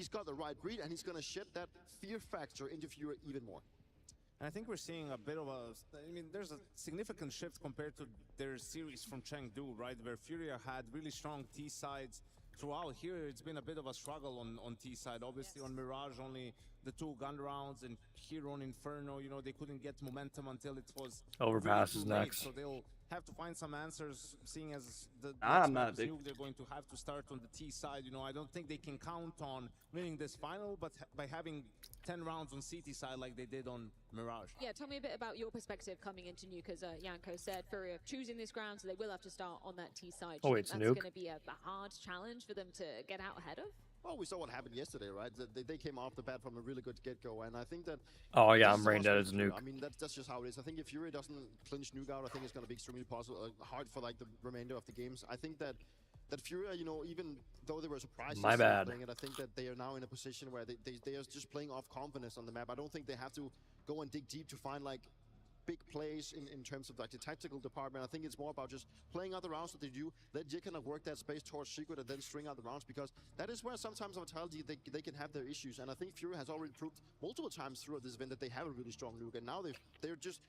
he's got the right read, and he's going to shed that fear factor into Fury even more. And I think we're seeing a bit of there's a significant shift compared to their series from Chengdu, right? Where Furia had really strong T sides throughout. Here, it's been a bit of a struggle on T side. Obviously, on Mirage, only the 2 gun rounds, and here on Inferno, they couldn't get momentum until it was Overpass really is too late. next. So they'll have to find some answers, seeing as the I'm not a big... they're going to have to start on the T side. I don't think they can count on winning this final, but by having 10 rounds on CT side like they did on Mirage. Yeah, tell me a bit about your perspective coming into Nuke. As Janko said, Furia choosing this ground, so they will have to start on that T side. Oh, it's That's Nuke. going to be a hard challenge for them to get out ahead of. Well, we saw what happened yesterday, right? They came off the bat from a really good get-go, and I think that... Oh yeah, I'm brain dead as a nuke. I mean, that's just how it is. I think if Fury doesn't clinch Nuke out, I think it's going to be extremely hard for like the remainder of the games. I think that Fury, even though they were surprised My bad. playing it, I think that they are now in a position where they are just playing off confidence on the map. I don't think they have to go and dig deep to find like big plays in terms of like the tactical department. I think it's more about just playing out the rounds that they do. Let Jig kind of work that space towards Secret and then string out the rounds, because that is where sometimes Vitality they can have their issues. And I think Fury has already proved multiple times throughout this event that they have a really strong Nuke, and now they just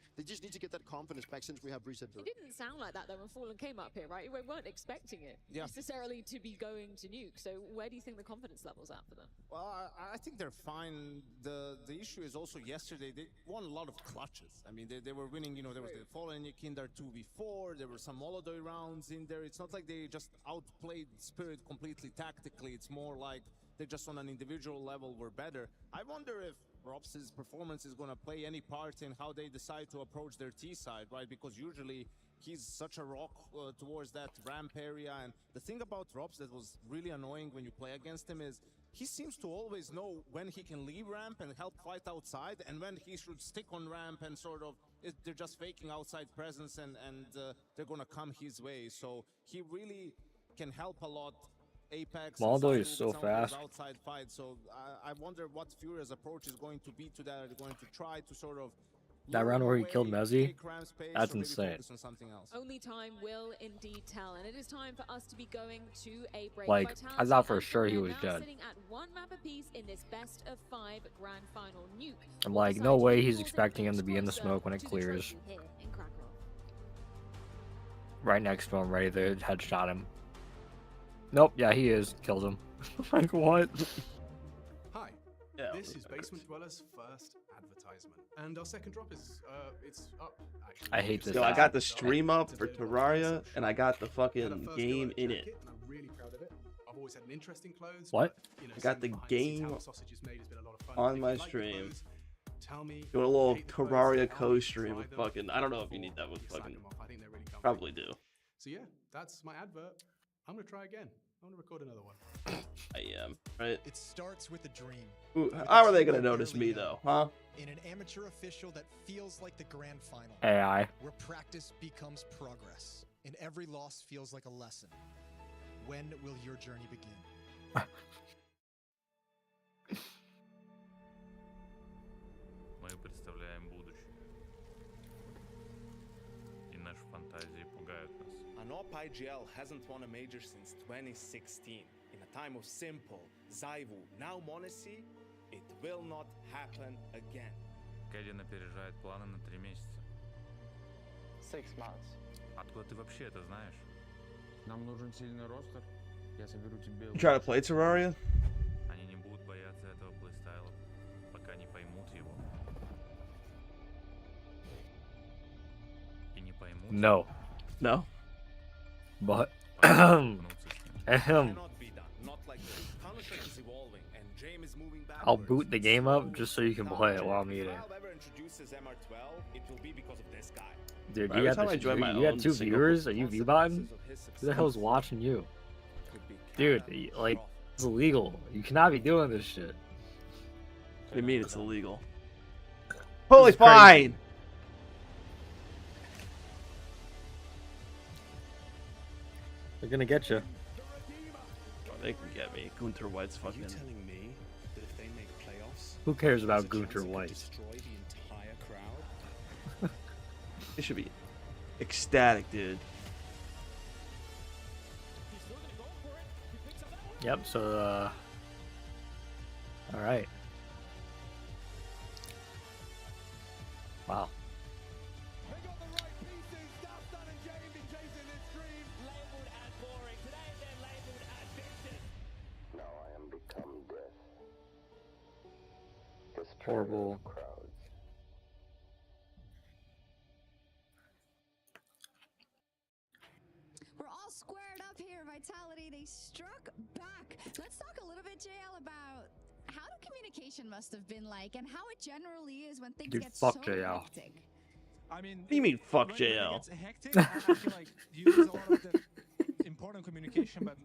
need to get that confidence back since we have reset. It didn't sound like that though when Fallen came up here, right? We weren't expecting it necessarily to be going to Nuke. So where do you think the confidence level's at for them? Well, I think they're fine. The issue is also yesterday they won a lot of clutches. I mean, they were winning. There was the Fallen Yakindar 2v4. There were some Molodoi rounds in there. It's not like they just outplayed Spirit completely tactically. It's more like they just on an individual level were better. I wonder if Rops's performance is going to play any part in how they decide to approach their T side, right? Because usually he's such a rock towards that ramp area. And the thing about Rops that was really annoying when you play against him is he seems to always know when he can leave ramp and help fight outside, and when he should stick on ramp and sort of they're just faking outside presence and they're gonna come his way. So he really can help a lot. Apex Molodoi is so fast. Outside fight. So I wonder what Furia's approach is going to be to that. Are they going to try to sort of that round where he killed Mezzi? That's insane. Only time will indeed tell, and it is time for us to be going to a break. Like, I thought for sure he was dead. Sitting at 1 map apiece in this best of 5 grand final. Nuke. I'm like, no way he's expecting him to be in the smoke when it clears. Right next to him, ready to headshot him. Nope, yeah, he is. Killed him. Like, what? Hi, this is Basement Dweller's first advertisement, and our second drop is, it's up, actually. I hate this. Yo, I got the stream up for Terraria, and I got the fucking game in it. I'm really proud of it. I've always had an interest in clothes. What? I got the game on my stream. Tell me, doing a little Terraria co-stream with fucking, I don't know if you need that with fucking, probably do. So yeah, that's my advert. I'm gonna try again. I'm gonna record another one. I am, right? It starts with a dream. Ooh, how are they gonna notice me though, huh? In an amateur official that feels like the grand final. AI. Where practice becomes progress, and every loss feels like a lesson. When will your journey begin? Мы представляем будущее. И наши фантазии пугают нас. An OP IGL hasn't won a major since 2016. In a time of Simple, Zaivu, now Monacy, it will not happen again. Кэдин опережает планы на 3 месяца. 6 months. Откуда ты вообще это знаешь? Нам нужен сильный ростер. Я соберу тебе... You try to play Terraria? Они не будут бояться этого плейстайла, пока не поймут его. И не поймут... No. No? But... I'll boot the game up just so you can play it while I'm eating. Dude, you got 2 viewers? Are you V-botting? Who the hell's watching you? Dude, like, it's illegal. You cannot be doing this shit. What do you mean it's illegal? Holy fine! They're gonna get you. Oh, they can get me. Goonter White's fucking... Are you telling me that if they make playoffs, who cares about Goonter White? destroy the entire crowd? They should be ecstatic, dude. Yep, so All right. Wow. Horrible. We're all squared up here, Vitality. They struck back. Let's talk a little bit, JL, about how the communication must have been like and how it generally is when things get so hectic. I mean, what do you mean, fuck when JL? It gets hectic, I feel like you lose a lot of the important communication, but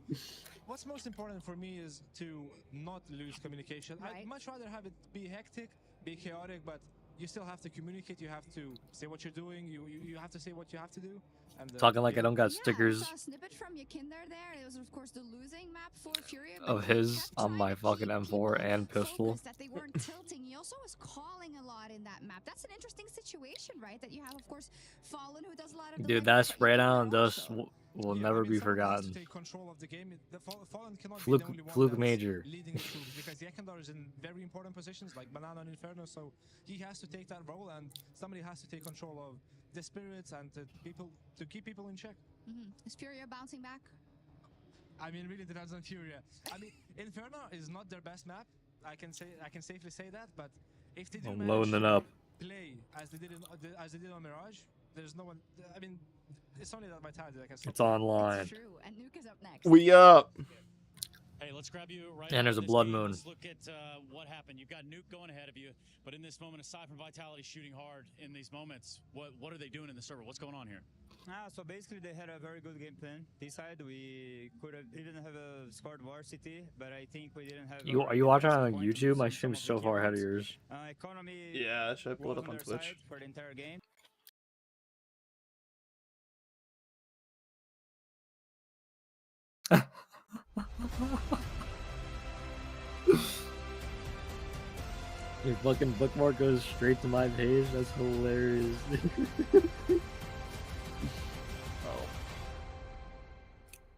what's most important for me is to not lose communication. Right. I'd much rather have it be hectic, be chaotic, but you still have to communicate. You have to say what you're doing. You have to say what you have to do. And, Talking like I don't got stickers. I saw a snippet from Yakinder there. It was, of course, the losing map for Furia. Of his on my fucking M4 and pistol. That they weren't tilting. He also was calling a lot in that map. That's an interesting situation, right? That you have, of course, Fallen, who does a lot of the Dude, that spray down dust will never be forgotten. Fluke major. Leading the troops, because Yakinder is in very important positions like Banana and Inferno, so he has to take that role, and somebody has to take control of the spirits and to keep people in check. Is Furia bouncing back? I mean, really depends on Furia. I mean, Inferno is not their best map. I can safely say that. But if they do play as they did on Mirage, there's no one. I mean, it's only that Vitality that can stop. It's online. It's true. And Nuke is up next. We up. Hey, let's grab you right. And there's a blood moon. Let's look at what happened. You've got Nuke going ahead of you, but in this moment, aside from Vitality shooting hard in these moments, what are they doing in the server? What's going on here? So basically they had a very good game plan. This side we could have even have scored varsity, but I think we didn't have. Are you watching on YouTube? My stream's so far ahead of yours. Economy. Yeah, should I pull it up on Twitch? For the entire game. Your fucking bookmark goes straight to my page. That's hilarious. Oh.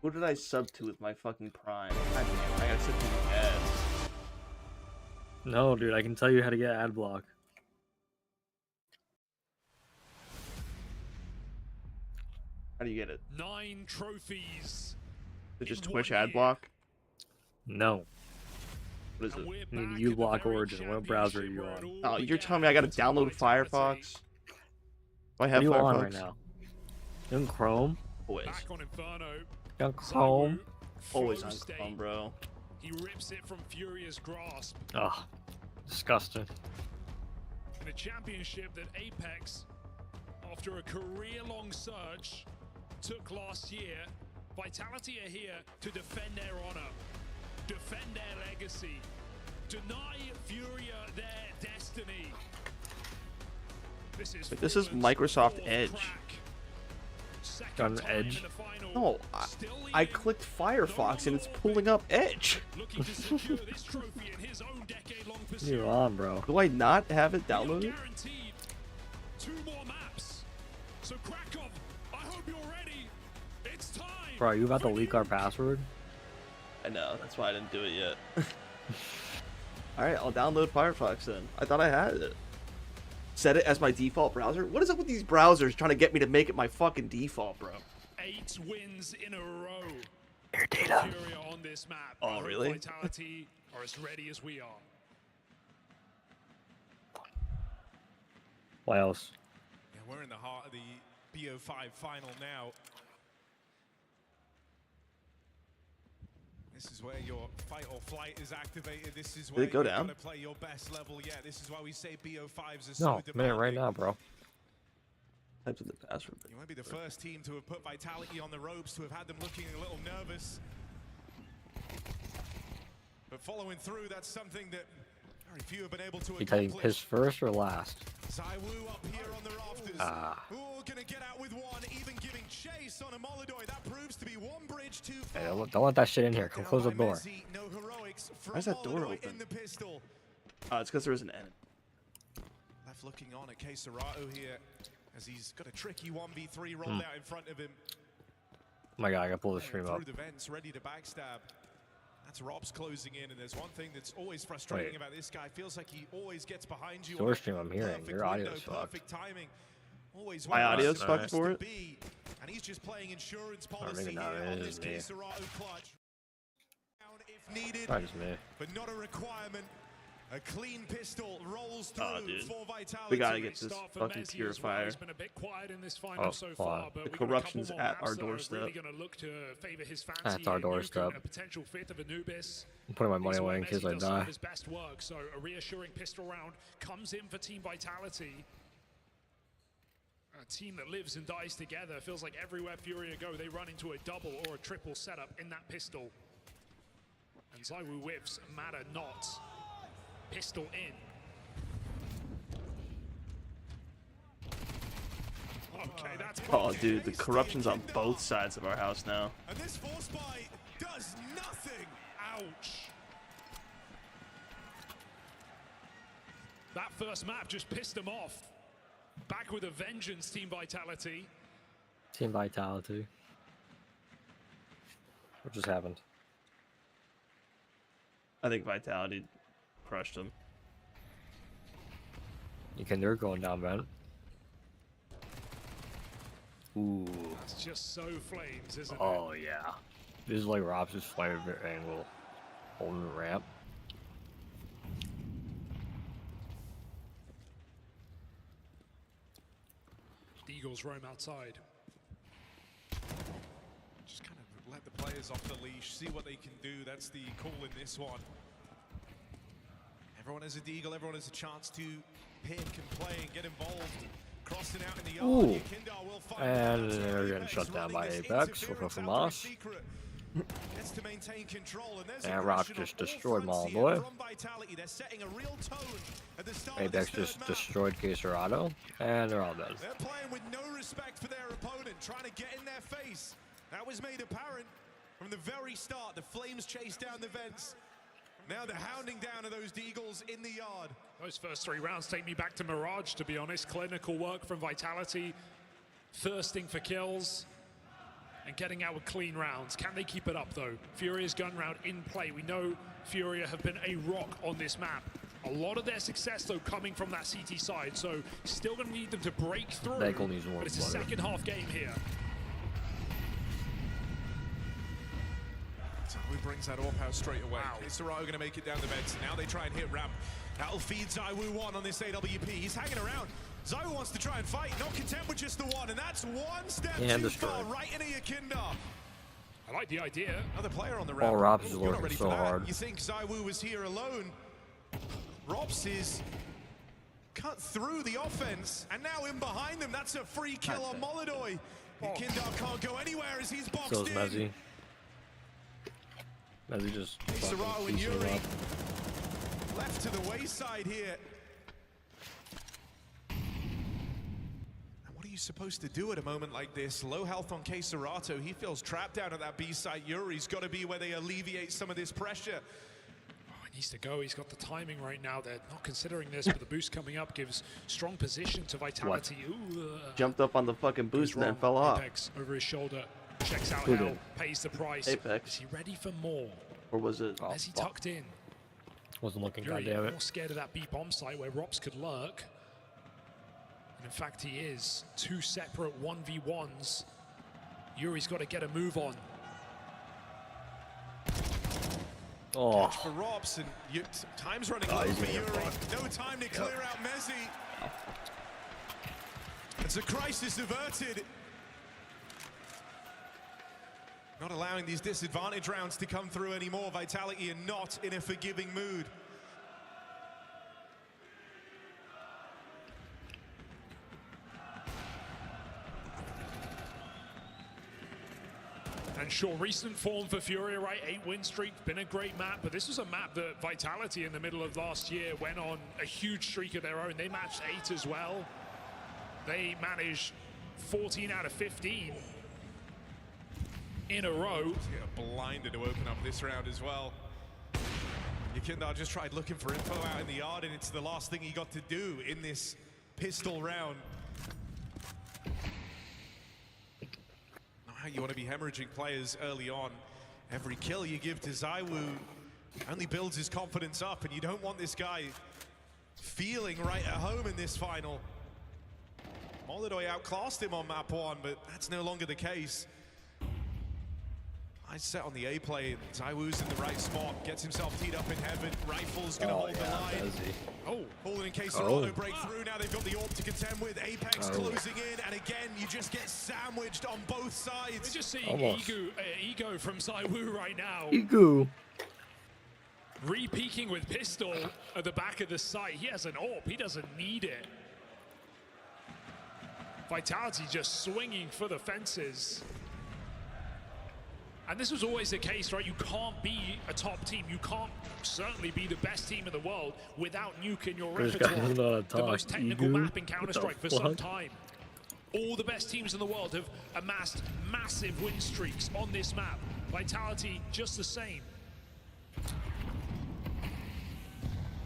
Who did I sub to with my fucking Prime? God damn, I gotta sub to the ads. No, dude, I can tell you how to get ad block. How do you get it? 9 trophies. Is it just Twitch ad block? No. What is it? You need uBlock Origin. What browser are you on? Oh, you're telling me I gotta download Firefox? I have what are you Firefox. on right now? You in Chrome? Always. You on Chrome? Always on Chrome, bro. He rips it from Furia's grasp. Ugh. Disgusting. In a championship that Apex, after a career-long search, took last year, Vitality are here to defend their honor, defend their legacy, deny Furia their destiny. This is Microsoft Edge. Got an Edge? No, I clicked Firefox and it's pulling up Edge. You're on, bro. Do I not have it downloaded? 2 more maps. So Krakow, I hope you're ready. It's time. Bro, are you about to leak our password? I know, that's why I didn't do it yet. Alright, I'll download Firefox then. I thought I had it. Set it as my default browser? What is up with these browsers trying to get me to make it my fucking default, bro? 8 wins in a row. Air data. Furia on this map. Oh, really? Vitality are as ready as we are. What else? Yeah, we're in the heart of the BO5 final now. This is where your fight or flight is activated. This is where you gotta play your best level. Yeah, this is why we say BO5s are so No, demanding. man, right now, bro. Types of the password. You might be the first team to have put Vitality on the ropes, to have had them looking a little nervous. But following through, that's something that very few have been able to You taking accomplish. piss first or last? Zaiwu up here on the rafters. Ooh, gonna get out with one, even giving chase on a Molodoy. That proves to be one bridge too far. Hey, don't let that shit in here. Come close the door. No heroics from Why is that door Molodoy open? in the pistol. It's because there was an enemy. Left looking on at Keserato here, as he's got a tricky 1v3 rolled out in front of him. Oh my god, I gotta pull the stream up. Through the vents, ready to backstab. That's Rob's closing in, and there's one thing that's always frustrating about this guy. Feels like he always gets behind you. Source stream I'm hearing. Your audio's fucked. Perfect timing. Always my audio's fucked for it. And he's just playing insurance Or policy maybe not. here It on is this me. Serato clutch. If needed, Probably just me. but not a requirement. A clean pistol rolls through for Vitality. We gotta get this fucking purifier. It's been a bit quiet in this final so far, but the corruption's at our doorstep. Really gonna look to favor his fancy. That's our doorstep. A potential fifth of Anubis. I'm putting my money away in case I die. His best work, so a reassuring pistol round comes in for Team Vitality. A team that lives and dies together. Feels like everywhere Furia go, they run into a double or a triple setup in that pistol. And Zaiwu whiffs matter not. Pistol in. Okay, that's oh, dude, the corruption's on both sides of our house now. And this force buy does nothing. Ouch. That first map just pissed him off. Back with a vengeance, Team Vitality. Team Vitality. What just happened? I think Vitality crushed him. They're going down, man. Ooh. It's just so flames, isn't it? Oh, yeah. This is like Rob's flame angle. Holding the ramp. The Eagles roam outside. Just kind of let the players off the leash, see what they can do. That's the call in this one. Everyone has a deagle, everyone has a chance to pick and play and get involved. Crossing out in the yard. Ooh. And they're getting shut down by Apex. From us. Gets to maintain control, and Rock just destroyed Malboy. Apex just destroyed Serato, and they're all dead. They're playing with no respect for their opponent, trying to get in their face. That was made apparent from the very start. The Flames chased down the vents. Now the hounding down of those Deagles in the yard. Those first 3 rounds take me back to Mirage, to be honest. Clinical work from Vitality, thirsting for kills, and getting out with clean rounds. Can they keep it up, though? Furia's gun round in play. We know Furia have been a rock on this map. A lot of their success, though, coming from that CT side, so still going to need them to break through. But it's a second half game here. Zaiwu brings that AWP out straight away. Serato going to make it down the vents. Now they try and hit ramp. That'll feed Zaiwu one on this AWP. He's hanging around. Zaiwu wants to try and fight, not content with just the one, and that's one step too far right into Yakinda. I like the idea. Another player on the ramp. Oh, Robs is working so hard. You think Zaiwu was here alone? Robs is cut through the offense, and now in behind them. That's a free kill on Molodoy. Yakinda can't go anywhere as he's boxed in. Mezzy. Mezzy just Serato and Yuri left to the wayside here. And what are you supposed to do at a moment like this? Low health on Serato. He feels trapped down at that B site. Yuri's got to be where they alleviate some of this pressure. He needs to go. He's got the timing right now. They're not considering this, but the boost coming up gives strong position to Vitality. Jumped up on the fucking boost and then fell off. Apex over his shoulder. Checks out hell, pays the price. Apex. Is he ready for more? Or was it? As he tucked in. Wasn't looking, Yuri goddammit. more scared of that B bomb site where Rops could lurk. And in fact, he is. 2 separate 1v1s. Yuri's got to get a move on. Oh. Catch for Rops, and time's running low for Yuri. No time to clear out Mezzy. It's a crisis averted. Not allowing these disadvantage rounds to come through anymore. Vitality are not in a forgiving mood. And sure, recent form for Furia, right? 8-win streak, been a great map, but this was a map that Vitality in the middle of last year went on a huge streak of their own. They matched 8 as well. They managed 14 out of 15 in a row. Get blinded to open up this round as well. Yakinda just tried looking for info out in the yard, and it's the last thing he got to do in this pistol round. Not how you want to be hemorrhaging players early on Every kill you give to ZywOo only builds his confidence up, and you don't want this guy feeling right at home in this final. Molodoi outclassed him on map 1, but that's no longer the case. Nice set on the A play. ZywOo's in the right spot, gets himself teed up in heaven. Rifle's gonna hold the line. Oh, holding in case Serato break through. Now they've got the AWP to contend with. Apex closing in, and again, you just get sandwiched on both sides. We're just seeing ego from ZywOo right now. Ego. Re-peeking with pistol at the back of the site. He has an AWP, he doesn't need it. Vitality just swinging for the fences. And this was always the case, right? You can't be a top team. You can't certainly be the best team in the world without Nuke in your repertoire. The most technical map in Counter-Strike for some time. All the best teams in the world have amassed massive win streaks on this map. Vitality just the same.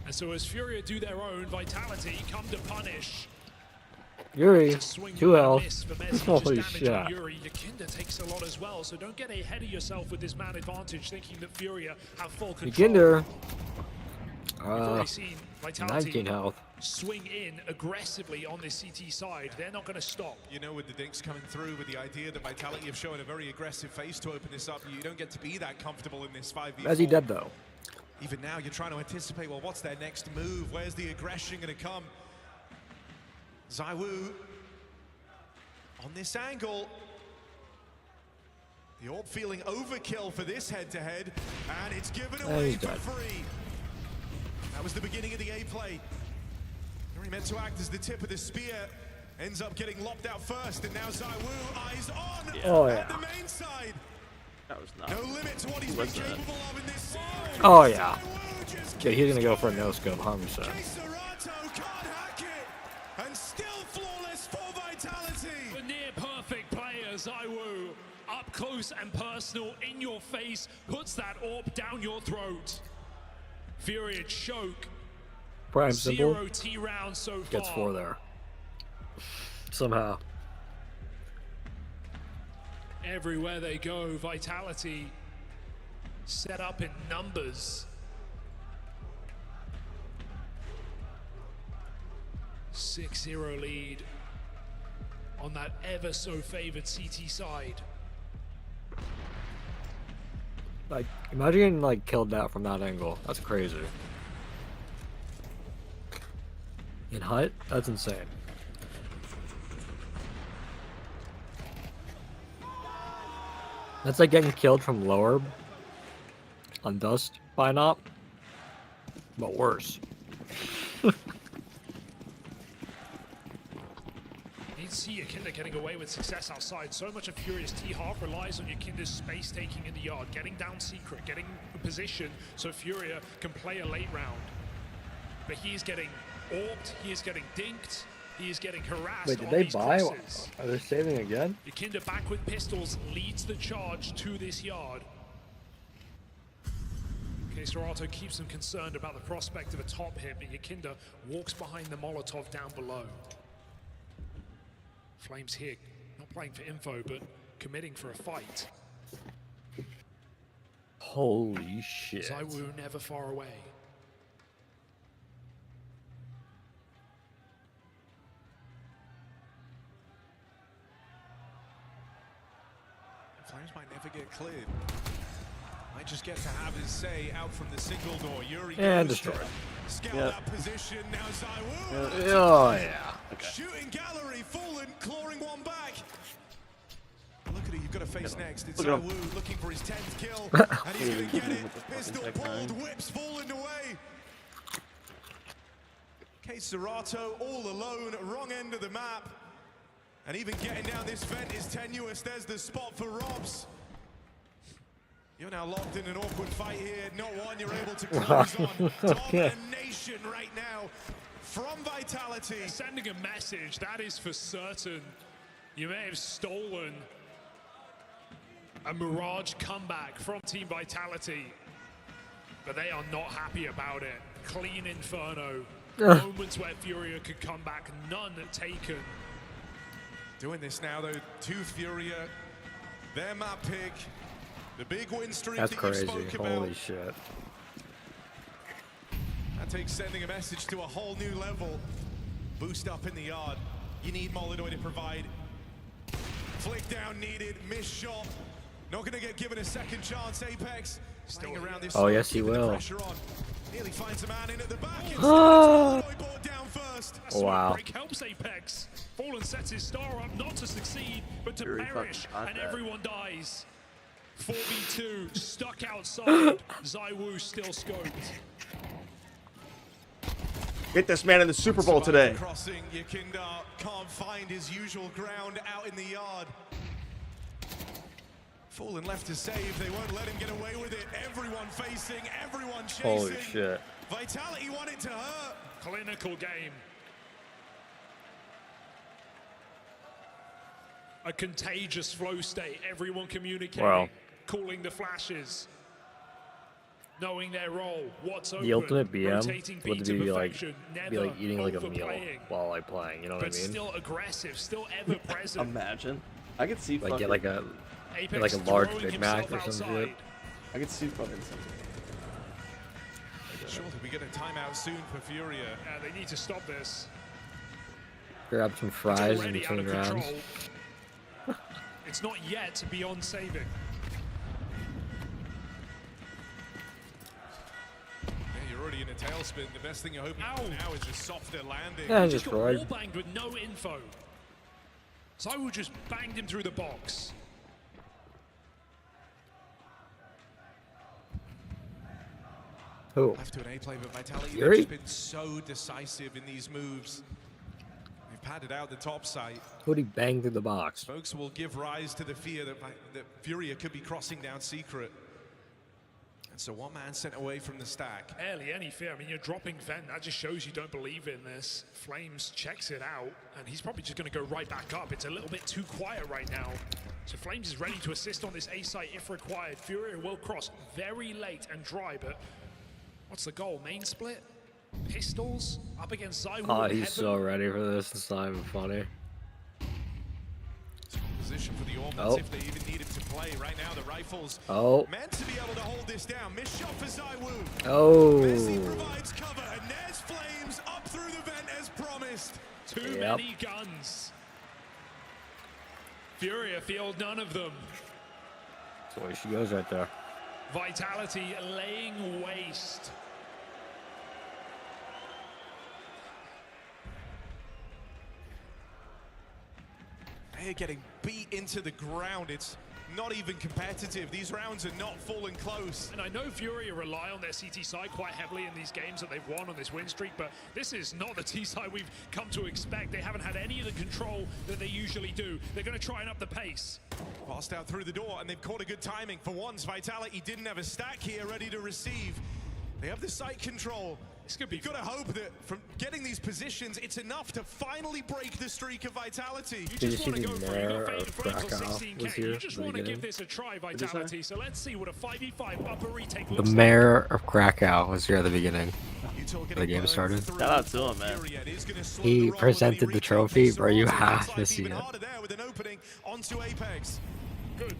And so as Furia do their own, Vitality come to punish. Yuri, 2 health. Holy shit. Yuri, Yakinda takes a lot as well, so don't get ahead of yourself with this man advantage, thinking that Furia have full control. Yakinda, 19 health. Swing in aggressively on this CT side. They're not going to stop. You know, with the dinks coming through, with the idea that Vitality have shown a very aggressive face to open this up, you don't get to be that comfortable in this 5v4. Is he dead though? Even now, you're trying to anticipate, well, what's their next move? Where's the aggression going to come? ZywOo on this angle. The AWP feeling overkill for this head-to-head, and it's given away for free. That was the beginning of the A play. He meant to act as the tip of the spear, ends up getting lopped out first, and now ZywOo eyes on at the main side. That was not. No limit to what he's been capable of in this scene. Oh yeah. Okay, he's gonna go for a no scope, 100%. And still flawless for Vitality. The near perfect player, ZywOo, up close and personal, in your face, puts that AWP down your throat. Furia choke. Prime symbol. 0 T rounds so far. Gets 4 there. Somehow. Everywhere they go, Vitality set up in numbers. 6-0 lead on that ever so favored CT side. Like, imagine getting like killed out from that angle. That's crazy. In Hut? That's insane. That's like getting killed from lower on Dust by an op, but worse. See Yakinda getting away with success outside. So much of Furious T-Half relies on Yakinda's space taking in the yard, getting down secret, getting a position so Furia can play a late round. But he is getting AWP'd, he is getting dinked, he is getting harassed. Wait, did they buy? Are they saving again? Yakinda back with pistols leads the charge to this yard. Okay, Serato keeps him concerned about the prospect of a top hit, but Yakinda walks behind the Molotov down below. Flames here, not playing for info, but committing for a fight. Holy shit. ZywOo never far away. Flames might never get cleared. Might just get to have his say out from the single door. Yuri and destroyed. Scout that position. Now ZywOo. Oh yeah. Okay. Shooting gallery, fallen, clawing one back. Look at it, you've got to face next. It's ZywOo looking for his 10th kill, and he's going to get it. Pistol pulled, whips falling away. Okay, Serato all alone, wrong end of the map. And even getting down this vent is tenuous. There's the spot for Robs. You're now locked in an awkward fight here. Not one you're able to close on. Domination right now from Vitality. Sending a message, that is for certain. You may have stolen a Mirage comeback from Team Vitality, but they are not happy about it. Clean Inferno. Moments where Furia could come back, none taken. Doing this now though, to Furia. Their map pick. The big win streak That's that crazy. you spoke Holy about. shit. That takes sending a message to a whole new level. Boost up in the yard. You need Molodoi to provide. Flick down needed. Missed shot. Not going to get given a second chance. Apex staying around this. Oh, yes, he will. Nearly finds a man in at the back. Oh. Down first. Wow. Break helps Apex. Fallen sets his star up not to succeed, but to perish, and everyone dies. 4v2, stuck outside. ZywOo still scoped. Get this man in the Super Bowl today. Crossing, Yakindar can't find his usual ground out in the yard. Fallen left to save. They won't let him get away with it. Everyone facing, everyone chasing. Holy shit. Vitality want it to hurt. Clinical game. A contagious flow state. Everyone communicating. Wow. Calling the flashes. Knowing their role. What's open. The ultimate BM rotating would to be like perfection, eating like a meal overplaying, while like playing. You know what I but mean? still aggressive, still ever present. Imagine. I could see Like fucking, get like a large Big Mac or some shit. I could see fucking something. Surely we get a timeout soon for Furia. They need to stop this. Grab some fries in between rounds. It's not yet beyond saving. You're already in a tailspin. The best thing you're hoping for now is a softer landing. Yeah, Just got right. wall banged with no info. ZywOo just banged him through the box. Who? Left to an A play, but Vitality Fury? has been so decisive in these moves. They've padded out the top site. Who'd he bang through the box? Folks will give rise to the fear that Furia could be crossing down secret. And so one man sent away from the stack. Barely any fear. I mean, you're dropping Vent. That just shows you don't believe in this. Flames checks it out, and he's probably just going to go right back up. It's a little bit too quiet right now. So Flames is ready to assist on this A site if required. Furia will cross very late and dry, but what's the goal? Main split? Pistols? Up against ZywOo. Oh, he's so ready for this. It's not even funny. Position for the Ormans if they even needed to play. Right now, the rifles meant to be able to hold this down. Missed shot for ZywOo. Messi provides cover, and there's Flames up through the vent as promised. Too many guns. Furia field none of them. That's the way she goes right there. Vitality laying waste. They're getting beat into the ground. It's not even competitive. These rounds are not falling close. And I know Furia rely on their CT side quite heavily in these games that they've won on this win streak, but this is not the T side we've come to expect. They haven't had any of the control that they usually do. They're going to try and up the pace. Passed out through the door, and they've caught a good timing. For once, Vitality didn't have a stack here ready to receive. They have the site control. You've got to hope that from getting these positions, it's enough to finally break the streak of Vitality. Did you see the mayor of Krakow was here? You just want to give this a try, Vitality. So let's see what a 5v5 upper retake The looks like. mayor of Krakow was here at the beginning. The game started. Shout out to him, man. He presented the trophy, bro. You have to see it.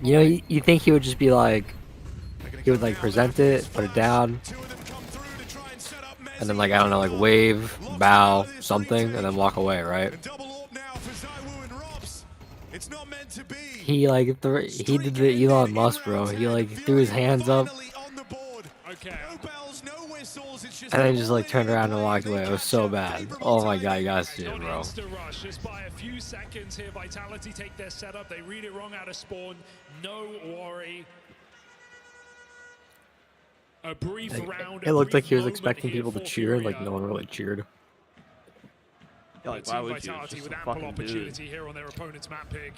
You know, you think he would just be like, he would like present it, put it down, and then like, I don't know, like wave, bow, something, and then walk away, right? He like he did the Elon Musk, bro. He like threw his hands up, and then just like turned around and walked away. It was so bad. Oh my god, you guys see it, bro. Just by a few seconds here, Vitality take their setup. They read it wrong out of spawn. No worry. A brief round. It looked like he was expecting people to cheer, and like no one really cheered. Yeah, like, why would you? Vitality with ample opportunity here on their opponent's map pick.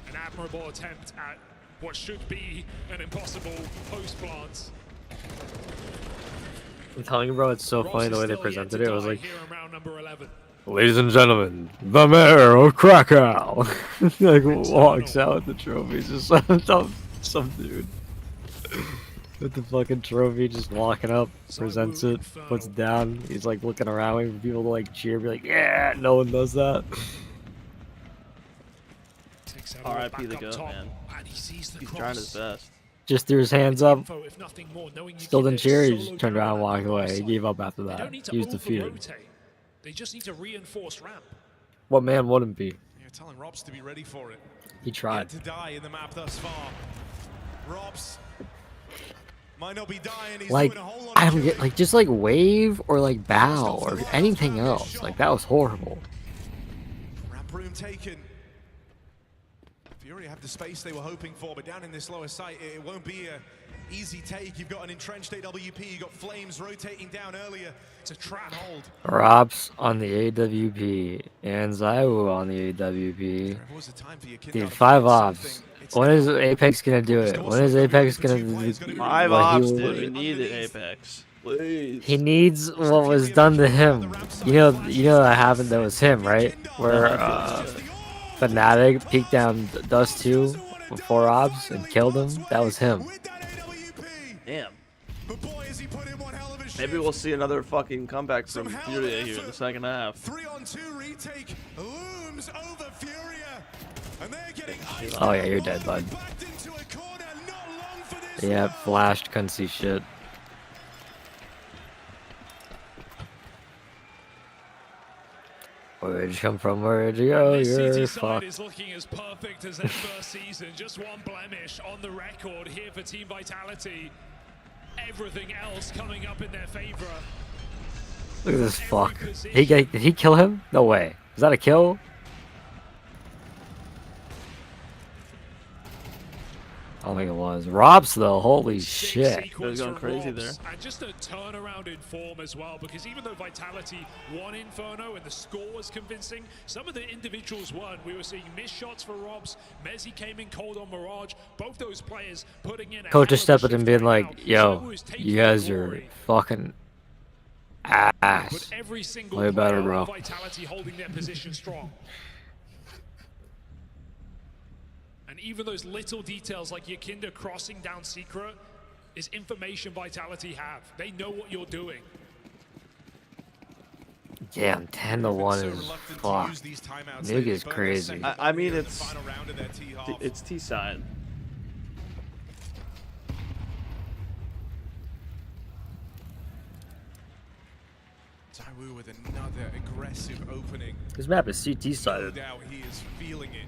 An admirable attempt at what should be an impossible post plant. I'm telling you, bro, it's so funny the way they presented it. It was like, ladies and gentlemen, the mayor of Krakow, like walks out with the trophy. Just some dude with the fucking trophy, just walking up, presents it, puts it down. He's like looking around, waiting for people to like cheer, be like, yeah, no one does that. R.I.P. the GOAT, man. He's trying his best. Just threw his hands up. Info, if nothing more, knowing Still didn't cheer. He solo just turned around and walked away. He side. gave up after They that. don't need to He was defeated. over-rotate. They just need to reinforce ramp. What man wouldn't be? You're telling Robs to be ready for it. He tried. Yet to die in the map thus far. Robs might not be dying. He's Like, doing a whole lot I of don't get, like, just like wave or like bow or anything else. Like, that was horrible. ramp room taken. Fury have the space they were hoping for, but down in this lower site, it won't be a easy take. You've got an entrenched AWP. You've got Flames rotating down earlier to try and hold. Robs on the AWP and Zaiwu on the AWP. Dude, 5 ops. When is Apex gonna do it? When is Apex gonna do 5 ops, dude. We need it, Apex. Please. He needs what was done to him. You know that happened. That was him, right? Where Fnatic peeked down Dust 2 with 4 ops and killed him. That was him. Damn. Maybe we'll see another fucking comeback from Furia here in the second half. 3-on-2 retake looms over Furia, and they're getting Oh yeah, you're dead, bud. Yeah, flashed, couldn't see shit. Where'd you come from? Where'd you go? You're fucked. Is looking as perfect as their first season. Just one blemish on the record here for Team Vitality. Everything else coming up in their favor. Look at this fuck. Did he kill him? No way. Is that a kill? I don't think it was. Robs though, holy shit. He was going crazy there. And just a turnaround in form as well, because even though Vitality won Inferno and the score was convincing, some of the individuals weren't. We were seeing missed shots for Robs. Mezzi came in cold on Mirage. Both those players putting in. Coach just stepped in and being like, "Yo, you guys are fucking ass. Way better, bro." Vitality holding their position strong. And even those little details like Yakinda crossing down Secret is information Vitality have. They know what you're doing. Yeah, 10-1 is fuck. Nuke is crazy. I mean, it's T-side. Zaiwu with another aggressive opening. This map is CT-sided. No doubt he is feeling it.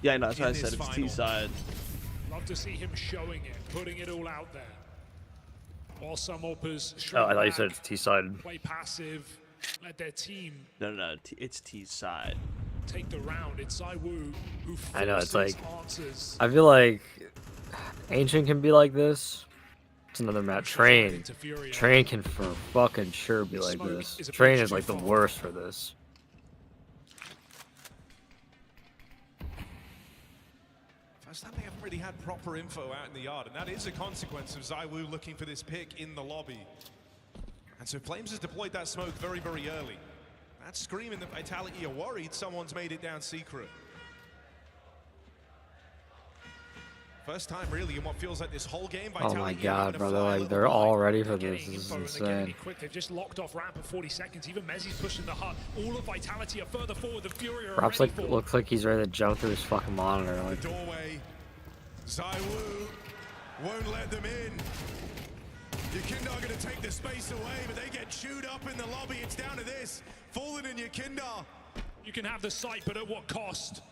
Yeah, no, that's why I said it's T-side. Love to see him showing it, putting it all out there. While some Opers Oh, I thought you said it's T-sided. Play passive, let their team. No, it's T-side. Take the round. It's Zaiwu who I know, it's like, answers. I feel like Ancient can be like this. It's another map. Train can for fucking sure be like this. Train is like the worst for this. First time they haven't really had proper info out in the yard, and that is a consequence of Zaiwu looking for this pick in the lobby. And so Flames has deployed that smoke very, very early. That's screaming that Vitality are worried someone's made it down Secret. First time really in what feels like this whole game. Oh my god, brother, like they're all ready for this. This is insane. They've just locked off ramp at 40 seconds. Even Mezzi's pushing the hut. All of Vitality are further forward than Fury are Rob's like looks like he's ready to jump through his fucking monitor. Like, doorway. Zaiwu won't let them in. Yakinda are going to take the space away, but they get chewed up in the lobby. It's down to this. Fallen and Yakinda. You can have the site, but at what cost?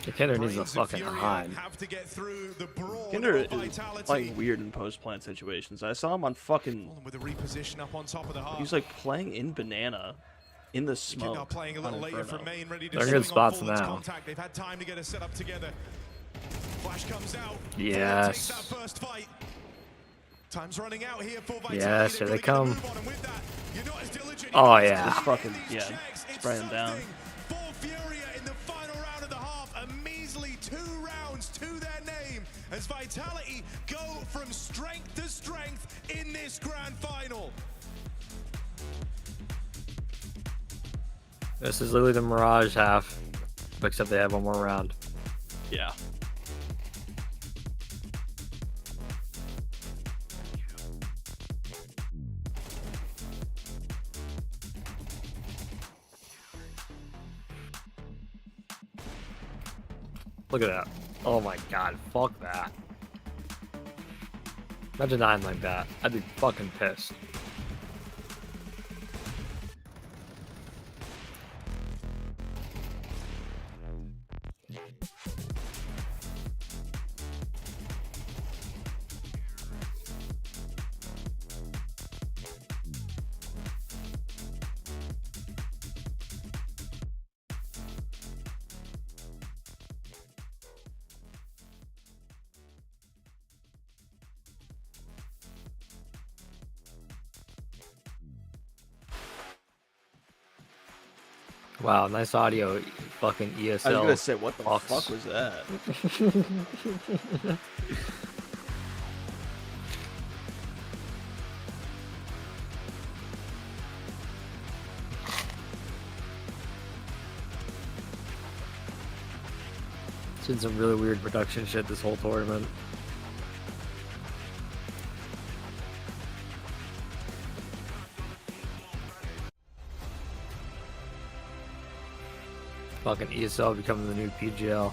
Yakinda needs to fucking hide. Yakinda is playing weird in post-plant situations. I saw him on fucking. With a reposition up on top of the He was like playing in banana, in the smoke. Playing a little later from main, ready to they're good spots now. They've had time to get a setup together. Flash comes out. Yes. First fight. Time's running out here for Vitality. Yes, here they come. Oh yeah. Just fucking spray him down. For Furia in the final round of the half, a measly 2 rounds to their name as Vitality go from strength to strength in this grand final. This is literally the Mirage half, except they have one more round. Yeah. Look at that. Oh my god, fuck that. Imagine dying like that. I'd be fucking pissed. Wow, nice audio, fucking ESL. I was gonna say, what the Fox. fuck was that? Seen some really weird production shit this whole tournament. Fucking ESL becoming the new PGL.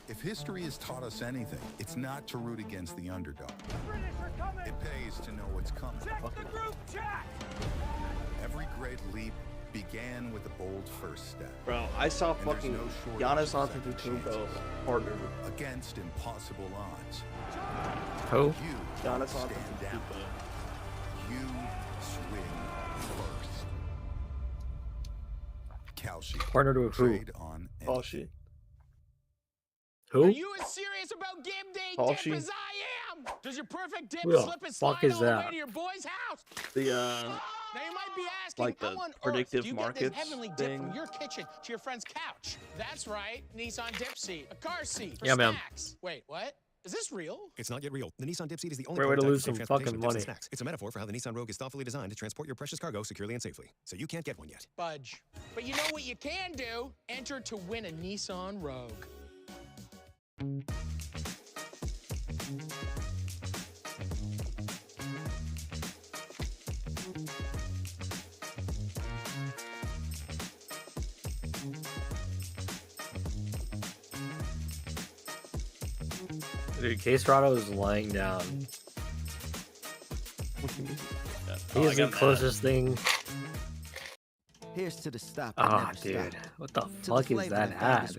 If history has taught us anything, it's not to root against the underdog. It pays to know what's coming. Every great leap began with a bold first step. Bro, I saw fucking Giannis Antetokounmpo partner against impossible odds. Who? Giannis Stand Antetokounmpo. down. You swing first. Kalshi. Partner to who? Trade on Kalshi. Who? Are you as serious about game day Kalshi. dip as I am? Does your perfect dip Who the slip and fuck slide is all the that? way to your boy's house? The Now you might be asking, like how the on earth predictive do you get markets this heavenly dip thing. from your kitchen to your friend's couch? That's right, Nissan dip seat, a car seat for Yeah, man. snacks. Wait, what? Is this real? It's not yet real. The Nissan Dip Seat is the only Great way to prototype lose for safe some transportation fucking of dips and money. snacks. It's a metaphor for how the Nissan Rogue is thoughtfully designed to transport your precious cargo securely and safely. So you can't get one yet. Budge. But you know what you can do? Enter to win a Nissan Rogue. Dude, Case Rado is laying down. He's the closest thing. Here's to the stop. Ah, dude. What the fuck is that ad?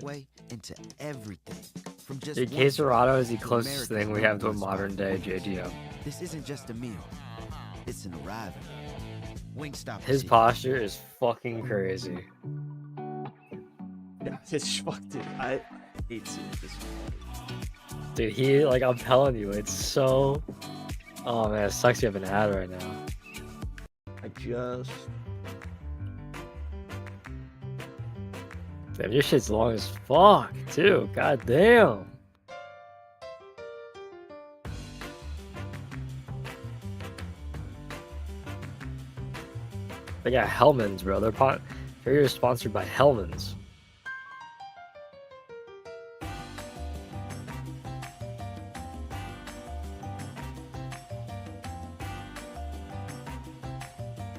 Into everything. From just Dude, one Case Rado is the to closest America's thing we have to a #1 modern day JGO. This isn't just a meal. It's an arrival. Wingstop. His posture is fucking crazy. Yeah, this fuck, dude. I hate seeing this. Dude, he, like, I'm telling you, it's so... Oh, man, it sucks you have an ad right now. I just... Damn, your shit's long as fuck, too. God damn. They got Hellman's, bro. They're sponsored by Hellman's.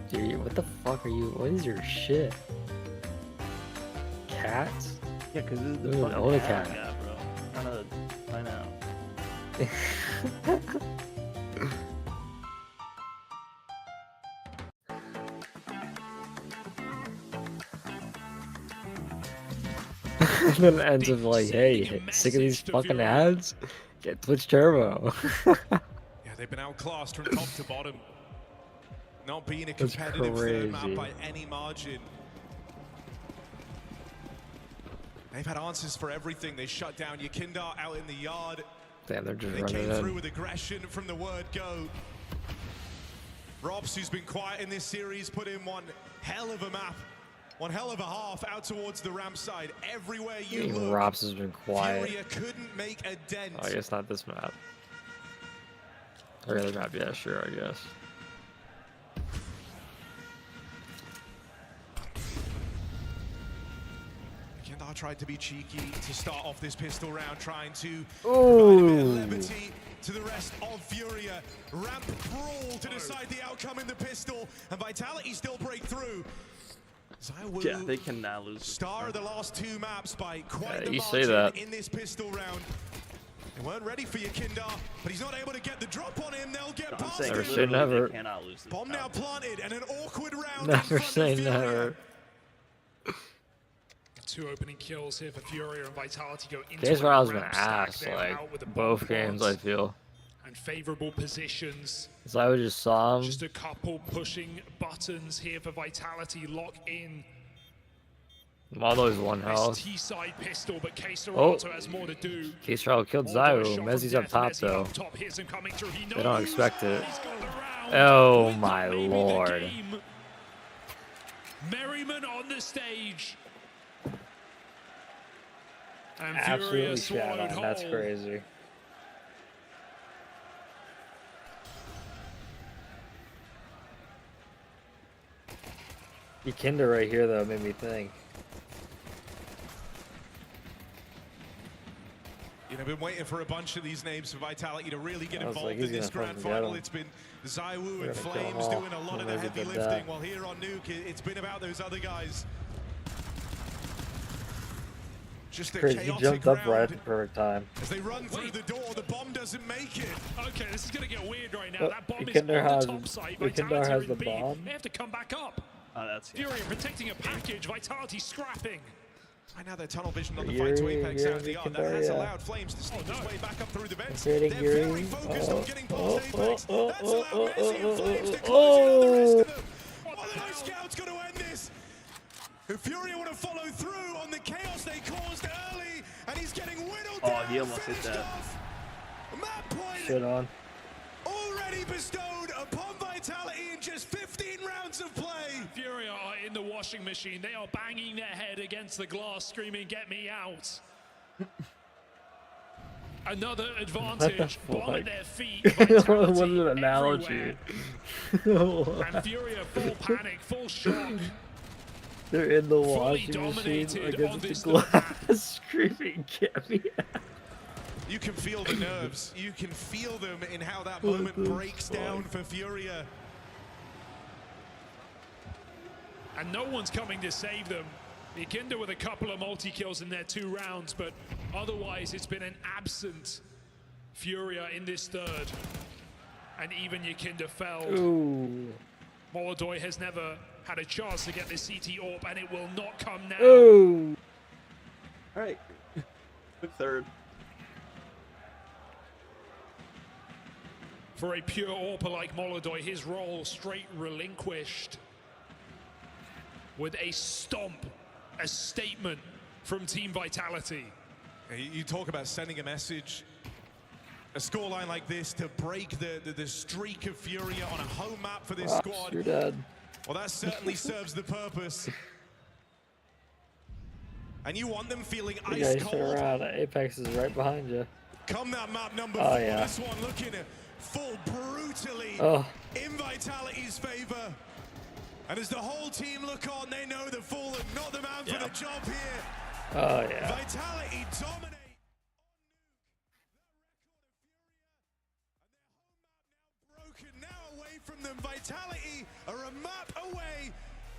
Dude, what the fuck are you? What is your shit? Cats? Yeah, because this is You the don't fucking own a ad cat. guy, bro. Trying to find out. And then it ends up like, hey, sick of these fucking ads? Get Twitch Turbo. Yeah, they've been outclassed from top to bottom. Not being a That's competitive third map crazy. by any margin. They've had answers for everything. They shut down Yakindar out in the yard. Damn, they're just They running came through in. with aggression from the word go. Robs, who's been quiet in this series, put in one hell of a map. One hell of a half out towards the ramp side. Everywhere you Even look, Robs has been quiet. Furia couldn't make a dent. Oh, I guess not this map. Or the other map, yeah, sure, I guess. Yakindar tried to be cheeky to start off this pistol round, trying to Ooh. find a bit of levity to the rest of Furia. Ramp brawl to decide the outcome in the pistol, and Vitality still break through. ZywOo, yeah, they can now lose. Star the last 2 maps by quite the you margin say that. in this pistol round. They weren't ready for Yakindar, but he's not able to get the drop on him. They'll get past him. Never say never. Cannot lose this Bomb now planted, and an awkward round. Never say never. 2 opening kills here for Furia, and Vitality go into Case Royale's been ramp stack. ass, They're like, out with the bomb both games, I plots feel. And favorable positions. ZywOo just saw him. Just a couple pushing buttons here for Vitality. Lock in. Maldo's 1 health. This T-side pistol, but Case Oh, also has more to do. Case Royale killed ZywOo. Mezzi's up top though. Here's him coming through. He They don't knows expect it. he's got the round. Oh my lord. Merriman on the stage. And Furia Absolutely swallowed shat on. whole. That's crazy. Kinder right here though made me think. You know, been waiting for a bunch of these names for Vitality to really get I was involved like, in this he's gonna grand fucking get final. him. It's been ZywOo We're and gonna kill Flames them all. doing a lot of the Unless he heavy did lifting, that. while here on Nuke, it's been about those other guys. Just a Crazy, he chaotic jumped up round. right at the perfect time. As they run through the door, the bomb doesn't make it. Okay, this is going to get weird right now. Oh, That bomb is Kinder on the has- top side. Kinder Vitality has are the in B. bomb? They have to come back up. Oh, that's Furia protecting a package. Vitality scrapping. Right now they're tunnel vision on the Yuri, fight to Apex Yuri, out of the yard. Kinder, That has yeah. allowed Flames to sneak his way back up through the vents. I'm They're getting very Yuri. focused on getting past Apex. That's allowed oh, Messi and Flames to close in on the oh. rest of them. Are the Night Scouts going to end this? If Furia want to follow through on the chaos they caused early, and he's getting whittled down. Oh, he almost hit that. Map point Shit on. already bestowed upon Vitality in just 15 rounds of play. Furia are in the washing machine. They are banging their head against the glass, screaming, "Get me out." Another advantage. Bomb at their feet. What an analogy. And Furia full panic, full shock. They're in the Fully washing machine dominated on against this the glass, screaming, "Get me out." You can feel the nerves. You can feel them in how that moment breaks down for Furia. And no one's coming to save them. Yakinda with a couple of multi-kills in their 2 rounds, but otherwise it's been an absent Furia in this third. And even Yakinda fell. Ooh. Molodoy has never had a chance to get this CT AWP, and it will not come now. Ooh. All right, good third. For a pure AWPer like Molodoy, his role straight relinquished. With a stomp, a statement from Team Vitality. You talk about sending a message. A scoreline like this to break the streak of Furia on a home map for this squad. You're dead. Well, that certainly serves the purpose. And you want them feeling You ice guys turn cold. around. Apex is right behind you. Come that map number Oh, 4. yeah. This one looking full brutally Oh. in Vitality's favor. And as the whole team look on, they know the fool and not the man for the job here. Oh, yeah. Vitality dominate. Broken now away from them. Vitality are a map away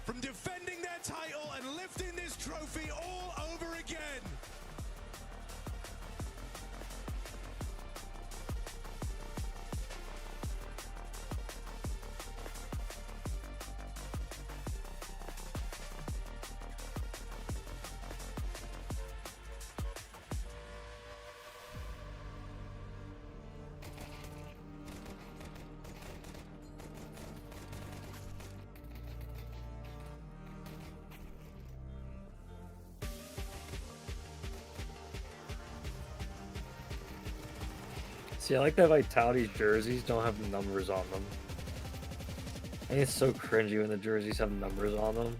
from defending their title and lifting this trophy all over again. See, I like that Vitality's jerseys don't have numbers on them. I think it's so cringy when the jerseys have numbers on them.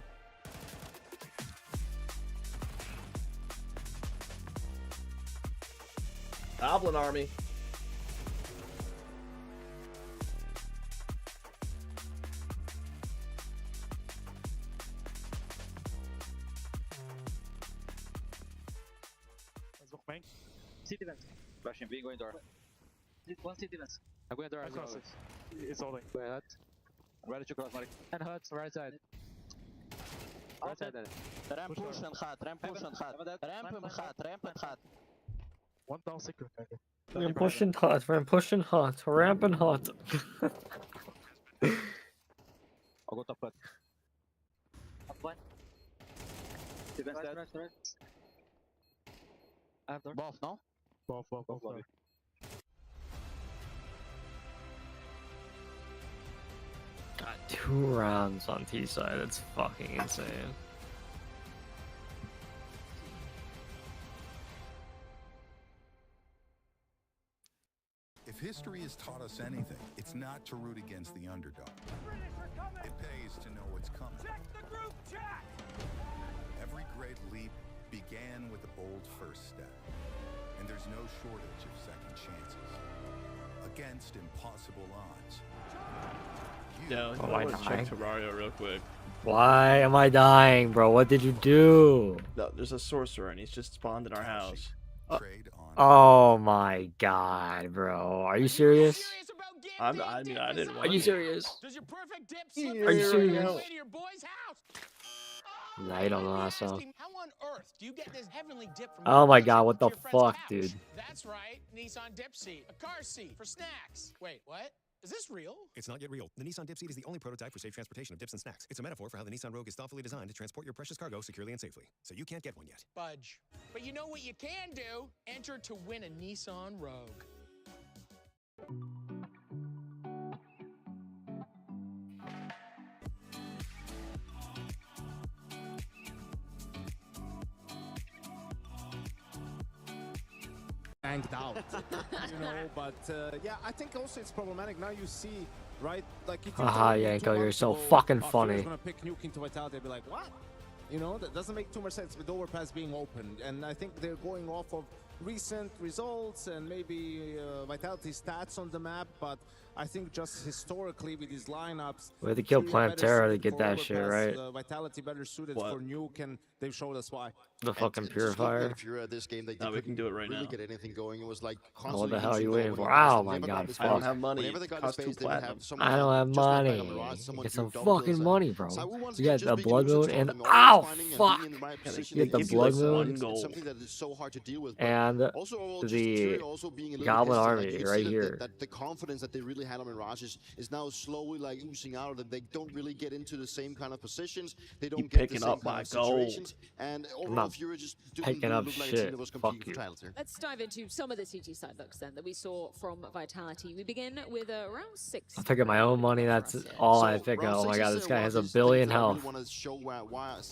Goblin Army. City vent. Flashing B, going door. One CT less. I'm going there. It's holding. Go ahead. Ready to cross, Mari. And hurts, right side. Right side there. Ramp push and gaat, ramp push and gaat. Ramp hem gaat, ramp en gaat. One down secret. We're pushing hot, we're pushing hot, ramping hot. I'll go top left. Up one. Defense dead. After. Both, no? Both. Got 2 rounds on T side, that's fucking insane. If history has taught us anything, it's not to root against the underdog. It pays to know what's coming. Check the group chat! Every great leap began with a bold first step. And there's no shortage of second chances. Against impossible odds. Yeah, Oh, I check Terraria real quick. Why am I dying, bro? What did you do? No, there's a sorcerer and he's just spawned in our house. Oh my god, bro. Are you serious? I mean, I didn't want Are you serious? Does your perfect dip Are you serious? to your boy's house? Nah, you don't know that song. How on earth do you get this heavenly dip from Oh my god, what to the your friend's fuck, couch? dude? That's right, Nissan dip seat. A car seat for snacks. Wait, what? Is this real? It's not yet real. The Nissan Dip Seat is the only prototype for safe transportation of dips and snacks. It's a metaphor for how the Nissan Rogue is thoughtfully designed to transport your precious cargo securely and safely. So you can't get one yet. Budge. But you know what you can do? Enter to win a Nissan Rogue. Banged out, but yeah, I think also it's problematic. Now you see, right, like if you Haha, Yanko, you're so fucking funny. Gonna pick Nuke into Vitality, they'd be like, what? That doesn't make too much sense with overpass being open, and I think they're going off of recent results and maybe Vitality stats on the map, but I think just historically with these lineups, We had to kill Plantera to get that shit right. Vitality better suited for Nuke, and they've showed us why. The fucking purifier. If you're at this game, they we can do it right really now. get anything going. It was like Oh, what the constantly hell are you using waiting Nova for? when Oh they my never god, got the I don't space. have money. Whenever they got Cost the space, 2 they would have platinum. someone I don't have just like money. a Mirage, someone Get do some double fucking kills. money, bro. So once You again, get just the making blood use of moon top and and ow, finding and fuck! being in the right position, You get the they blood give you moon it's something that is so hard to deal with. But and also, overall, just the Fury also being a little Goblin hesitant. Army Like, you can right see here. that the confidence that they really had on Mirage is now slowly like oozing out. That they don't really get into the same kind of positions. They don't get the picking same up kind my of situations. And overall, not Fury just didn't picking really up look like a team shit. that was Fuck competing you. for titles here. Let's dive into some of the CG side looks then that we saw from Vitality. We begin with round 6. I figure my own money, that's all I figure. Oh my god, this guy has a billion health.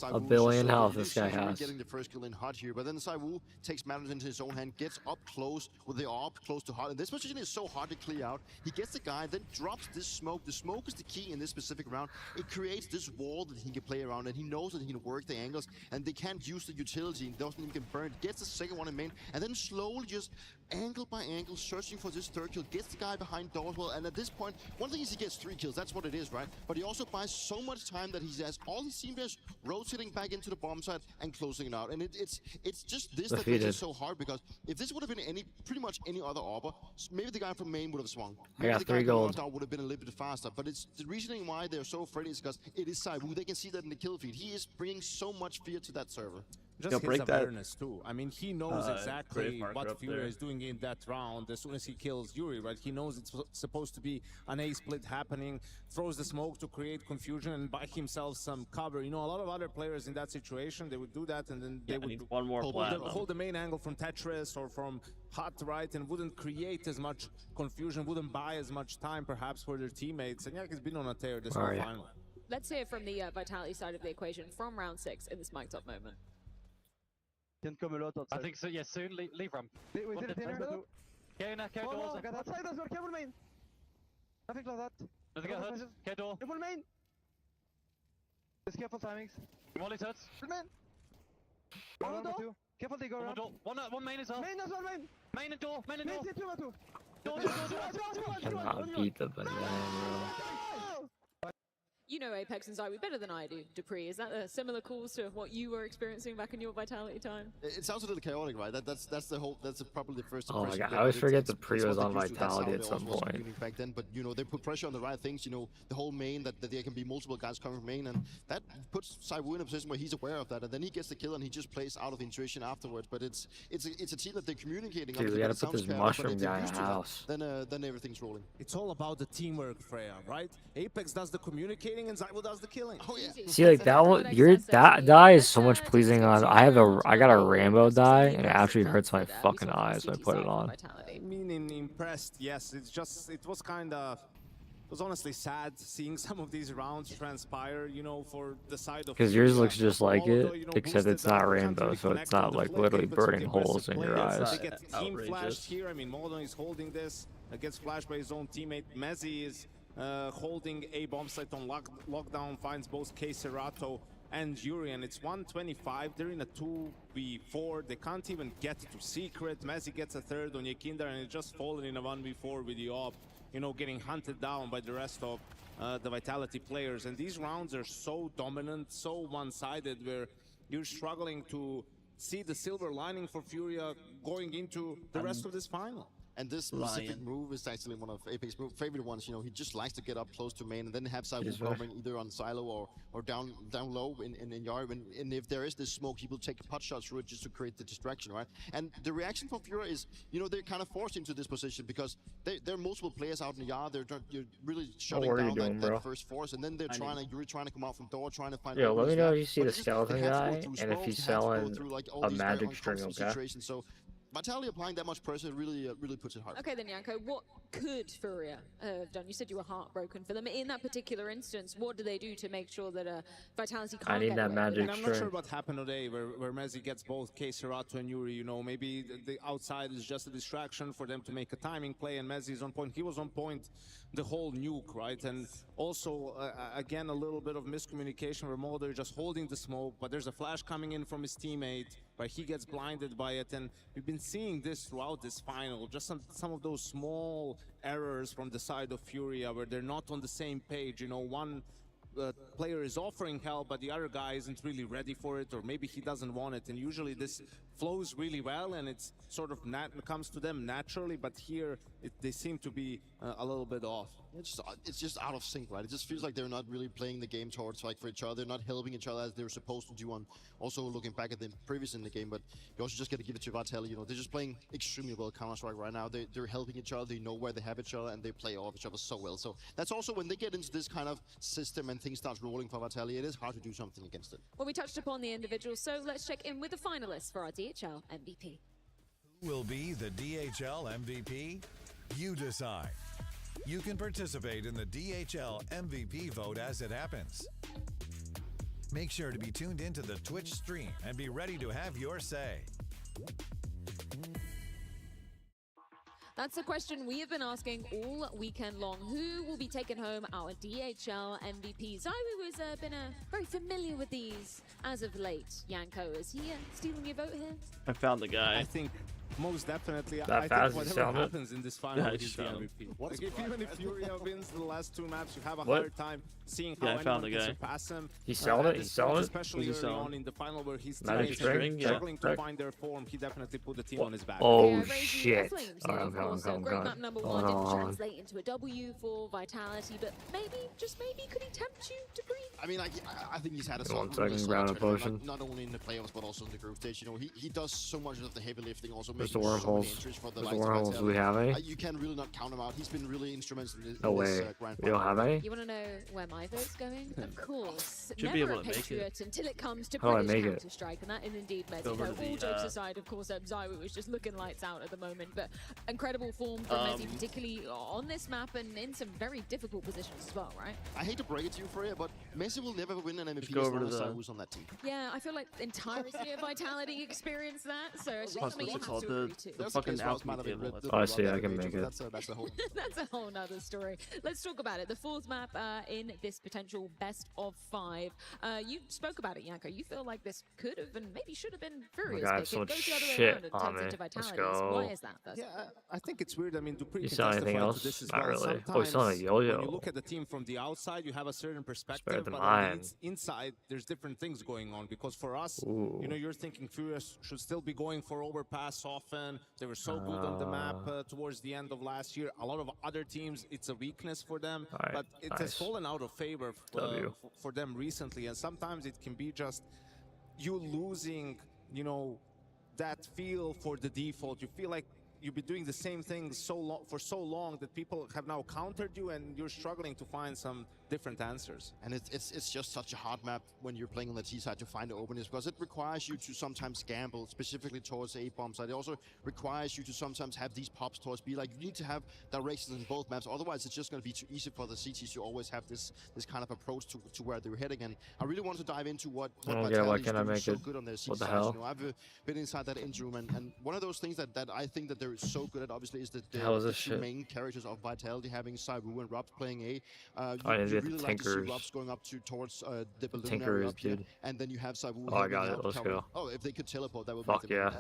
A billion health this guy has. Getting the first kill in hot here, but then Saiwu takes matters into his own hand, gets up close with the AWP close to hot, and this position is so hard to clear out. He gets the guy, then drops this smoke. The smoke is the key in this specific round. It creates this wall that he can play around, and he knows that he can work the angles, and they can't use the utility. He doesn't even get burned. Gets the second one in main, and then slowly just angle by angle searching for this third kill. Gets the guy behind Dorswell, and at this point, one thing is he gets 3 kills. That's what it is, right? But he also buys so much time that he has all his team is rotating back into the bomb side and closing it out. And it's just this that makes it so hard, because if this would have been pretty much any other AWPer, maybe the guy from main would have swung. Maybe the guy 3 gold. would have been a little bit faster. But it's the reasoning why they're so afraid is because it is Saiwu. They can see that in the kill feed. He is bringing so much fear to that server. Just his awareness too. I mean, he knows exactly what Fury is doing in that round. As soon as he kills Yuri, right? He knows it's supposed to be an A split happening. Throws the smoke to create confusion and buy himself some cover. A lot of other players in that situation, they would do that, and then they would need one more hold the main angle from Tetris or from Hot, right, and wouldn't create as much confusion, wouldn't buy as much time perhaps for their teammates. And yeah, he's been on a tear this whole final. Let's hear from the Vitality side of the equation from round 6 in this mic'd up moment. I think so, yeah, soon. Leave ramp. We did it here. Carry doors. I got that side as well. Careful main. Nothing like that. Nothing got hurt. Carry door. Careful main. Just careful timings. Molly's hurt. Main. One door. Careful they go around. One main as well. Main as well, main. Main and door. Main and door. Main, Cannot beat the banana, bro. You know Apex and Zywoo better than I do, Dupree. Is that a similar cause to what you were experiencing back in your Vitality time? It sounds a little chaotic, right? That's the whole. That's probably the first Oh my impression. god, I always forget the Dupree was on Vitality at some point. Back then, but you know they put pressure on the right things. You know the whole main that there can be multiple guys coming from main, and that puts Zywoo in a position where he's aware of that, and then he gets the kill and he just plays out of the intuition afterwards. But it's a team that they're communicating. Dude, we gotta put this mushroom guy in the house. Then everything's rolling. It's all about the teamwork, Freya, right? Apex does the communicating and Zywoo does the killing. Oh yeah. See, like that one, that die is so much pleasing on. I got a Rambo die, and it actually hurts my fucking eyes when I put it on. I mean, impressed, yes. It was kind of, it was honestly sad seeing some of these rounds transpire, you know, for the side of. Because yours looks just like it, except it's not Rainbow, so it's not like literally burning holes in your eyes. They get team flashed here. I mean, Molodon is holding this, gets flashed by his own teammate. Mezzi is holding a bomb site on lockdown, finds both K Cerato and Yuri, and it's 125. They're in a 2v4. They can't even get to Secret. Mezzi gets a third on Yakinder, and it's just fallen in a 1v4 with the op, you know, getting hunted down by the rest of the Vitality players. And these rounds are so dominant, so one-sided, where you're struggling to see the silver lining for Furia going into the rest of this final. And this specific move is actually one of Apex's favorite ones. You know, he just likes to get up close to main and then have Zywoo covering either on silo or down low in yard. And if there is this smoke, he will take pot shots through it just to create the distraction, right? And the reaction from Furia is, you know, they're kind of forced into this position because there are multiple players out in the yard. You're really shutting down that first force, and then they're you're trying to come out from door, trying to find. Yeah, let me know if you see the skeleton guy and if he's selling a magic string, okay? So Vitality applying that much pressure really puts it hard. Okay then, Yanko, what could Furia have done? You said you were heartbroken for them. In that particular instance, what do they do to make sure that Vitality can't I need that magic and I'm not sure what happened today where Mezzi gets both K Cerato and Yuri. You know, maybe the outside is just a distraction for them to make a timing play, and Mezzi is on point. He was on point the whole nuke, right? And also, again, a little bit of miscommunication where Molodon just holding the smoke, but there's a flash coming in from his teammate, but he gets blinded by it. And we've been seeing this throughout this final, just some of those small errors from the side of Furia where they're not on the same page. You know, one player is offering help, but the other guy isn't really ready for it, or maybe he doesn't want it. And usually this flows really well, and it's sort of comes to them naturally. But here, they seem to be a little bit off. It's just out of sync, right? It just feels like they're not really playing the game towards for each other. They're not helping each other as they were supposed to do. On also looking back at the previous in the game, but you also just got to give it to Vitality. You know, they're just playing extremely well Counter-Strike right now. They're helping each other. They know where they have each other, and they play off each other so well. So that's also when they get into this kind of system and things start rolling for Vitality, it is hard to do something against it. Well, we touched upon the individuals, so let's check in with the finalists for our DHL MVP. Who will be the DHL MVP? You decide. You can participate in the DHL MVP vote as it happens. Make sure to be tuned into the Twitch stream and be ready to have your say. That's the question we have been asking all weekend long. Who will be taking home our DHL MVP? Zywoo has been very familiar with these as of late. Yanko, is he stealing your vote here? I found the guy. I think most definitely. I think whatever happens in this final is the MVP. Like even if Furia wins the last two maps, you have a hard time seeing how anyone can surpass him. He's selling it. He's selling it. Especially early on in the final where he's struggling to find their form. He definitely put the team on his back. Oh shit! Great map number one didn't translate into a W for Vitality, but maybe, just maybe, could he tempt you to breathe? I mean, I think he's had a solid round of potion. Not only in the playoffs, but also in the group stage. You know, he does so much of the heavy lifting, also There's making the wormholes. so many entries for the There's the wormholes. Do we have any? You can really not count him out. He's been really instrumental in this, no way. grand We don't have any? You want to know where my vote's going? Of course. Should Never be able a to make Patriot it. until it comes to How do I British make it? Counter-Strike, and that is indeed Mezzi. Over No, to all the, jokes aside, of course, Zywoo is just looking lights out at the moment, but incredible form from Mezzi, particularly on this map and in some very difficult positions as well, right? I hate to break it to you, Freya, but Messi will never win an MVP go as over long to as the- Zywoo's on that team. Yeah, I feel like entirety of Vitality experienced that, so it's just something you have to agree too. the fucking alchemy table. Oh, I see. I can make it. That's a whole. That's a whole nother story. Let's talk about it. The fourth map in this potential best of 5. You spoke about it, Yanko. You feel like this could have and maybe should have been Furious God, pick. so It much goes the other way shit around and on turns me. into Let's Vitalities. go. Why is that? Yeah, I think it's weird. I mean, Dupree You can saw anything testify else? to this as Not well. really. Sometimes Oh, he's on a yo-yo. when you look at the team from the outside, you have a certain perspective, better than but on mine. the inside, there's different things going on. Because for us, Ooh. you know, you're thinking Furious should still be going for overpass often. They were so good on the map towards the end of last year. A lot of other teams, it's a weakness for them, Alright, but it has fallen out of favor for them recently. And sometimes it can be just you losing, you know, that feel for the default. You feel like you've been doing the same thing for so long that people have now countered you, and you're struggling to find some different answers. And it's just such a hard map when you're playing on the T side to find the openness, because it requires you to sometimes gamble, specifically towards A bomb side. It also requires you to sometimes have these pops towards B. Like, you need to have directions in both maps, otherwise it's just going to be too easy for the CTs to always have this kind of approach to where they're heading. And I really want to dive into what Vitality is doing so good on their C What the sides. hell? You know, I've been inside that engine room, and one of those things that I think that they're so good at, obviously, is that How is the this two shit? main characters of Vitality, having Saiwu and Robs playing A. I You need to get really the like to see Tinkers. Robs going up towards the balloon Tinker area is up here, dude. and then you have Saiwu. Oh, I got it. Let's go. Oh, if they could teleport, that would Fuck be yeah.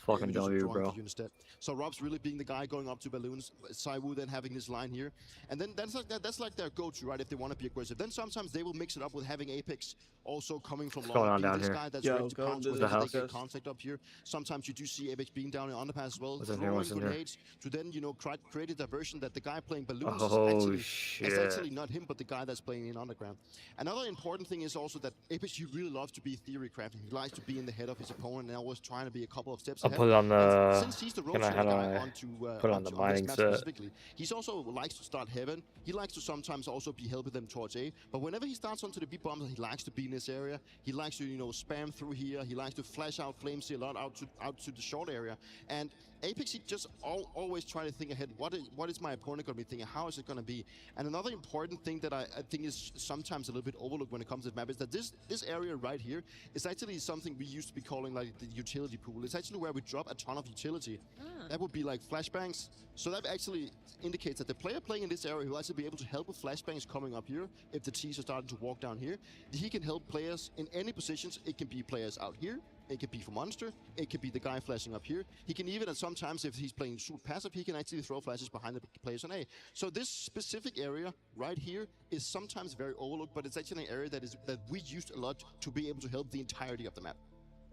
Fucking W, bro. Instead. So Rob's really being the guy going up to balloons. Saiwu then having this line here, and then that's like their go-to, right? If they want to be aggressive, then sometimes they will mix it up with having Apex also coming from What's going on being down this here? guy that's Yo, ready to go pounce into with the it, they house. get contact up here. Sometimes you do see Apex being down in underpass as well, What's in here? throwing What's in here? grenades to then, you know, create a diversion that the guy playing balloons Oh, is shit. actually not him, but the guy that's playing in underground. Another important thing is also that Apex, he really loves to be theory crafting. He likes to be in the head of his opponent and always trying to be a couple of steps I'll ahead. put it on And the. since he's the Can I rotator how do guy I onto put it on the this mining map set? specifically, he's also likes to start heaven. He likes to sometimes also be helping them towards A. But whenever he starts onto the B bombs, he likes to be in this area. He likes to, you know, spam through here. He likes to flash out flames here a lot out to the short area. And Apex, he just always try to think ahead. What is my opponent going to be thinking? How is it going to be? And another important thing that I think is sometimes a little bit overlooked when it comes to the map is that this area right here is actually something we used to be calling like the utility pool. It's actually where we drop a ton of utility. That would be like flashbangs. So that actually indicates that the player playing in this area will actually be able to help with flashbangs coming up here. If the T's are starting to walk down here, he can help players in any positions. It can be players out here. It could be for Monster. It could be the guy flashing up here. He can even, and sometimes if he's playing super passive, he can actually throw flashes behind the players on A. So this specific area right here is sometimes very overlooked, but it's actually an area that we used a lot to be able to help the entirety of the map.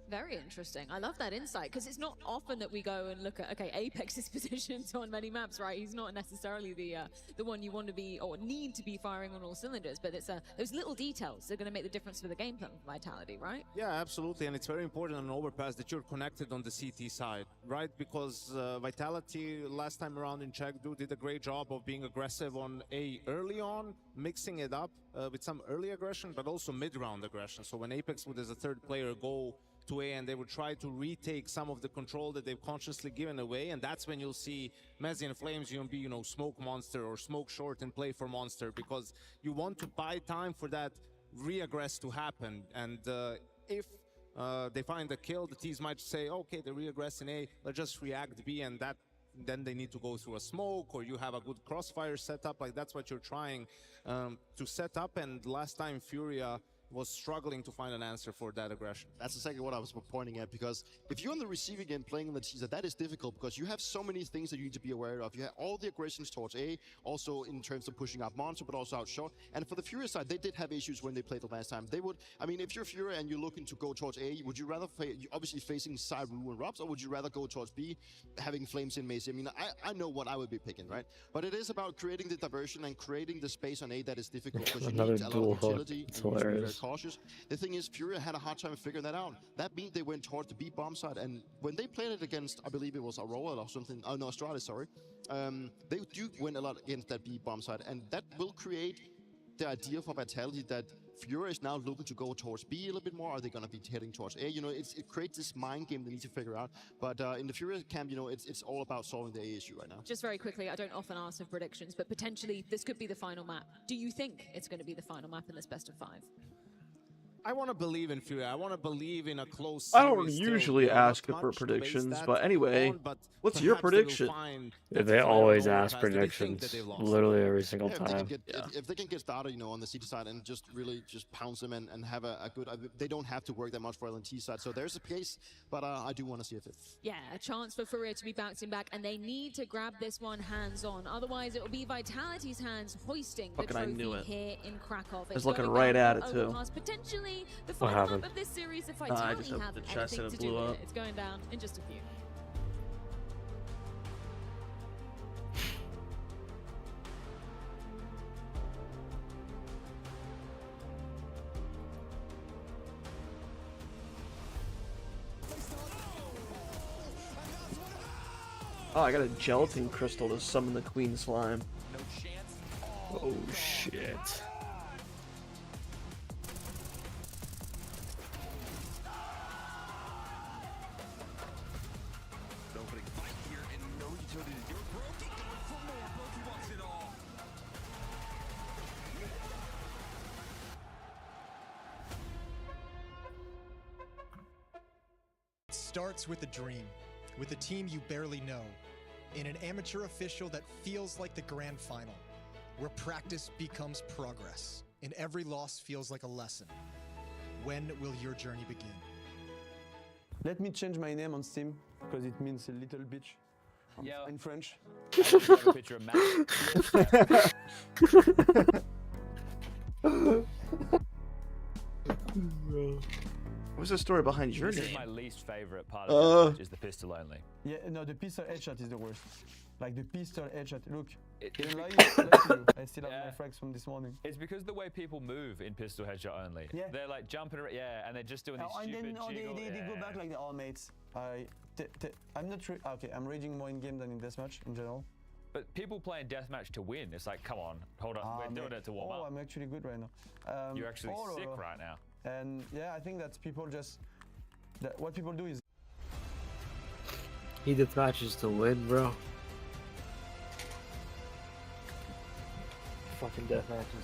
Very interesting. I love that insight, because it's not often that we go and look at, okay, Apex's positions on many maps, right? He's not necessarily the one you want to be or need to be firing on all cylinders, but it's those little details that are going to make the difference for the game plan Vitality, right? Yeah, absolutely, and it's very important on overpass that you're connected on the CT side, right? Because Vitality last time around in Chengdu did a great job of being aggressive on A early on, mixing it up with some early aggression, but also mid-round aggression. So when Apex would, as a third player, go to A and they would try to retake some of the control that they've consciously given away, and that's when you'll see Mezzi and Flames, you know, smoke Monster or smoke short and play for Monster, because you want to buy time for that re-aggress to happen. And if they find a kill, the T's might say, okay, they re-aggress in A, let's just react B, and then they need to go through a smoke, or you have a good crossfire setup. Like, that's what you're trying to set up. And last time Furia was struggling to find an answer for that aggression. That's exactly what I was pointing at, because if you're on the receiving end playing on the teaser, that is difficult because you have so many things that you need to be aware of. You have all the aggressions towards A, also in terms of pushing out Monster, but also out short. And for the Furia side, they did have issues when they played the last time. They would, I mean, if you're Furia and you're looking to go towards A, would you rather, obviously facing Saiwu and Robs, or would you rather go towards B, having Flames in Macy? I mean, I know what I would be picking, right? But it is about creating the diversion and creating the space on A that is difficult, because you Another need a lot dual of hook. utility, It's and you need to be very hilarious. cautious. The thing is, Furia had a hard time figuring that out. That means they went towards the B bomb side, and when they played it against, I believe it was Aurora or something, oh no, Astralis, sorry, they do win a lot against that B bomb side, and that will create the idea for Vitality that Furia is now looking to go towards B a little bit more. Are they going to be heading towards A? You know, it creates this mind game they need to figure out. But in the Furia camp, you know, it's all about solving the A issue right now. Just very quickly, I don't often ask for predictions, but potentially this could be the final map. Do you think it's going to be the final map in this best of 5? I want to believe in Fury. I want to believe in a close I don't series still, usually you know, not ask for much to base predictions, that but anyway, on, but what's your perhaps they will prediction? find Yeah, that they fire always on ask overpass that they think that predictions, they've lost. literally every single Yeah, if they time. can get if they can get started, you know, on the CT side and just really just pounce them and have a good, they don't have to work that much for LNT side. So there's a case, but I do want to see if it. Yeah, a chance for Furia to be bouncing back, and they need to grab this one hands-on. Otherwise, it will be Vitality's hands hoisting the Fucking I knew trophy it. here in Krakow. I was looking right at it too. Overpass, potentially the What final happened? map of this series if I Vitality just opened have the chest anything and to it do blew with up. it. It's going down in just a few. Oh, I got a gelatin crystal to summon the queen slime. Oh shit. It starts with a dream, with a team you barely know, in an amateur official that feels like the grand final, where practice becomes progress, and every loss feels like a lesson. When will your journey begin? Let me change my name on Steam, because it means a little bitch in French. I just have a picture of Matt. What's the story behind your This is name? my least favorite part of deathmatch is the pistol only. Yeah, no, the pistol headshot is the worst. Like the pistol headshot. Look, It- even lie to you. I still have my frags from this morning. It's because the way people move in pistol headshot only. Yeah. They're like jumping around, yeah, and they're just doing these And stupid then no, jiggle. they go back like they're all mates. I'm not okay. I'm raging more in game than in deathmatch in general. But people playing deathmatch to win, it's like, come on, hold on, we're doing it to warm up. I'm actually good right now. You're actually all sick over. right now. And yeah, I think that people just what people do is He did matches to win, bro. Fucking death matches.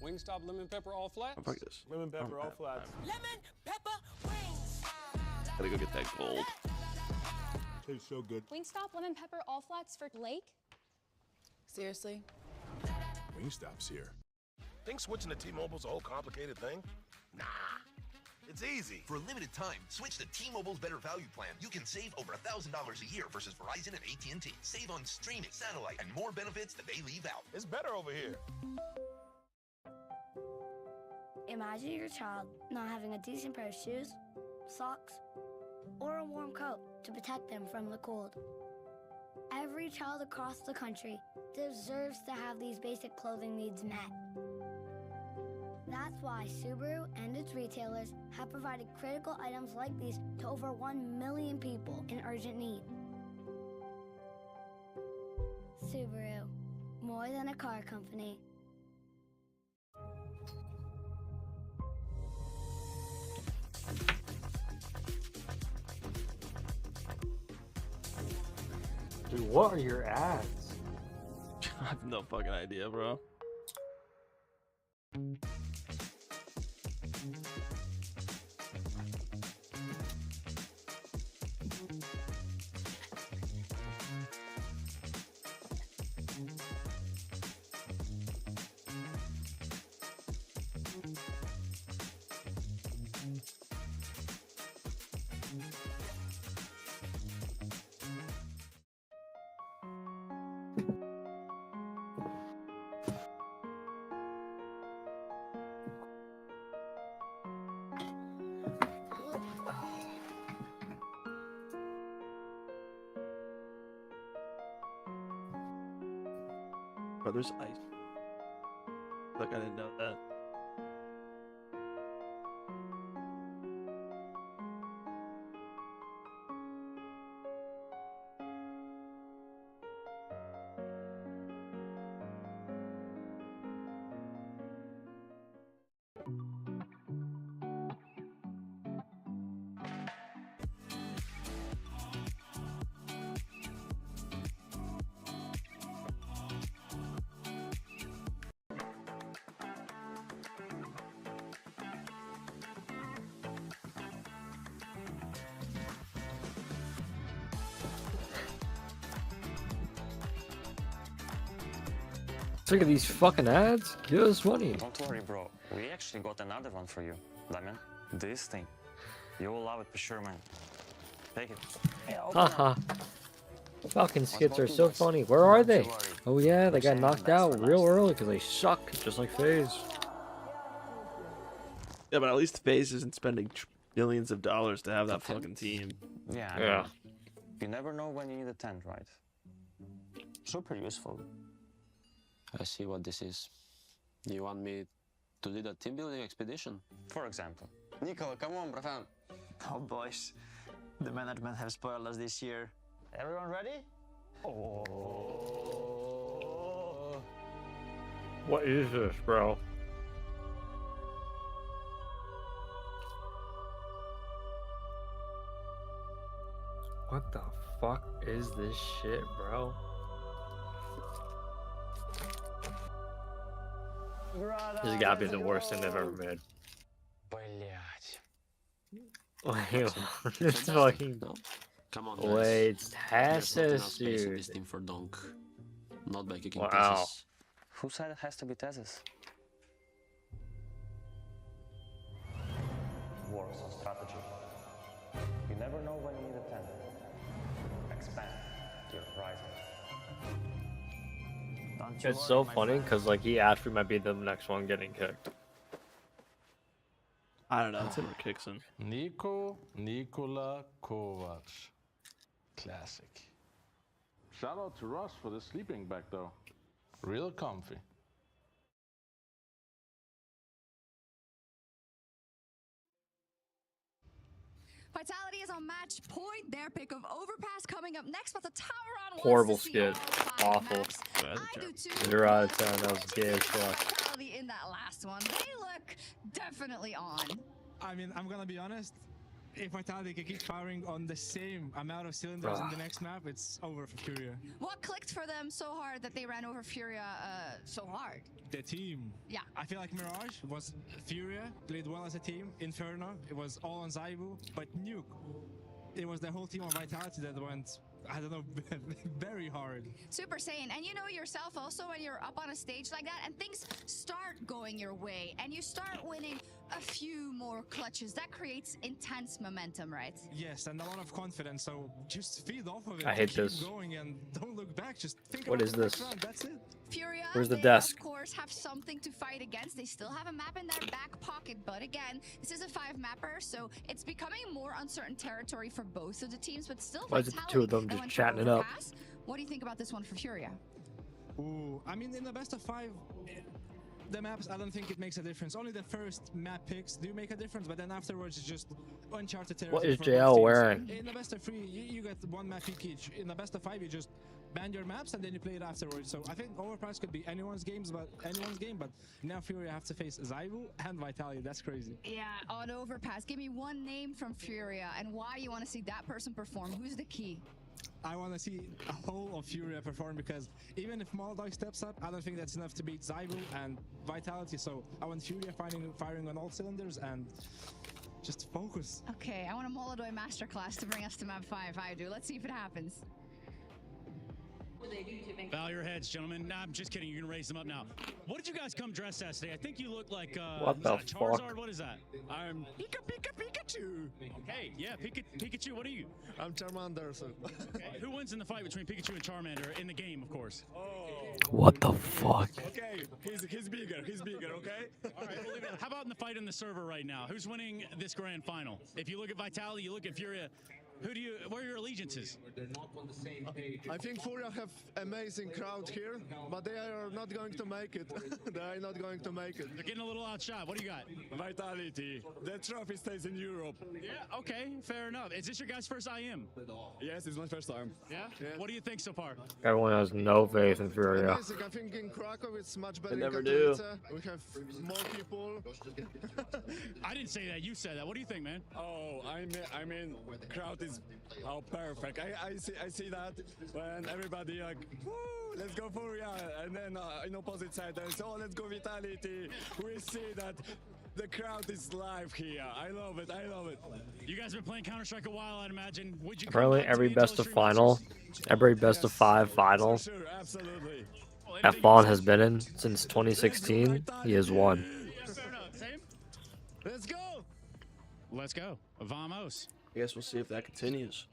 Wingstop lemon pepper all flats? Fuck this. Lemon pepper all flats. Lemon pepper wings. Gotta go get that gold. Tastes so good. Wingstop lemon pepper all flats for Blake? Seriously? Wingstop's here. Think switching to T-Mobile's a whole complicated thing? Nah. It's easy. For a limited time, switch to T-Mobile's Better Value Plan. You can save over $1,000 a year versus Verizon and AT&T. Save on streaming, satellite, and more benefits that they leave out. It's better over here. Imagine your child not having a decent pair of shoes, socks, or a warm coat to protect them from the cold. Every child across the country deserves to have these basic clothing needs met. That's why Subaru and its retailers have provided critical items like these to over 1 million people in urgent need. Subaru, more than a car company. Dude, what are your ads? I have no fucking idea, bro. Bro, there's ice. Look, I didn't know that. Look at these fucking ads. Give us money. Don't worry, bro. We actually got another one for you, Lemon. This thing. You will love it for sure, man. Take it. Haha. Falcon skits are so funny. Where are they? Oh yeah, they got knocked out real early because they suck, just like FaZe. Yeah, but at least FaZe isn't spending millions of dollars to have that fucking team. Yeah. Yeah. You never know when you need a tent, right? Super useful. I see what this is. You want me to lead a team building expedition? For example. Nico, come on, brother. Oh, boys. The management have spoiled us this year. Everyone ready? Oh. What is this, bro? What the fuck is this shit, bro? This has gotta be the worst thing they've ever made. Wait, this fucking. Come on, guys. Wait, Tassus, dude. This team for Donk. Not by kicking Tassus. Who said it has to be Tassus? Works on strategy. You never know when you need a tent. Expand your horizon. It's so funny because like he actually might be the next one getting kicked. I don't know. It's him or Kixon. Nikola Kovac. Classic. Shout out to Russ for the sleeping bag though. Real comfy. Vitality is on match point. Their pick of Overpass coming up next, but the tower on Horrible skit. Awful. 0 out of 10. That was gay as fuck. Vitality in that last one. They look definitely on. I mean, I'm gonna be honest. If Vitality can keep firing on the same amount of cylinders in the next map, it's over for Furia. What clicked for them so hard that they ran over Furia so hard? The team. Yeah. I feel like Mirage was Furia, played well as a team. Inferno, it was all on Zaibu. But Nuke, it was the whole team of Vitality that went, I don't know, very hard. Super Saiyan, and you know yourself also when you're up on a stage like that and things start going your way and you start winning a few more clutches, that creates intense momentum, right? Yes, and a lot of confidence, so just feed off of it. I hate keep this. Going and don't look back, just think What about is the next this? round, that's it. Furia, Where's the they desk? of course have something to fight against. They still have a map in their back pocket, but again, this is a 5-mapper, so it's becoming more uncertain territory for both of the teams, but still Why is it the two of them just chatting it up? What do you think about this one for Furia? Ooh, I mean, in the best of 5, the maps, I don't think it makes a difference. Only the first map picks do make a difference, but then afterwards it's just uncharted territory. What is for JL both teams. wearing? In the best of 3, you get 1 map pick each. In the best of 5, you just ban your maps and then you play it afterwards. So I think Overpass could be anyone's game, but now Furia have to face Zaibu and Vitality. That's crazy. Yeah, on Overpass, give me one name from Furia and why you want to see that person perform. Who's the key? I want to see a whole of Furia perform because even if Moldog steps up, I don't think that's enough to beat Zaibu and Vitality. So I want Furia firing on all cylinders and just focus. Okay, I want a Molodoi masterclass to bring us to map 5. I do. Let's see if it happens. Bow your heads, gentlemen. Nah, I'm just kidding. You can raise them up now. What did you guys come dressed as today? I think you look like What the Charizard. fuck? What is that? I'm Pikachu. Okay, yeah, Pikachu. What are you? I'm Charmander. So. Okay, who wins in the fight between Pikachu and Charmander in the game, of course? What the fuck? Okay, he's bigger. He's bigger. Okay. All right. We'll leave it. How about in the fight in the server right now? Who's winning this grand final? If you look at Vitality, you look at Furia. Where are your allegiances? I think Furia have amazing crowd here, but they are not going to make it. They are not going to make it. They're getting a little outshot. What do you got? Vitality. The trophy stays in Europe. Yeah, okay, fair enough. Is this your guys' first IM? Yes, it's my first time. Yeah? What do you think so far? Everyone has no faith in Furia. Amazing. I think in Krakow it's much better. They never do. We have more people. I didn't say that. You said that. What do you think, man? Oh, I mean, crowd is perfect. I see that when everybody like, woo, let's go Furia, and then in opposite side there's let's go Vitality. We see that the crowd is live here. I love it. I love it. You guys been playing Counter-Strike a while, I'd imagine. Would you? Apparently every best of final, every best of 5 final Sure, absolutely. that Fawn has been in since 2016, he has won. Let's go. Let's go. Vamos. I guess we'll see if that continues.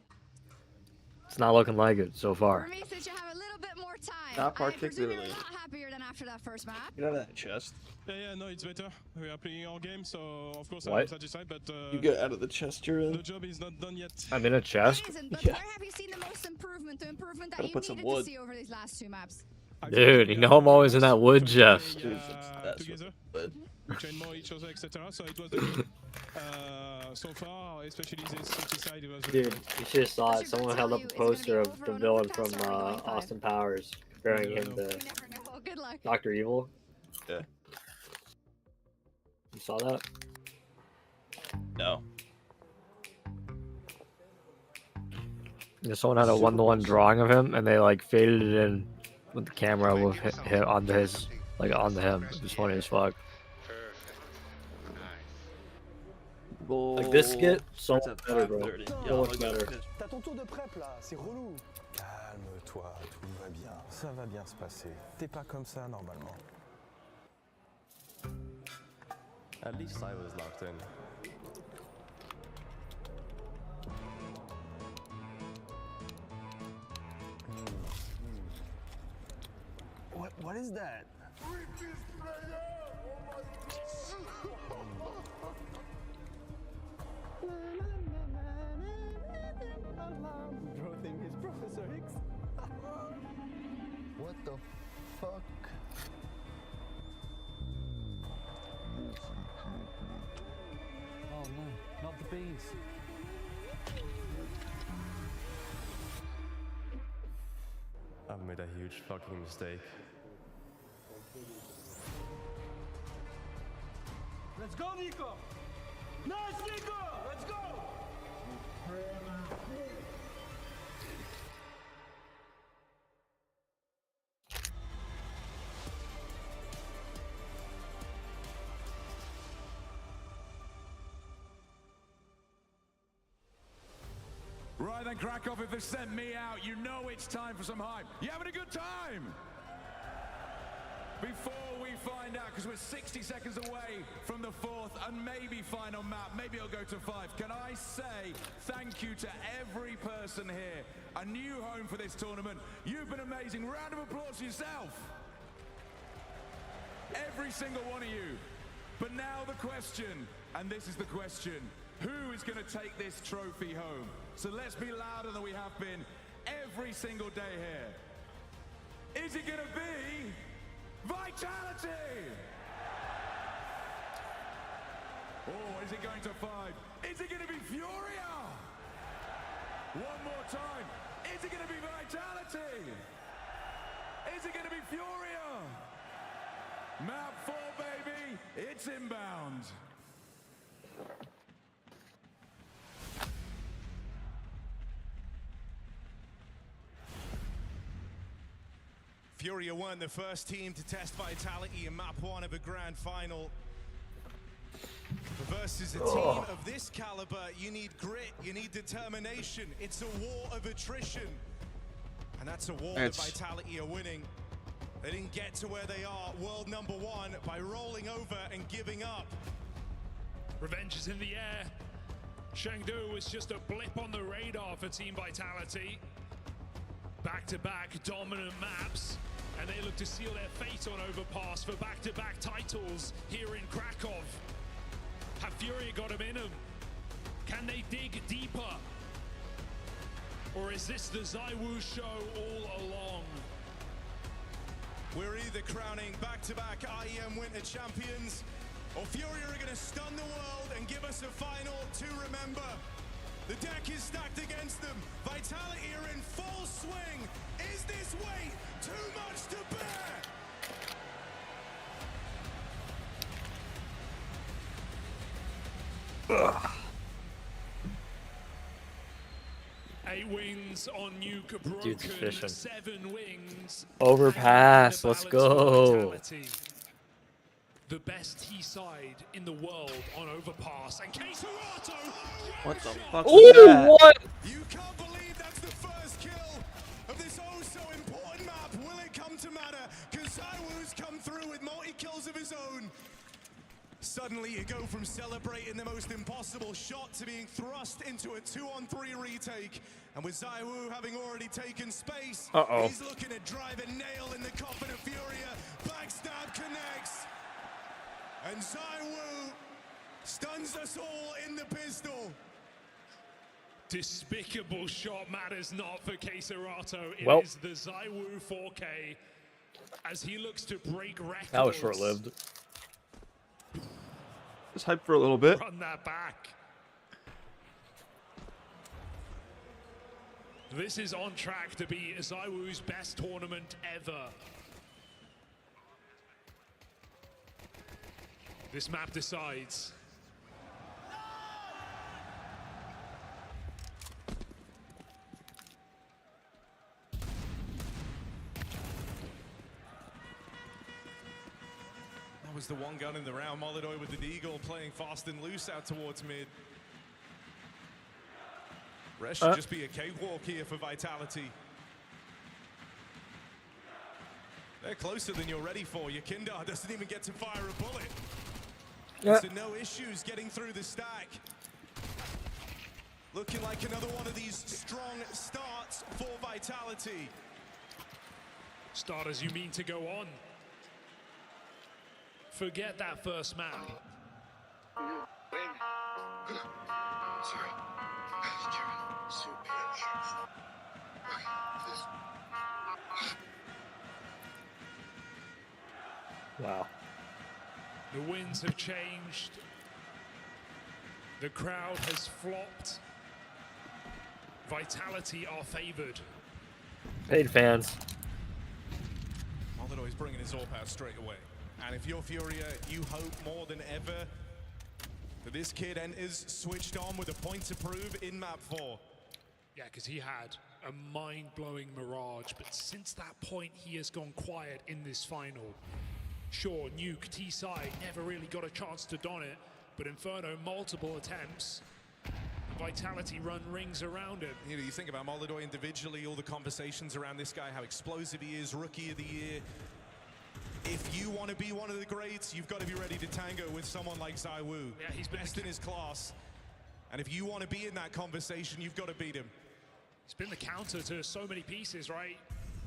It's not looking like it so far. For me, since you have a little bit more time, Not I presume you're particularly. a lot happier than after that first map. You know that chest. Yeah, no, it's better. We are playing our game, so of course What? I'm satisfied, but You get out of the chest you're in. the job is not done yet. I'm in a chest. It isn't, but Yeah. where have you seen the most improvement? The improvement that Gotta you put some needed to wood. see over these last two maps? Dude, you know I'm always in that wood chest. Together. We train more each other, etc. So it was the so far, especially this city side, it was Dude, you should have saw it. Someone held up a poster of the villain from Austin Powers, comparing him to Good luck. Dr. Evil. Yeah. You saw that? No. Yeah, someone had a one-to-one drawing of him, and they like faded it in with the camera with him onto his, like onto him. It was funny as fuck. Like this skit, so much better, bro. So much better. T'as ton tour de prep là, c'est relou. Calme-toi, tout va bien. Ça va bien se passer. T'es pas comme ça normalement. At least I was locked in. What is that? Bro think he's Professor Hicks. What the fuck? Oh no, not the bees. I've made a huge fucking mistake. Let's go, Nico! Nice, Nico! Let's go! Right then, Krakow, if they sent me out, you know it's time for some hype. You having a good time? Before we find out, because we're 60 seconds away from the fourth and maybe final map, maybe it'll go to 5. Can I say thank you to every person here, a new home for this tournament. You've been amazing. Round of applause for yourself. Every single one of you. But now the question, and this is the question, who is going to take this trophy home? So let's be louder than we have been every single day here. Is it going to be Vitality? Oh, is it going to 5? Is it going to be Furia? One more time. Is it going to be Vitality? Is it going to be Furia? Map 4, baby. It's inbound. Furia weren't the first team to test Vitality in map 1 of a grand final. Versus a team of this caliber, you need grit, you need determination. It's a war of attrition. And that's a war that Vitality are winning. They didn't get to where they are, world number 1, by rolling over and giving up. Revenge is in the air. Chengdu was just a blip on the radar for Team Vitality. Back-to-back dominant maps, and they look to seal their fate on Overpass for back-to-back titles here in Krakow. Have Furia got them in them? Can they dig deeper? Or is this the ZywOo show all along? We're either crowning back-to-back IEM Winter Champions, or Furia are going to stun the world and give us a final to remember. The deck is stacked against them. Vitality are in full swing. Is this weight too much to bear? Ugh. 8 wings on Nuke Dude's broken, fishing. 7 wings. Overpass, let's go. The best T side in the world on Overpass. And Kesurato! What the fuck Ooh, is that? what? You can't believe that's the first kill of this oh so important map. Will it come to matter? Because ZywOo's come through with multi-kills of his own. Suddenly you go from celebrating the most impossible shot to being thrust into a 2-on-3 retake. And with ZywOo having already taken space, he's looking to drive a nail in the coffin of Furia. Backstab connects. And ZywOo stuns us all in the pistol. Despicable shot matters not for Keserato. It is the ZywOo 4K as he looks to break records. That was short-lived. Just hype for a little bit. Run that back. This is on track to be ZywOo's best tournament ever. This map decides. That was the one gun in the round. Molodoi with the Deagle playing fast and loose out towards mid. Rest should just be a cakewalk here for Vitality. They're closer than you're ready for. Your Kindar doesn't even get to fire a bullet. So no issues getting through the stack. Looking like another one of these strong starts for Vitality. Starters, you mean to go on? Forget that first map. Wow. The winds have changed. The crowd has flopped. Vitality are favored. Paid fans. Molodoi is bringing his AWP out straight away. And if you're Furia, you hope more than ever that this kid enters switched on with a point to prove in map 4. Yeah, because he had a mind-blowing Mirage, but since that point, he has gone quiet in this final. Sure, Nuke, T-side, never really got a chance to don it, but Inferno, multiple attempts. Vitality run rings around him. You know, you think about Molodoi individually, all the conversations around this guy, how explosive he is, rookie of the year. If you want to be one of the greats, you've got to be ready to tango with someone like ZywOo. Yeah, he's best in his class. And if you want to be in that conversation, you've got to beat him. He's been the counter to so many pieces, right?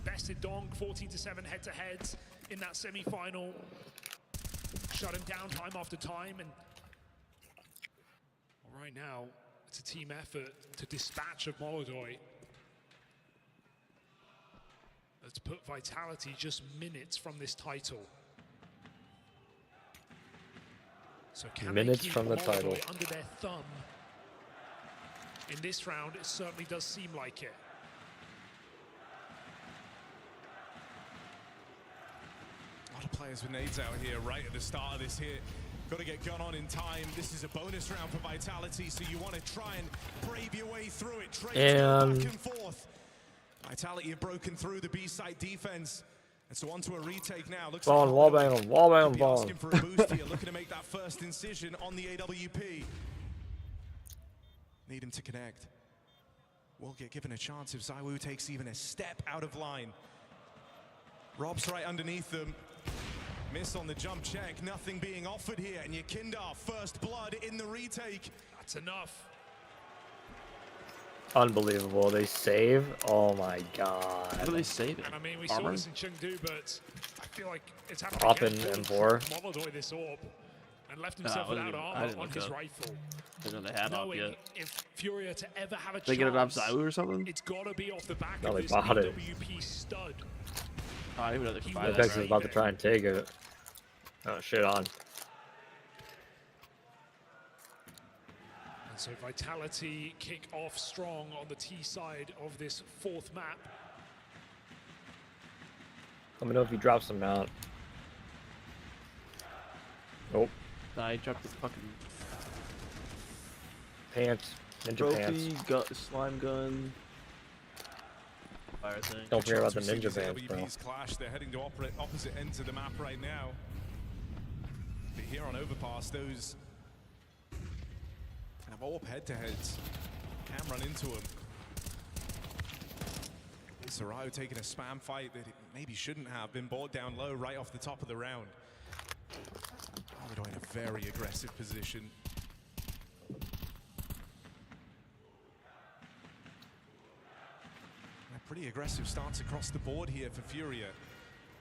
Bested Donk, 14-7 head-to-heads in that semi-final. Shut him down time after time. And right now, it's a team effort to dispatch of Molodoi. Let's put Vitality just minutes from this title. So can minutes they keep from the Molodoi title under their thumb? In this round, it certainly does seem like it. A lot of players with nades out here right at the start of this hit. Got to get gun on in time. This is a bonus round for Vitality, so you want to try and brave your way through it. Trades go back and forth. Vitality have broken through the B-site defense. And so onto a retake now. Looks Vaughn, like wallbang, asking for a boost here, looking to make that first incision on the AWP. Need him to connect. Will get given a chance if ZywOo takes even a step out of line. Rob's right underneath them. Miss on the jump check, nothing being offered here, and Yakindar, first blood in the retake. That's enough. Unbelievable. They save. Oh my god. How do they save it? And I mean, we saw this in Chengdu, but I feel like it's happened Up again. in M4. Molodoi this AWP and left himself without armor on his rifle. Didn't know they had AWP yet. If Furia to ever have a chance, they get it off ZywOo or something? It's got to be off the back No, of they this bought it. AWP stud. Oh, I didn't even know they could buy Apex that. is about to try and take it. Oh, shit on. And so Vitality kick off strong on the T side of this fourth map. Let me know if he drops them out. Nope. Nah, he dropped his fucking Pants. Ninja trophy, pants. slime gun. Fire thing. Don't forget about the We've seen ninja these pants, bro. AWPs clash. They're heading to opposite ends of the map right now. But here on Overpass, those kind of AWP head-to-heads can run into them. Serato taking a spam fight that it maybe shouldn't have, been brought down low right off the top of the round. Molodoi in a very aggressive position. A pretty aggressive stance across the board here for Furia.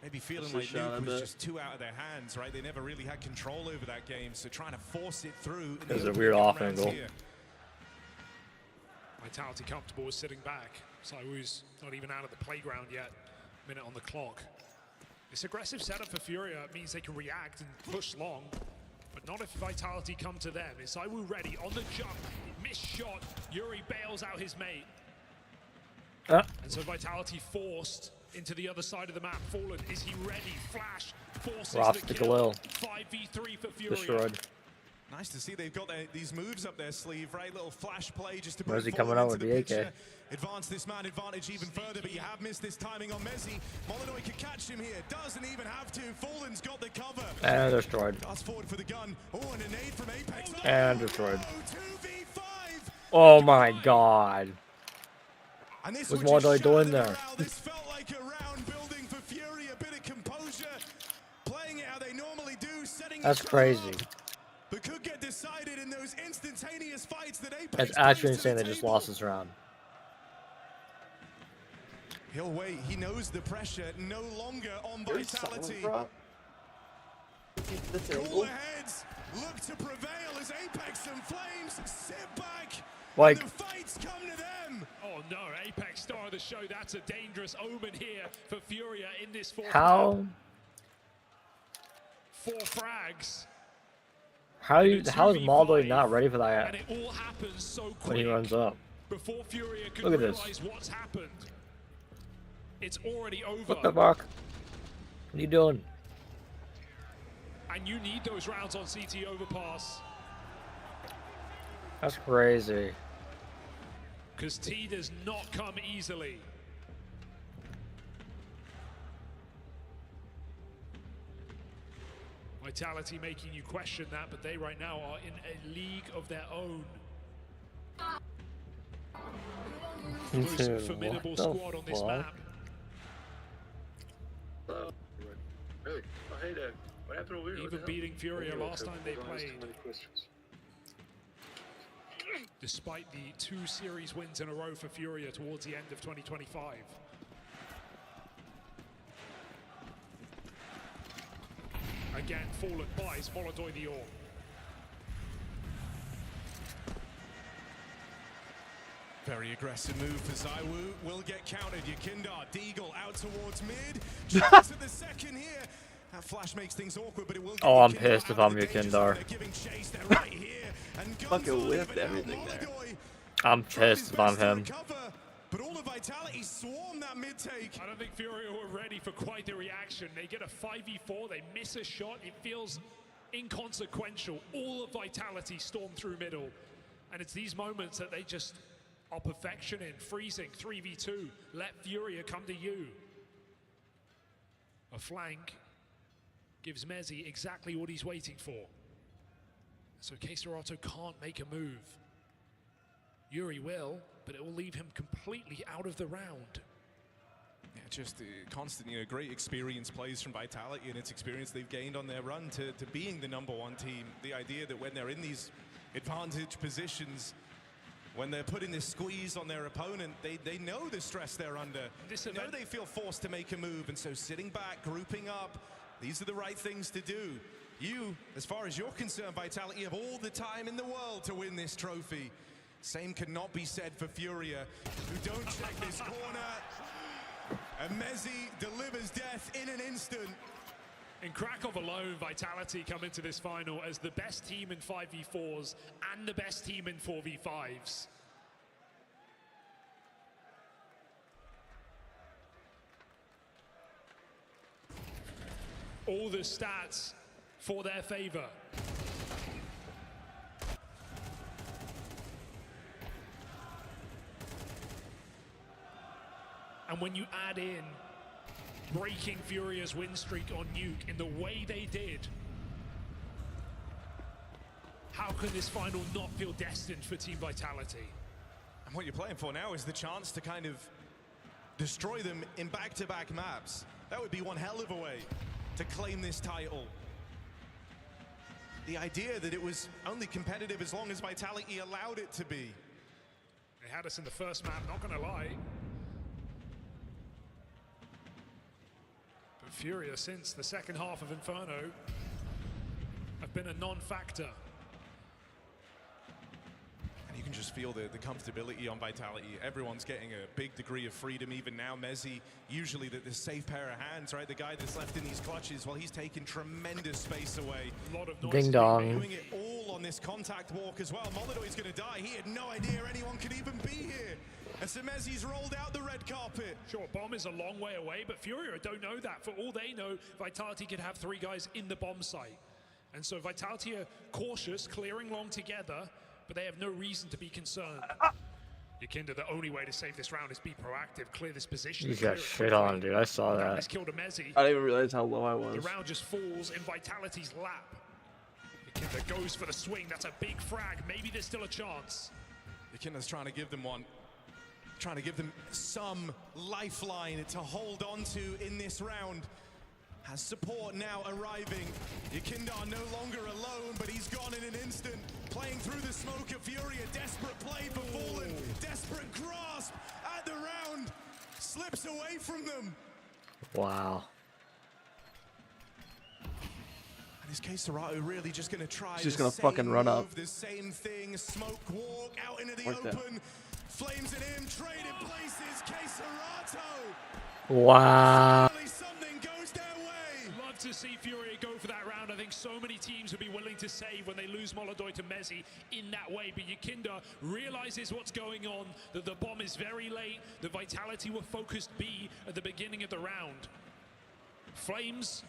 Maybe feeling like Nuke was just too out of their hands, right? They never really had control over that game, so trying to force it through. There's a weird off angle. Vitality comfortable with sitting back. Saiwu's not even out of the playground yet. Minute on the clock. This aggressive setup for Furia means they can react and push long, but not if Vitality come to them. Is Saiwu ready on the jump? Missed shot. Yuri bails out his mate. And so Vitality forced into the other side of the map. Fallen, is he ready? Flash forces the kill. 5v3 for Furia. Destroyed. Nice to see they've got these moves up their sleeve, right? Little flash play just to Where's he put coming out with the AK? picture. Advance this man advantage even further, but you have missed this timing on Mezzi. Molodoi could catch him here, doesn't even have to. Fallen's got the cover. And destroyed. Fast forward for the gun. Oh, and a nade from Apex. And destroyed. Oh my god. What's Molodoi doing there? This felt like a round building for Fury, a bit of composure, playing it how they normally do, setting That's crazy. but could get decided in those instantaneous fights that Apex That's actually insane they just lost this round. He'll wait. He knows the pressure no longer on Vitality. Cooler heads look to prevail as Apex and Flames sit back. Like, the fights come to them. Oh no, Apex star of the show. That's a dangerous omen here for Furia in this fourth how? round. 4 frags. How is Molodoi not ready for that And it all happens so quick. when he runs up? Before Furia can Look at this. realize what's happened. It's already over. What the fuck? What are you doing? And you need those rounds on CT overpass. That's crazy. Because T does not come easily. Vitality making you question that, but they right now are in a league of their own. Most formidable squad on this map. Really? Oh, hey there. What happened over here? Even beating Furia last time they played. Despite the 2 series wins in a row for Furia towards the end of 2025. Again, Fallen buys Molodoi the orb. Very aggressive move for Zaiwu. Will get countered. Yakindar, Deagle out towards mid. Chance at the second here. That flash makes things awkward, but it will. Oh, I'm pissed if I'm Yakindar. Fucking whiffed everything there. I'm pissed if I'm him. But all the Vitality swarm that mid take. I don't think Furia were ready for quite the reaction. They get a 5v4, they miss a shot. It feels inconsequential. All of Vitality storm through middle. And it's these moments that they just are perfection in. Freezing, 3v2. Let Furia come to you. A flank gives Mezzi exactly what he's waiting for. So Serato can't make a move. Yuri will, but it will leave him completely out of the round. Yeah, just constant, great experience plays from Vitality, and it's experience they've gained on their run to being the #1 team. The idea that when they're in these advantage positions, when they're putting this squeeze on their opponent, they know the stress they're under. They know they feel forced to make a move, and so sitting back, grouping up, these are the right things to do. You, as far as you're concerned, Vitality, have all the time in the world to win this trophy. Same cannot be said for Furia, who don't check this corner. And Mezzi delivers death in an instant. In Krakow alone, Vitality come into this final as the best team in 5v4s and the best team in 4v5s. All the stats for their favor. And when you add in breaking Furia's win streak on Nuke in the way they did, how can this final not feel destined for Team Vitality? And what you're playing for now is the chance to kind of destroy them in back-to-back maps. That would be one hell of a way to claim this title. The idea that it was only competitive as long as Vitality allowed it to be. They had us in the first map, not gonna lie. But Furia, since the second half of Inferno, have been a non-factor. And you can just feel the comfortability on Vitality. Everyone's getting a big degree of freedom. Even now, Mezzi, usually the safe pair of hands, right? The guy that's left in these clutches, well, he's taking tremendous space away. A lot of noise. Ding dong. Doing it all on this contact walk as well. Molidoy's going to die. He had no idea anyone could even be here. And so Mezzi's rolled out the red carpet. Sure, bomb is a long way away, but Furia don't know that. For all they know, Vitality could have 3 guys in the bomb site. And so Vitality are cautious, clearing long together, but they have no reason to be concerned. Yakinda, the only way to save this round is be proactive, clear this position. You got shit on, dude. I saw that. Killed a Mezzi. I didn't even realize how low I was. The round just falls in Vitality's lap. Yakinda goes for the swing. That's a big frag. Maybe there's still a chance. Yakinda's trying to give them one. Trying to give them some lifeline to hold on to in this round. Has support now arriving. Yakinda no longer alone, but he's gone in an instant. Playing through the smoke of Fury, a desperate play for Fallen. Desperate grasp at the round. Slips away from them. Wow. And is K-Serato really just going to try He's just going to fucking run up. The same thing, smoke walk out into the open. Flames and him, traded places, K-Serato. Wow. Something goes their way. Love to see Furia go for that round. I think so many teams would be willing to save when they lose Molidoy to Mezzi in that way. But Yakinda realizes what's going on, that the bomb is very late, the Vitality were focused B at the beginning of the round. Flames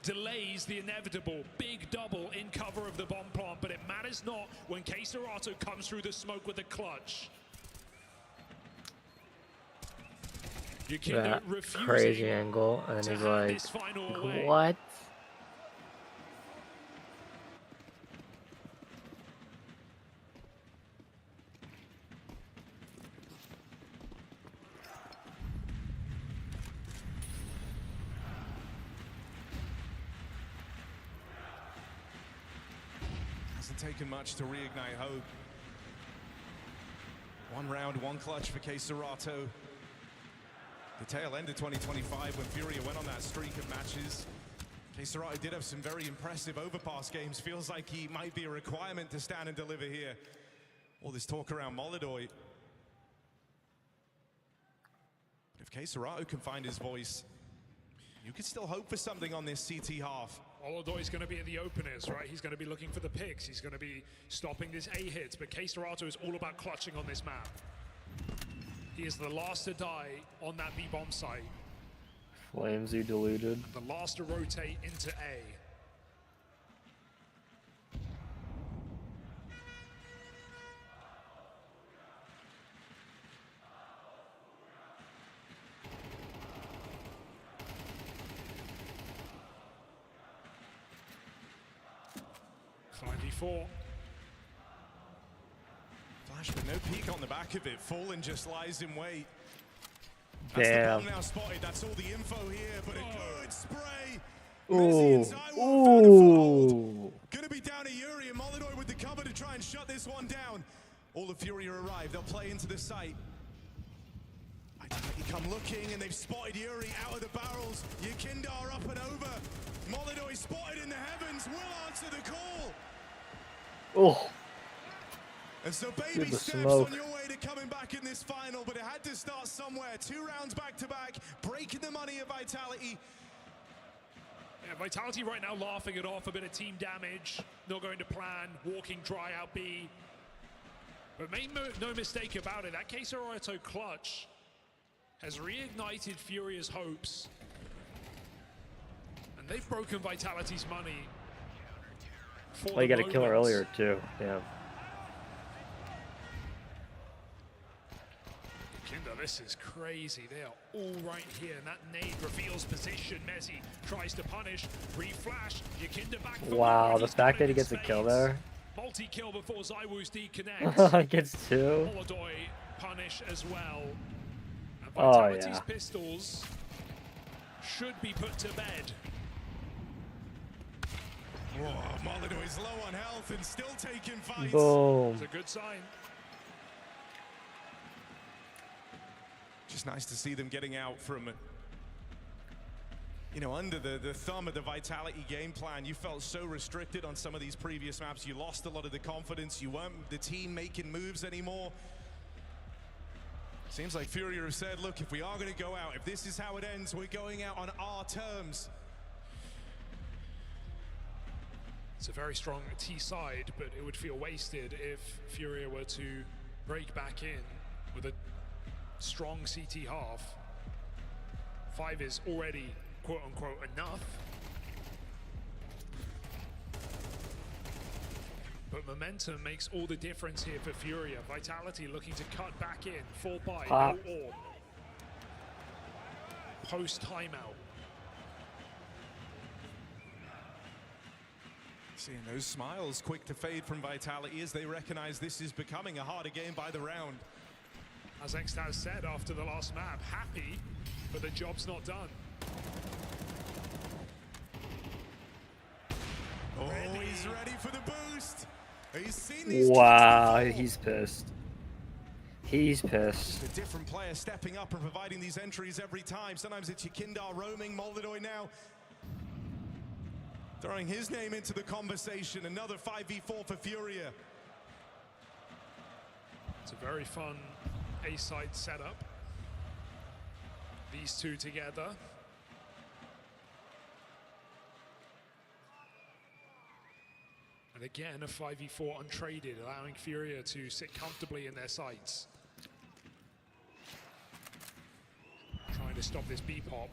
delays the inevitable. Big double in cover of the bomb plant, but it matters not when K-Serato comes through the smoke with a clutch. That crazy angle, and then he's like, what? Hasn't taken much to reignite hope. One round, one clutch for K-Serato. The tail end of 2025 when Furia went on that streak of matches. K-Serato did have some very impressive overpass games. Feels like he might be a requirement to stand and deliver here. All this talk around Molidoy. But if K-Serato can find his voice, you could still hope for something on this CT half. Molidoy's going to be in the openers, right? He's going to be looking for the picks. He's going to be stopping these A hits, but K-Serato is all about clutching on this map. He is the last to die on that B-bomb site. Flamesy deleted. The last to rotate into A. .5v4. Flash with no peek on the back of it. Fallen just lies in wait. That's the bomb now spotted. That's all the info here, but a good spray. Ooh. Gonna be down to Yuri and Molidoy with the cover to try and shut this one down. All of Furia arrive. They'll play into the site. He come looking and they've spotted Yuri out of the barrels. Yakinda are up and over. Molidoy spotted in the heavens. Will answer the call. Oh. And so baby steps on your way to coming back in this final, but it had to start somewhere. 2 rounds back to back, breaking the money of Vitality. Yeah, Vitality right now laughing it off, a bit of team damage, not going to plan, walking dry out B. But make no mistake about it, that K-Serato clutch has reignited Furia's hopes. And they've broken Vitality's money. Well, you got to kill her earlier too. Yeah. Yakinda, this is crazy. They are all right here, and that nade reveals position. Mezzi tries to punish. Re-flash. Yakinda back. Wow, the fact that he gets a kill there. Multi-kill before Zywoo's deconnects. Gets 2. Molidoy punish as well. And Vitality's yeah. pistols should be put to bed. Whoa, Molyneux is low on health and still taking fights. Boom. It's a good sign. Just nice to see them getting out from, you know, under the thumb of the Vitality game plan. You felt so restricted on some of these previous maps. You lost a lot of the confidence. You weren't the team making moves anymore. Seems like Furia have said, look, if we are going to go out, if this is how it ends, we're going out on our terms. It's a very strong T side, but it would feel wasted if Furia were to break back in with a strong CT half. 5 is already quote-unquote enough. But momentum makes all the difference here for Furia. Vitality looking to cut back in. Full buy, no orb. Post timeout. Seeing those smiles quick to fade from Vitality as they recognize this is becoming a harder game by the round. As Xtaz said after the last map, happy, but the job's not done. Oh, he's ready for the boost. He's seen these. Wow, he's pissed. He's pissed. A different player stepping up and providing these entries every time. Sometimes it's Yakindar roaming, Molyneux now throwing his name into the conversation. Another 5v4 for Furia. It's a very fun A-side setup. These two together. And again, a 5v4 untraded, allowing Furia to sit comfortably in their sights. Trying to stop this B-pop.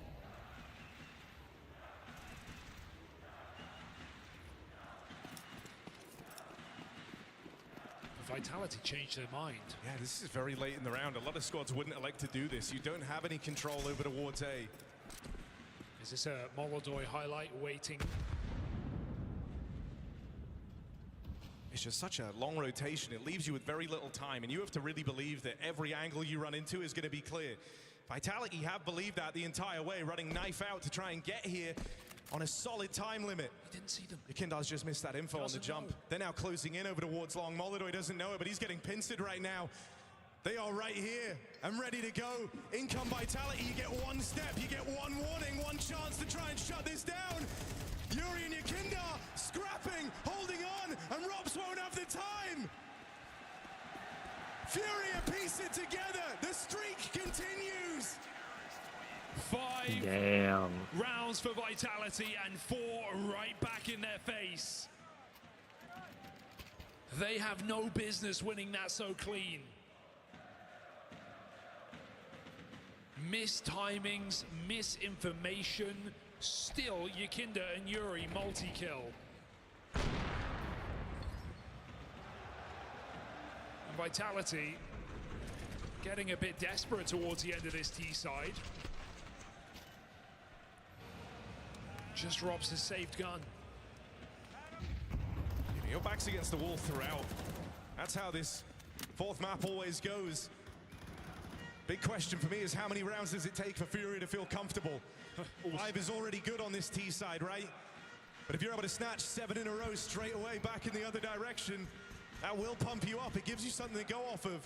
Vitality changed their mind. Yeah, this is very late in the round. A lot of squads wouldn't elect to do this. You don't have any control over towards A. Is this a Molodoi highlight waiting? It's just such a long rotation. It leaves you with very little time, and you have to really believe that every angle you run into is going to be clear. Vitality have believed that the entire way, running knife out to try and get here on a solid time limit. He didn't see them. Yakindar's just missed that info on the jump. They're now closing in over towards long. Molyneux doesn't know it, but he's getting pincered right now. They are right here and ready to go. Income Vitality, you get one step, you get one warning, one chance to try and shut this down. Yuri and Yakindar scrapping, holding on, and Robs won't have the time. Furia piece it together. The streak continues. 5 rounds for Vitality and 4 right back in their face. They have no business winning that so clean. Mistimings, misinformation. Still, Yakinda and Yuri multi-kill. And Vitality getting a bit desperate towards the end of this T side. Just robs his saved gun. Your back's against the wall throughout. That's how this 4th map always goes. Big question for me is how many rounds does it take for Furia to feel comfortable? 5 is already good on this T side, right? But if you're able to snatch 7 in a row straight away back in the other direction, that will pump you up. It gives you something to go off of.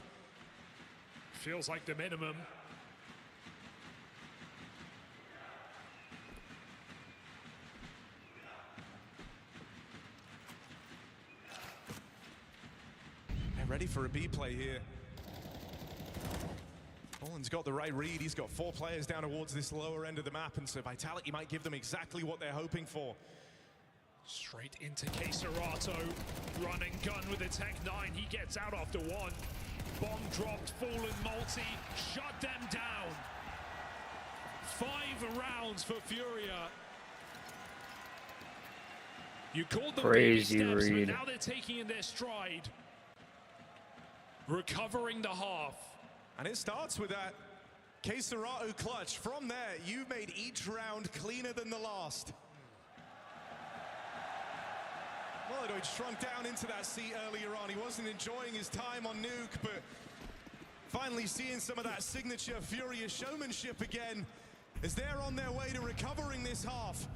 Feels like the minimum. They're ready for a B play here. Nolan's got the right read. He's got 4 players down towards this lower end of the map, and so Vitality might give them exactly what they're hoping for. Straight into Keserato, running gun with a Tech 9. He gets out after 1. Bomb dropped, fallen multi, shut them down. 5 rounds for Furia. You called them Crazy baby steps, read. but now they're taking in their stride. Recovering the half. And it starts with that Keserato clutch. From there, you've made each round cleaner than the last. Molyneux shrunk down into that seat earlier on. He wasn't enjoying his time on Nuke, but Finally seeing some of that signature Furia showmanship again as they're on their way to recovering this half.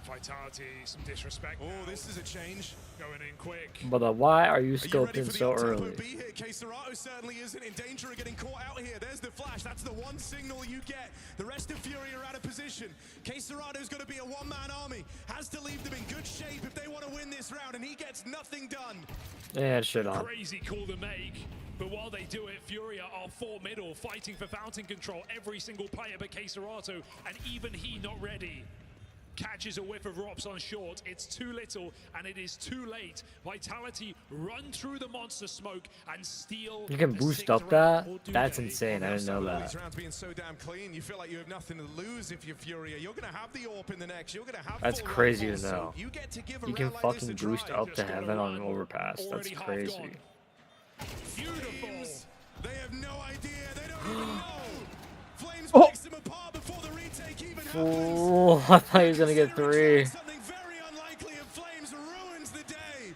Vitality, some disrespect. Oh, this is a change. Going in quick. But why are you Are you scoped ready in for the so up-tempo early? B hit? K-Serato certainly isn't in danger of getting caught out here. There's the flash. That's the one signal you get. The rest of Fury are out of position. K-Serato's going to be a one-man army. Has to leave them in good shape if they want to win this round, and he gets nothing done. Yeah, shit on. Crazy call to make. But while they do it, Furia are 4 middle, fighting for fountain control. Every single player but K-Serato, and even he not ready. Catches a whiff of Rops on short. It's too little, and it is too late. Vitality run through the monster smoke and steal. You can boost up that? That's insane. I didn't know that. These rounds being so damn clean, you feel like you have nothing to lose if you're Furia. You're going to have the AWP in the next. You're going to have. That's full crazy rifles, to know. so you get to give a You can round like this fucking a boost try. up to heaven on an overpass. That's crazy. Beautiful. They have no idea. They don't even know. Flames Oh. breaks them apart before the retake even happens. Oh, I thought he was gonna get 3. Something very unlikely, and Flames ruins the day.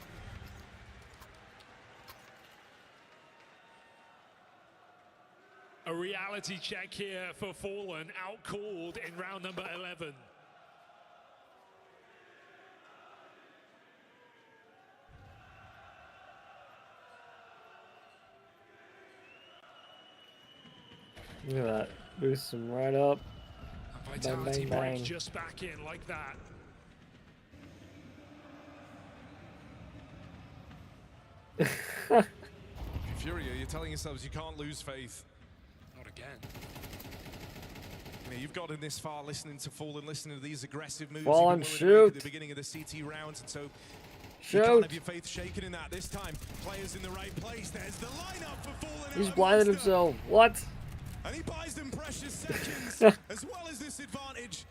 A reality check here for Fallen, outcalled in round number 11. Look at that. Boost him right up. Vitality Bang, bang, break bang. just back in like that. Furia, you're telling yourselves you can't lose faith. Not again. You know, you've gotten this far listening to Fallen, listening to these aggressive moves. Fallen, you've been willing to make shoot. at the beginning of the CT rounds, and so you Shoot. can't have your faith shaken in that. This time, players in the right place. There's the lineup for Fallen. He's out of blinded Monster. himself. What? And he buys them precious seconds, as well as this advantage.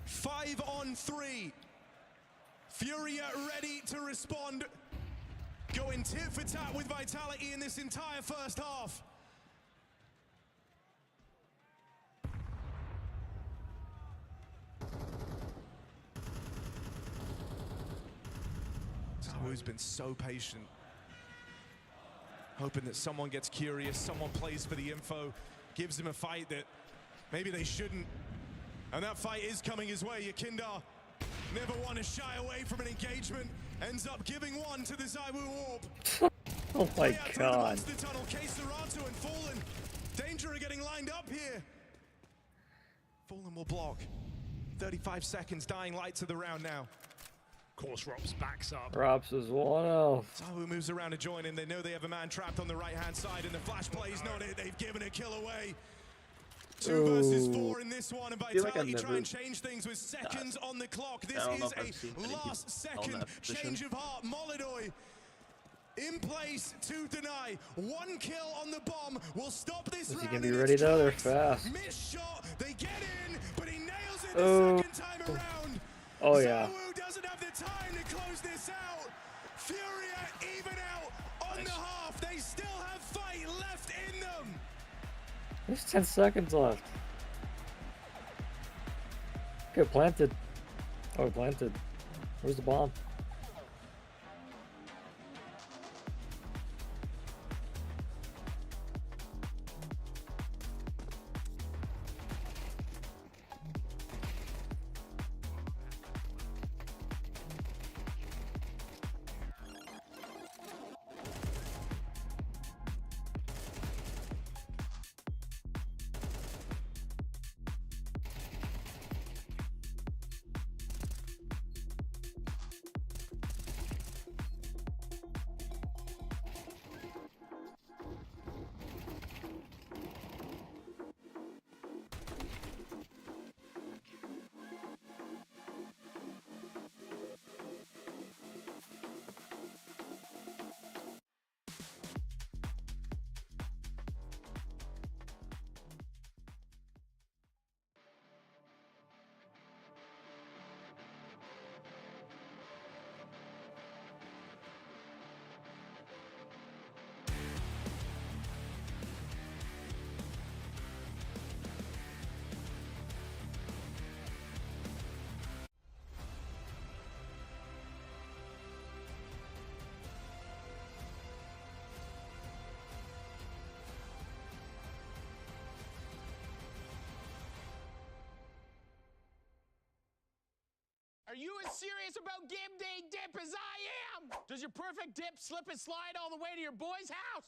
5 on 3. Furia ready to respond. Going tit for tat with Vitality in this entire first half. Zahu's been so patient. Hoping that someone gets curious, someone plays for the info, gives him a fight that maybe they shouldn't. And that fight is coming his way. Yakindar never want to shy away from an engagement. Ends up giving one to the Zaiwu Orb. Oh my Play out through the god. monster tunnel. K-Serato and Fallen. Danger of getting lined up here. Fallen will block. 35 seconds, dying light to the round now. Of course, Rops backs up. Rops is 1-0. Zahu moves around to join him. They know they have a man trapped on the right-hand side, and the flash play's not it. They've given a kill away. 2 versus 4 in this one, and feel like Vitality I've try never and change things with seconds on the clock. This I don't know is if I've seen a any last people on second that position. change of heart. Molidoy in place to deny. 1 kill on the bomb will stop this Is he round. gonna be in ready its though? They're tracks. fast. Missed shot. They get in, but he nails it Oh. the second time around. Oh yeah. Zawu doesn't have the time to close this out. Furia even out on the half. They still have fight left in them. There's 10 seconds left. Okay, planted. Oh, planted. Where's the bomb? Are you as serious about game day dip as I am? Does your perfect dip slip and slide all the way to your boy's house?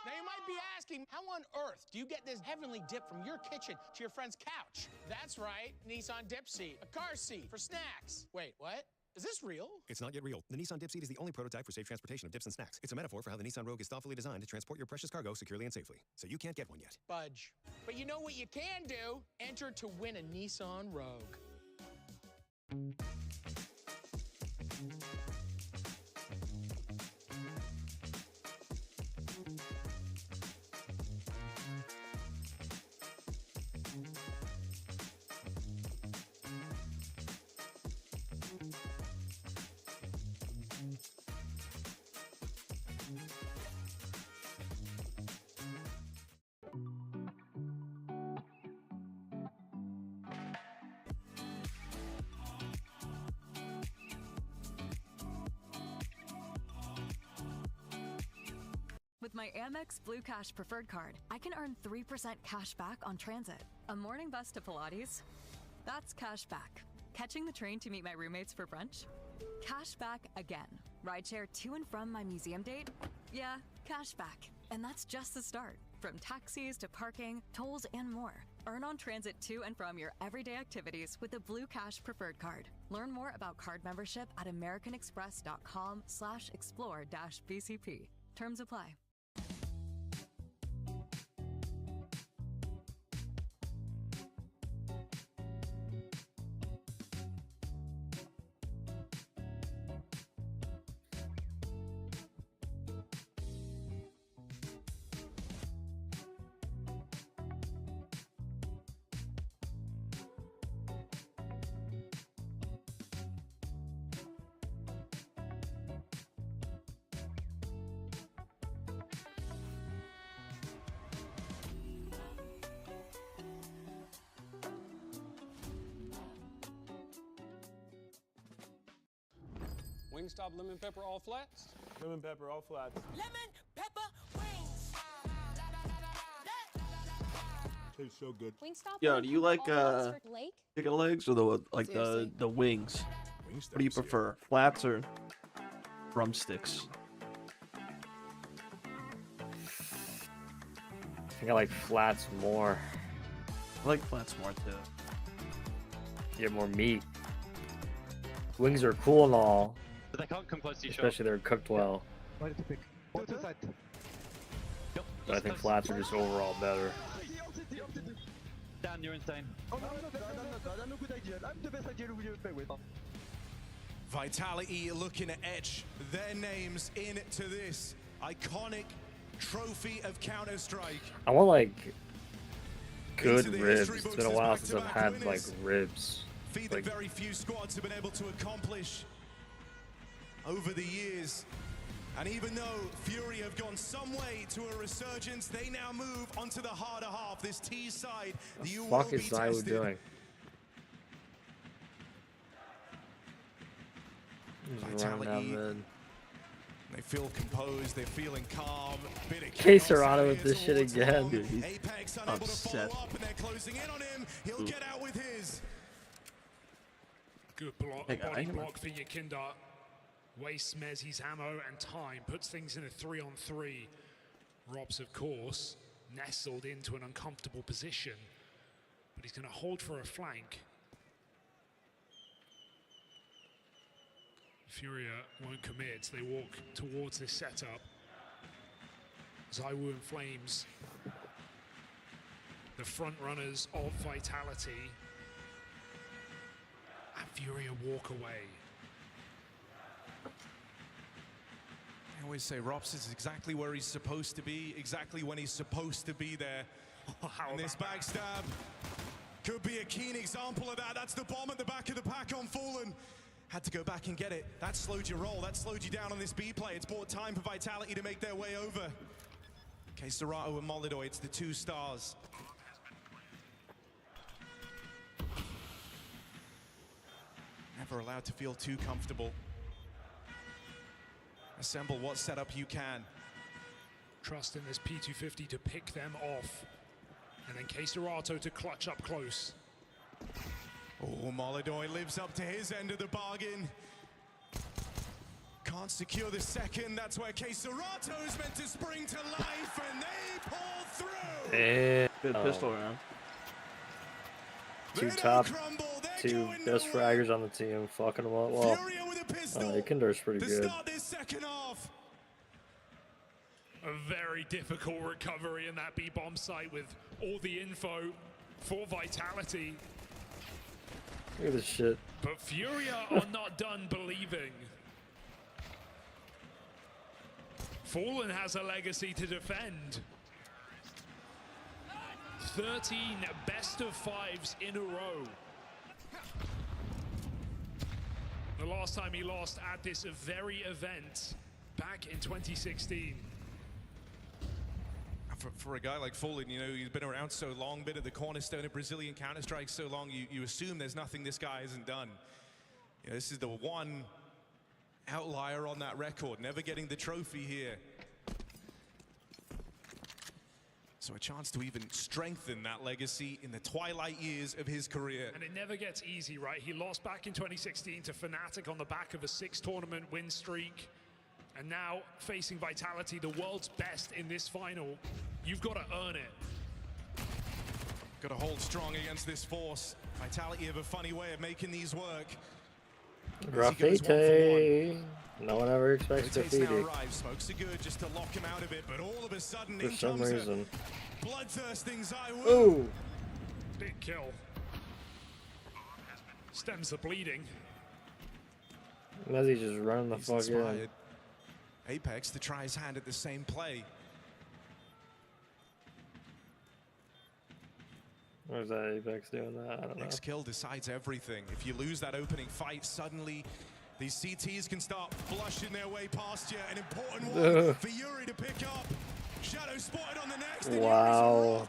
Now you might be asking, how on earth do you get this heavenly dip from your kitchen to your friend's couch? That's right, Nissan Dip Seat, a car seat for snacks. Wait, what? Is this real? It's not yet real. The Nissan Dip Seat is the only prototype for safe transportation of dips and snacks. It's a metaphor for how the Nissan Rogue is thoughtfully designed to transport your precious cargo securely and safely. So you can't get one yet. Budge. But you know what you can do? Enter to win a Nissan Rogue. With my Amex Blue Cash Preferred Card, I can earn 3% cash back on transit. A morning bus to Pilates? That's cash back. Catching the train to meet my roommates for brunch? Cash back again. Rideshare to and from my museum date? Yeah, cash back. And that's just the start. From taxis to parking, tolls, and more. Earn on transit to and from your everyday activities with the Blue Cash Preferred Card. Learn more about card membership at americanexpress.com/explore-BCP. Terms apply. Wingstop lemon pepper all flats? Lemon pepper all flats. Lemon pepper wings. Tastes so good. Wingstop. Yo, do you like Lake? chicken legs or the the wings? What do you prefer, flats or drumsticks? I think I like flats more. I like flats more too. You get more meat. Wings are cool and all, But they can't come close to each other. especially they're cooked well. But I think flats are just overall better. Dan, you're insane. Vitality looking to etch their names into this iconic trophy of Counter-Strike. I want like good ribs. It's been a while since I've had like ribs. Feat that very few squads have been able to accomplish over the years. And even though Fury have gone some way to a resurgence, they now move onto the harder half, this T side that you will What be is Zywoo tested. doing? Vitality, they feel composed, they're feeling calm. K-Serrano with this shit again. Dude, he's Apex unable to follow upset. up, and they're closing in on him. He'll get out with his. Good block, Hey, body I- block for Yakinda. Wastes Mezzi's ammo and time, puts things in a 3-on-3. Robs, of course, nestled into an uncomfortable position, but he's going to hold for a flank. Furia won't commit. They walk towards this setup. Zywoo and Flames, the front runners of Vitality. And Furia walk away. I always say Robs is exactly where he's supposed to be, exactly when he's supposed to be there. And this backstab could be a keen example of that. That's the bomb at the back of the pack on Fallen. Had to go back and get it. That slowed your roll. That slowed you down on this B play. It's bought time for Vitality to make their way over. Okay, Serato and Molidoy, it's the 2 stars. Never allowed to feel too comfortable. Assemble what setup you can. Trust in this P250 to pick them off. And then K-Serato to clutch up close. Oh, Molodoi lives up to his end of the bargain. Can't secure the second. That's where Queserato is meant to spring to life, and they pull through. And Good pistol round. two best fraggers on the team, fucking them up. Well, Goonter's pretty good. Start this second half. A very difficult recovery in that B-bomb site with all the info for Vitality. Look at this shit. But Furia are not done believing. Fallen has a legacy to defend. 13 best of fives in a row. The last time he lost at this very event back in 2016. For a guy like Fallen, you know, he's been around so long, been at the cornerstone of Brazilian Counter-Strike so long, you assume there's nothing this guy hasn't done. You know, this is the one outlier on that record, never getting the trophy here. So a chance to even strengthen that legacy in the twilight years of his career. And it never gets easy, right? He lost back in 2016 to Fnatic on the back of a 6-tournament win streak. And now facing Vitality, the world's best in this final. You've got to earn it. Got to hold strong against this force. Vitality have a funny way of making these work. Graffiti. No one ever expects graffiti. Smokes are good just to lock him out of it, but all of a sudden, for some reason. Bloodthirsting ZywOo. Ooh. Big kill. Stems the bleeding. Mezzy's just running the fuck in. Apex to try his hand at the same play. Where's that Apex doing that? I don't know. Next kill decides everything. If you lose that opening fight, suddenly these CTs can start flushing their way past you. An important one for Yuri to pick up. Shadow spotted on the next. Wow.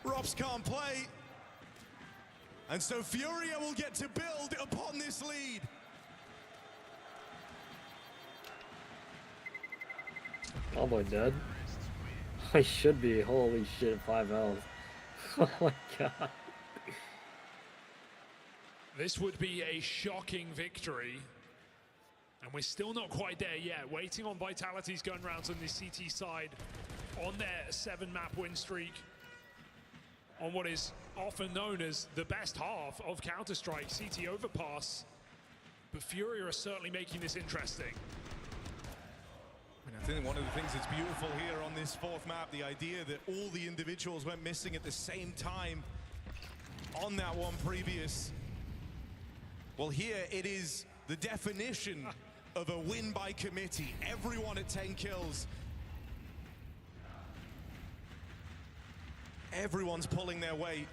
Robs can't play. And so Furia will get to build upon this lead. Oh boy, dead. I should be. Holy shit, 5 health. Oh my god. This would be a shocking victory. And we're still not quite there yet. Waiting on Vitality's gun rounds on the CT side on their 7-map win streak. On what is often known as the best half of Counter-Strike, CT Overpass. But Furia are certainly making this interesting. And I think one of the things that's beautiful here on this 4th map, the idea that all the individuals went missing at the same time on that one previous. Well, here it is the definition of a win by committee. Everyone at 10 kills. Everyone's pulling their weight.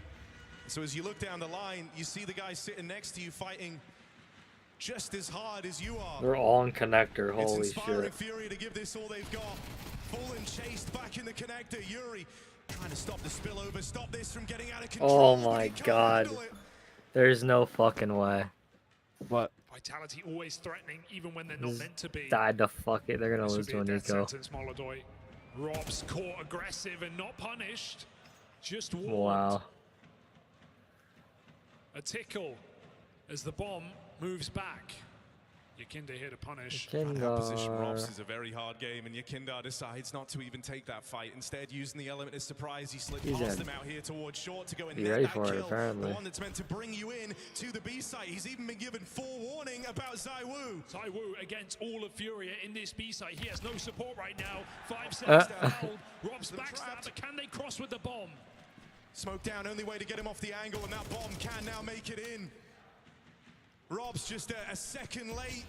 So as you look down the line, you see the guy sitting next to you fighting just as hard as you are. They're all in connector, holy it's inspiring shit. Fury to give this all they've got. Fallen chased back in the connector. Yuri trying to stop the spillover, stop this from getting out of control. Oh my god. There's no fucking way. What? Vitality always threatening, even when they're not meant to be. Died to fuck it. They're gonna lose to a Nico. Molodoi. Rob's caught aggressive and not punished. Just warned. Wow. A tickle as the bomb moves back. Yakinda here to punish. Position Robs is a very hard game, and Yakinda decides not to even take that fight. Instead, using the element of surprise, he slipped past him out here towards short to go and net that kill. The one that's meant to bring you in to the B site. He's even been given forewarning about ZywOo. ZywOo against all of Furia in this B site. He has no support right now. 5 seconds to hold. Rob's backstab, but can they cross with the bomb? Smoke down, only way to get him off the angle, and that bomb can now make it in. Rob's just a second late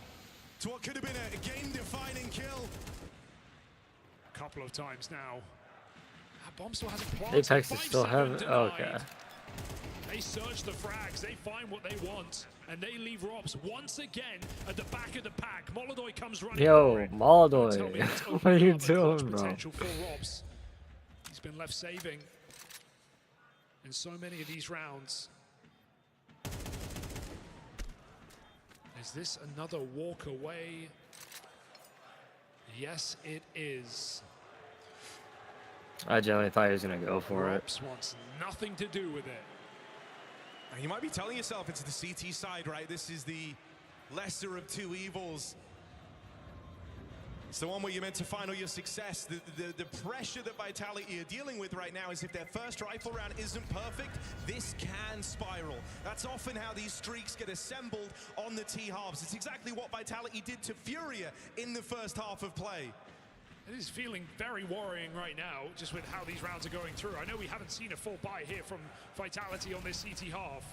to what could have been a game-defining kill. A couple of times now. That bomb still hasn't planted. Apex is still heavy. Okay. They search the frags, they find what they want, and they leave Robs once again at the back of the pack. Molodoi comes running. Yo, Molodoi, what are you doing, bro? Potential for Robs. He's been left saving in so many of these rounds. Is this another walk away? Yes, it is. I generally thought he was gonna go for it. Rops wants nothing to do with it. And you might be telling yourself it's the CT side, right? This is the lesser of two evils. It's the one where you're meant to find all your success. The pressure that Vitality are dealing with right now is if their first rifle round isn't perfect, this can spiral. That's often how these streaks get assembled on the T-halves. It's exactly what Vitality did to Furia in the first half of play. It is feeling very worrying right now, just with how these rounds are going through. I know we haven't seen a full buy here from Vitality on this CT half,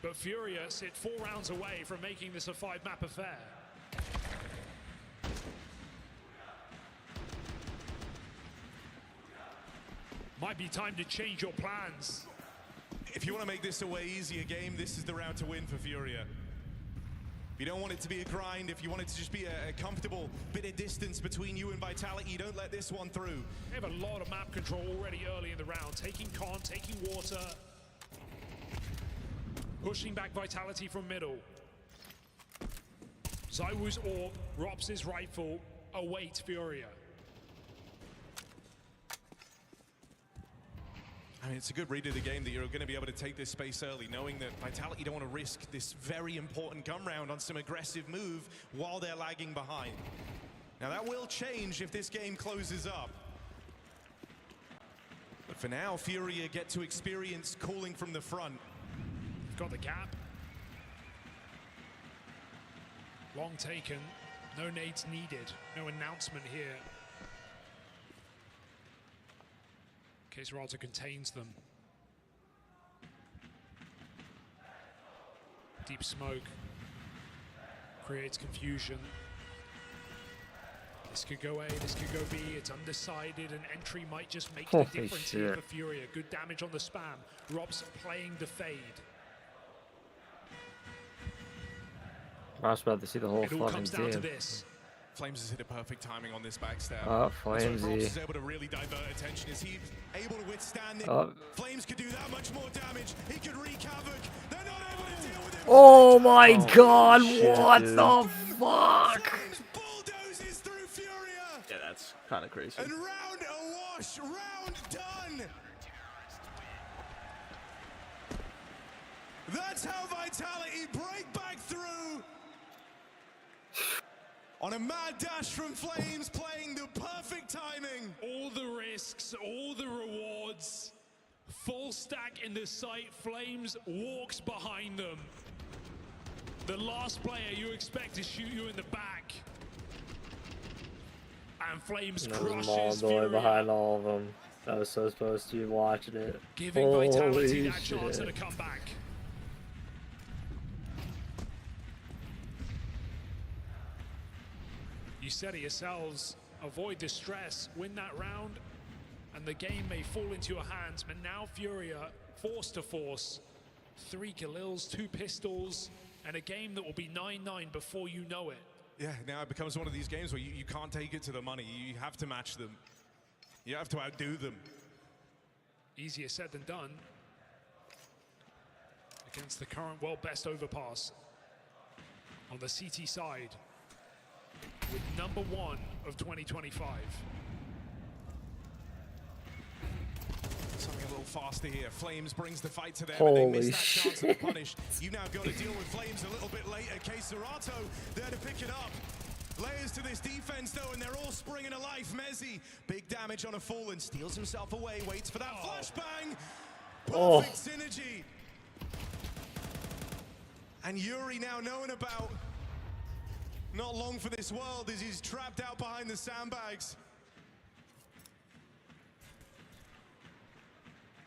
but Furia sit 4 rounds away from making this a 5-map affair. Might be time to change your plans. If you want to make this a way easier game, this is the round to win for Furia. If you don't want it to be a grind, if you want it to just be a comfortable bit of distance between you and Vitality, don't let this one through. They have a lot of map control already early in the round. Taking con, taking water. Pushing back Vitality from middle. Zywu's orb, Rops' rifle, await Furia. I mean, it's a good read of the game that you're going to be able to take this space early, knowing that Vitality don't want to risk this very important gun round on some aggressive move while they're lagging behind. Now, that will change if this game closes up. But for now, Furia get to experience calling from the front. Got the gap. Long taken. No nades needed. No announcement here. Kaiseralta contains them. Deep smoke creates confusion. This could go A, this could go B. It's undecided, and entry might just make the difference here for Furia. Good damage on the spam. Rob's playing the fade. I was about to see the whole fucking comes down to team. this. Flames has hit a perfect timing on this backstab. Oh, Flamesy. Rops is able to really divert attention. Is he able to withstand it? Flames could do that much more damage. He could wreak havoc. They're not able to deal with it. Oh my god, what the fuck? Flames bulldozes through Furia. Yeah, that's kind of crazy. And round a wash, round done. That's how Vitality break back through. On a mad dash from Flames, playing the perfect timing. All the risks, all the rewards. Full stack in the sight. Flames walks behind them. The last player you expect to shoot you in the back. And Flames crushes Furia. Behind all of them. I was so supposed to be watching it. Giving Vitality that chance at a comeback. You said it yourselves, avoid the stress, win that round, and the game may fall into your hands. But now Furia, force to force, 3 Khalils, 2 pistols, and a game that will be 9-9 before you know it. Yeah, now it becomes one of these games where you can't take it to the money. You have to match them. You have to outdo them. Easier said than done. Against the current world best overpass on the CT side. With number 1 of 2025. Something a little faster here. Flames brings the fight to them, and they miss that chance of the punish. You now got to deal with Flames a little bit later. Kaiseralta there to pick it up. Layers to this defense though, and they're all springing to life. Mezzi, big damage on a Fallen, steals himself away, waits for that flashbang. Perfect synergy. And Yuri now knowing about not long for this world as he's trapped out behind the sandbags.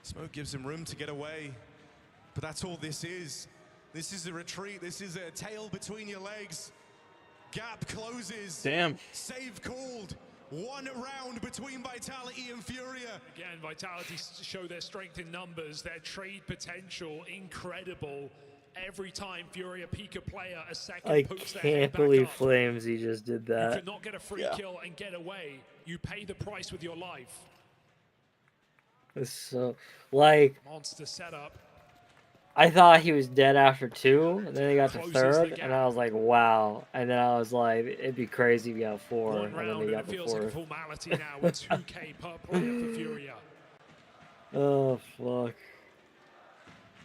Smoke gives him room to get away, but that's all this is. This is a retreat. This is a tail between your legs. Gap closes. Damn. Save called. 1 round between Vitality and Furia. Again, Vitality show their strength in numbers, their trade potential, incredible. Every time Furia peak a player, a second I pokes their head can't back believe up. Flames he just did that. You could not get a free kill and get away. You pay the price with your life. It's so like Monster setup. I thought he was dead after 2, and then he got to 3rd, and I was like, wow. And then I was like, it'd be crazy if he got 4, and then he got the 4th. Like a formality now with 2K per player for Furia. Oh, fuck.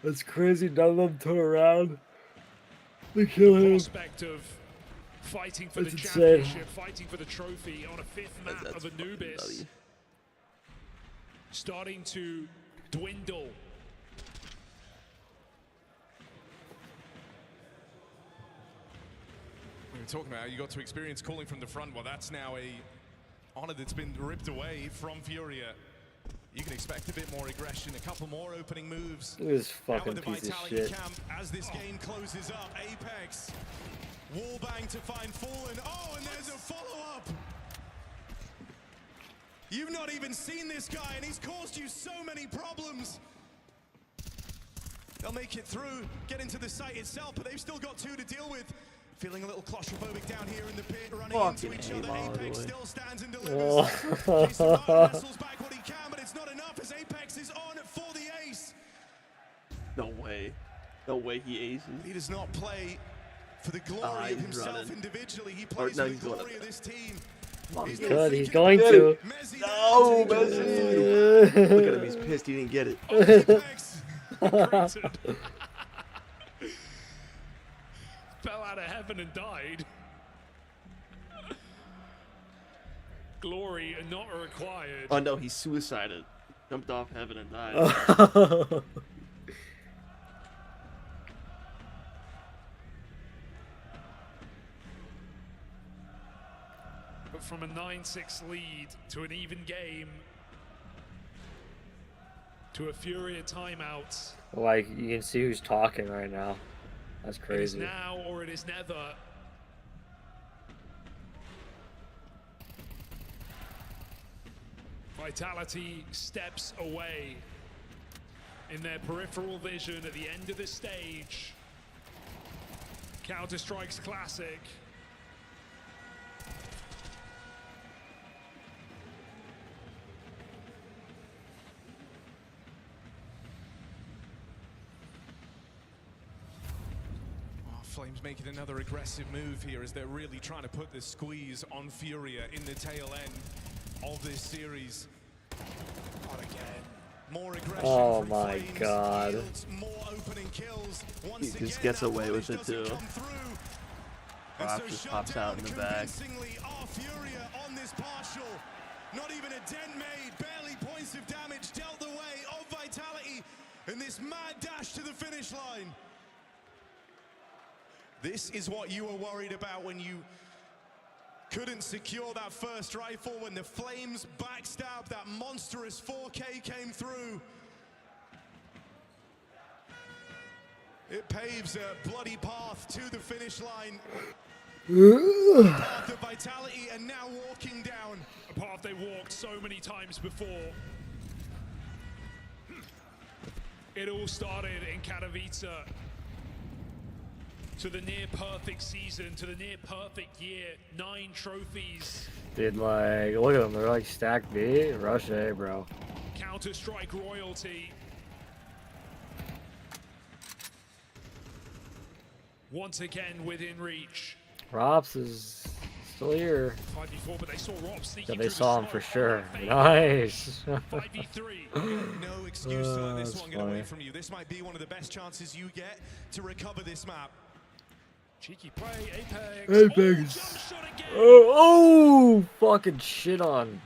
That's crazy. None of them turn around. They kill him. Prospect of fighting for That's the insane. championship, fighting for the trophy on a 5th map of Anubis. Starting to dwindle. We were talking about how you got to experience calling from the front. Well, that's now a honor that's been ripped away from Furia. You can expect a bit more aggression, a couple more opening moves. Look at this fucking piece of shit. Camp as this game closes up. Apex, wallbang to find Fallen. Oh, and there's a follow-up. You've not even seen this guy, and he's caused you so many problems. They'll make it through, get into the site itself, but they've still got 2 to deal with. Feeling a little claustrophobic down here in the pit, running into each other. Apex still stands and delivers. Jason Martin wrestles back what he can, but it's not enough as Apex is on for the ace. No way. No way he aces. He does not play for the glory of himself individually. He plays for the glory of this team. He's good. He's going to. No, Messi. Look at him. He's pissed. He didn't get it. Fell out of heaven and died. Glory not required. Oh no, he suicided. Jumped off heaven and died. But from a 9-6 lead to an even game to a Furia timeout. Like, you can see who's talking right now. That's crazy. It is now or it is never. Vitality steps away in their peripheral vision at the end of the stage. Counter-Strike's classic. Flames making another aggressive move here as they're really trying to put the squeeze on Furia in the tail end of this series. But again, more aggression. Oh my god. More opening kills. He just gets away with it too. Rob just pops out in the back. Our Furia on this partial. Not even a dent made. Barely points of damage dealt the way of Vitality in this mad dash to the finish line. This is what you were worried about when you couldn't secure that first rifle, when the Flames backstabbed, that monstrous 4K came through. It paves a bloody path to the finish line. Path of Vitality, and now walking down a path they walked so many times before. It all started in Katowice. To the near perfect season, to the near perfect year, 9 trophies. Dude, like, look at them. They're like stacked B, rush A, bro. Counter-Strike royalty. Once again within reach. Rops is still here. 5v4, but they saw Rob sneaking Yeah, they through saw the him for smoke. sure. Nice. 5v3. No excuse to let this That's one get away funny. from you. This might be one of the best chances you get to recover this map. Cheeky play, Apex. Apex. Oh, fucking shit on.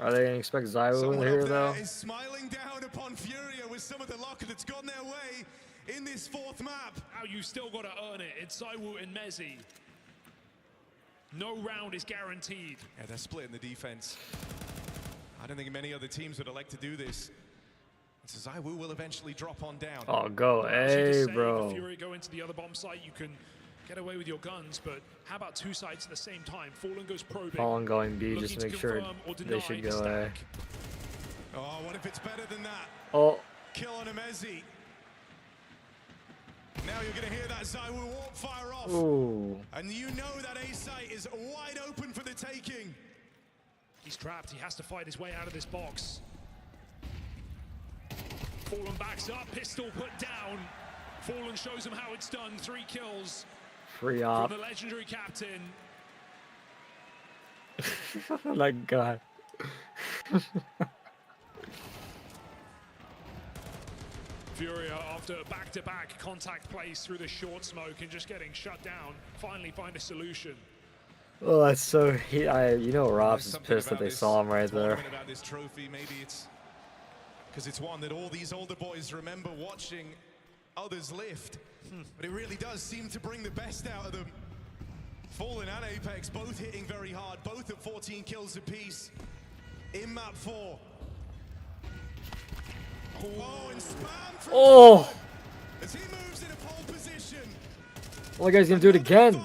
Are they gonna expect Zywo in here though? Is smiling down upon Furia with some of the luck that's gone their way in this 4th map. How you still got to earn it. It's Zywoo and Mezzi. No round is guaranteed. Yeah, they're splitting the defense. I don't think many other teams would elect to do this. So Zywoo will eventually drop on down. Oh, go A, bro. If Fury go into the other bomb site, you can get away with your guns, but how about 2 sites at the same time? Fallen goes probing. Fallen going B just to looking make sure confirm or they deny should the go A. stack. Oh, what if it's better than that? Oh. Kill on Amezi. Now you're going to hear that Zywoo warp fire off. Ooh. And you know that A site is wide open for the taking. He's trapped. He has to fight his way out of this box. Fallen backs up, pistol put down. Fallen shows him how it's done. 3 kills Free op. from the legendary captain. Oh my god. Furia, after back-to-back contact plays through the short smoke and just getting shut down, finally find a solution. Oh, that's so. You know, Rob's is pissed that they saw him right there. About this trophy, maybe it's because it's one that all these older boys remember watching others lift. But it really does seem to bring the best out of them. Fallen and Apex both hitting very hard, both at 14 kills apiece in map 4. Oh, and spam from Oh! as he moves in a pole position. Well, the guy's gonna do it again.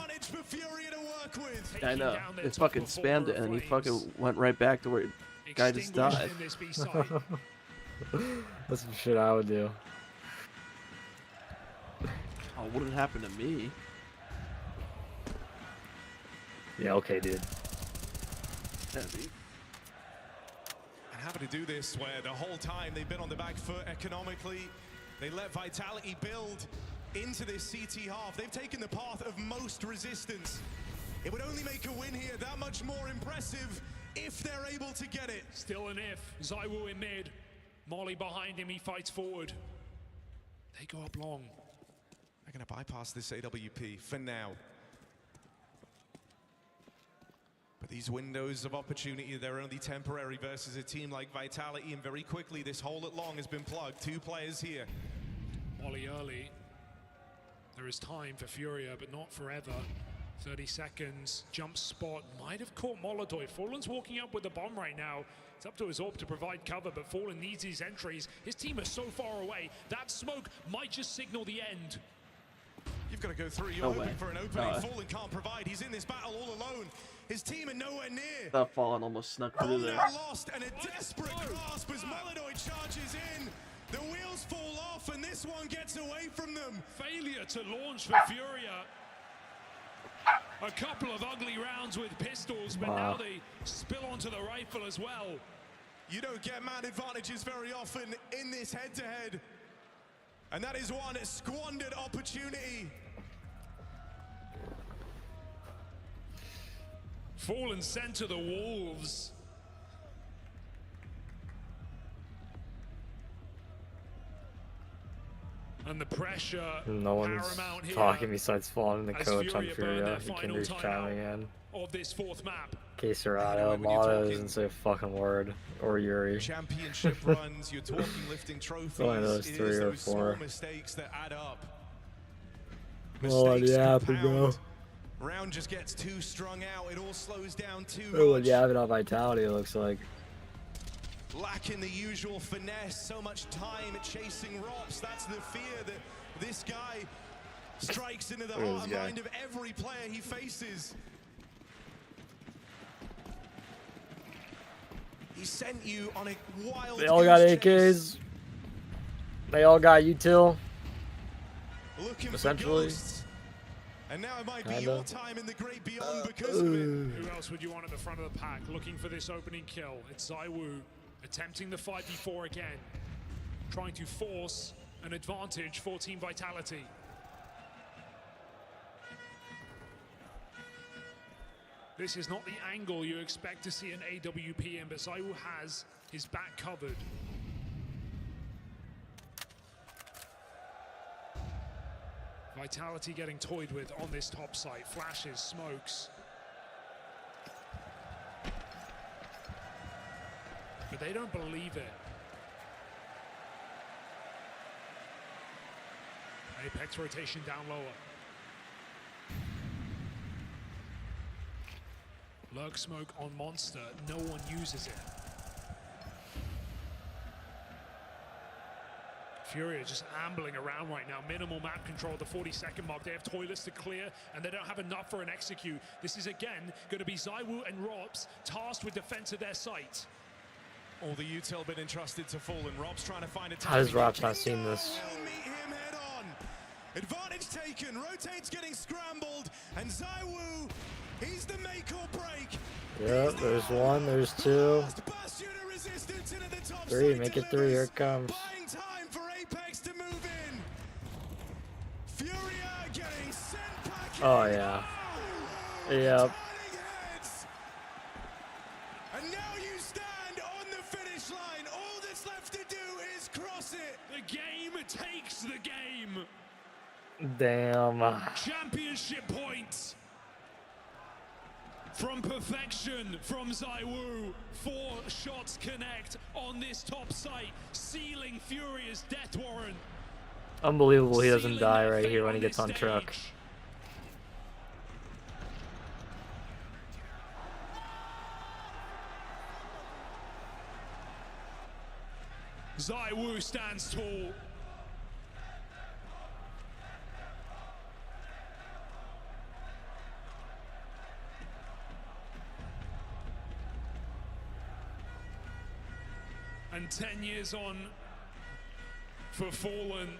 I know. It's fucking spammed it, and he fucking went right back to where the guy just died. That's some shit I would do. Oh, what would happen to me? Yeah, okay, dude. Yeah, dude. And having to do this where the whole time they've been on the back foot economically, they let Vitality build into this CT half. They've taken the path of most resistance. It would only make a win here that much more impressive if they're able to get it. Still an if. Zywoo in mid. Molly behind him, he fights forward. They go up long. They're going to bypass this AWP for now. But these windows of opportunity, they're only temporary versus a team like Vitality, and very quickly this hole at long has been plugged. 2 players here. Molly early. There is time for Furia, but not forever. 30 seconds, jump spot, might have caught Molotov. Fallen's walking up with the bomb right now. It's up to his AWP to provide cover, but Fallen needs his entries. His team is so far away, that smoke might just signal the end. You've got to go through. You're hoping for an opening. Fallen can't provide. He's in this battle all alone. His team are nowhere near. That Fallen almost snuck through there. Lost, and a desperate grasp as Molotov charges in. The wheels fall off, and this one gets away from them. Failure to launch for Furia. A couple of ugly rounds with pistols, but now they spill onto the rifle as well. You don't get man advantages very often in this head-to-head. And that is one squandered opportunity. Fallen sent to the wolves. And the pressure. No one's talking besides Fallen and the coach on Furia. You can just chiming in. Of this 4th map. Que Serrano, Mata doesn't say a fucking word. Or Yuri. Championship runs, you're talking lifting trophies. Only those 3 or 4. Mistakes that add up. Oh, yeah, bro. Round just gets too strung out. It all slows down too Oh, much. yeah, but on Vitality, it looks like. Lacking the usual finesse, so much time chasing Rops. That's the fear that this guy strikes into the heart and mind of every player he faces. He sent you on a wild. They all got AKs. They all got util. Essentially. And now it might be your time in the great beyond because of it. Who else would you want at the front of the pack looking for this opening kill? It's Zywoo attempting the 5v4 again, trying to force an advantage for Team Vitality. This is not the angle you expect to see an AWP in, but Zywoo has his back covered. Vitality getting toyed with on this top site. Flashes, smokes. But they don't believe it. Apex rotation down lower. Lurk smoke on Monster. No one uses it. Furia just ambling around right now. Minimal map control at the 40-second mark. They have toilets to clear, and they don't have enough for an execute. This is, again, going to be Zywoo and Rops tasked with defense of their site. All the util been entrusted to Fallen. Rob's trying to find a time. How has Rops not seen this? Advantage taken. Rotate's getting scrambled, and Zywoo, he's the make or break. Yep, there's 1, there's 2. 3, make it 3, here it comes. Buying time for Oh yeah. Yep. And now you stand on the finish line. All that's left to do is cross it. The game takes the game. Damn. Championship points. From perfection from Zaiwu. 4 shots connect on this top site, sealing Furious death warrant. Unbelievable he doesn't die right here when he gets on truck. Zaiwu stands tall. And 10 years on for Fallen.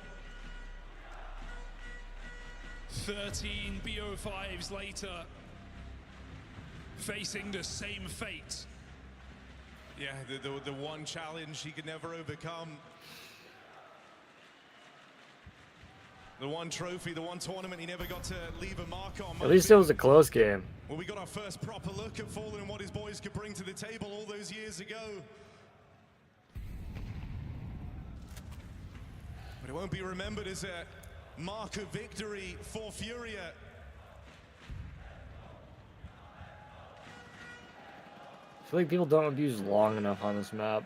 13 BO5s later, facing the same fate. Yeah, the one challenge he could never overcome. The one trophy, the one tournament he never got to leave a mark on. At least it was a close game. Well, we got our first proper look at Fallen and what his boys could bring to the table all those years ago. But it won't be remembered as a mark of victory for Furia. I feel like people don't abuse long enough on this map.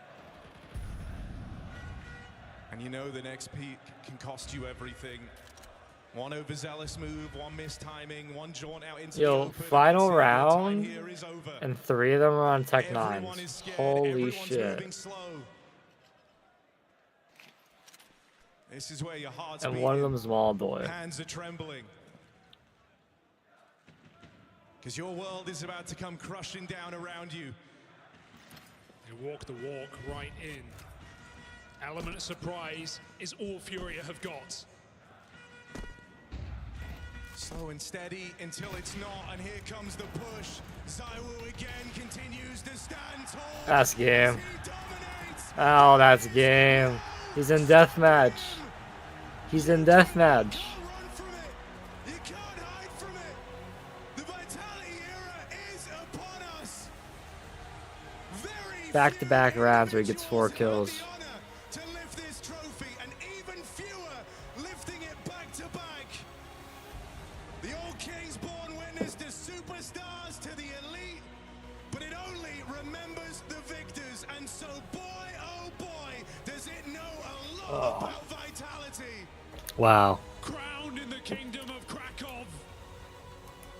And you know the next peak can cost you everything. One overzealous move, one missed timing, one jaunt out into the open. Final round, and 3 of them are on Tech 9s. Holy shit. This is where your heart's And beating, one of them is small boy. hands are trembling. Because your world is about to come crushing down around you. They walk the walk right in. Element of surprise is all Furia have got. Slow and steady until it's not, and here comes the push. Zaiwu again continues to stand tall. That's game. Oh, that's game. He's in deathmatch. He's in deathmatch. Back-to-back rounds where he gets 4 kills. To lift this trophy, and even fewer lifting it back to back. The old Kings born witness to superstars, to the elite, but it only remembers the victors, and so boy, oh boy, does it know a lot about vitality. Wow. Crowned in the kingdom of Krakow.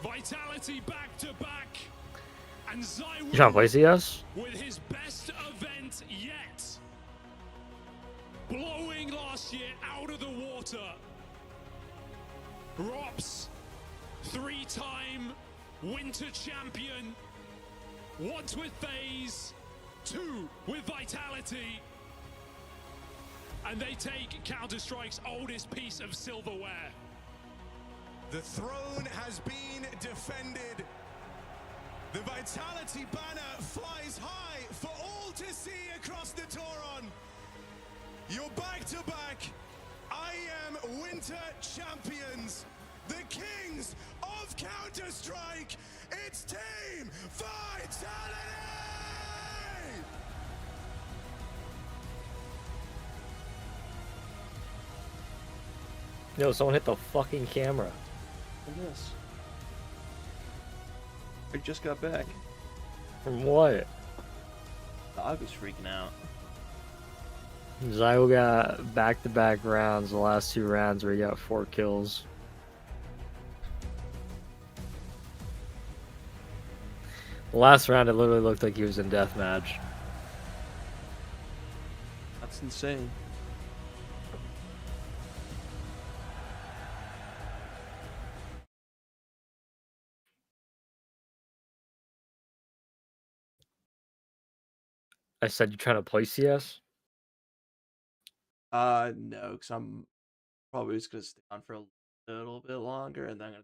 Vitality back to back. And Zaiwu You trying to play CS? with his best event yet. Blowing last year out of the water. Rops, 3-time winter champion. Once with FaZe, 2 with Vitality. And they take Counter-Strike's oldest piece of silverware. The throne has been defended. The Vitality banner flies high for all to see across the Toron. You're back-to-back IEM Winter Champions, the Kings of Counter-Strike. It's Team Vitality! Yo, someone hit the fucking camera. Look at this. I just got back. From what? Dog was freaking out. Zaiwu got back-to-back rounds, the last 2 rounds where he got 4 kills. The last round, it literally looked like he was in deathmatch. That's insane. I said, you trying to play CS? No, because I'm probably just gonna stay on for a little bit longer, and then I'm gonna...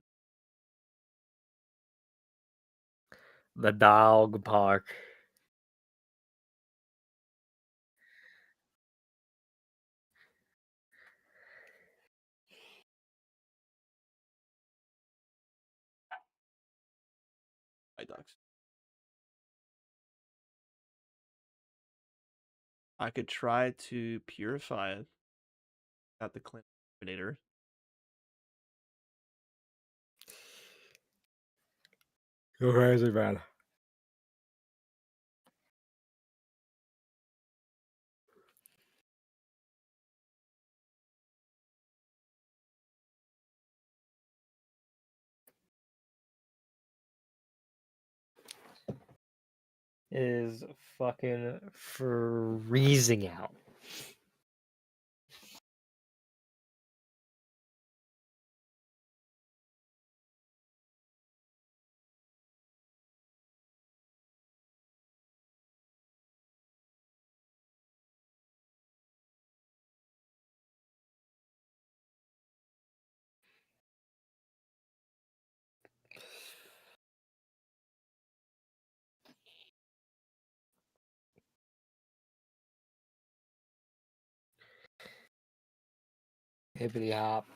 The dog park. White Ducks. I could try to purify it at the Clint Eliminator. Go crazy, man. Is fucking freezing out. Hippity hop.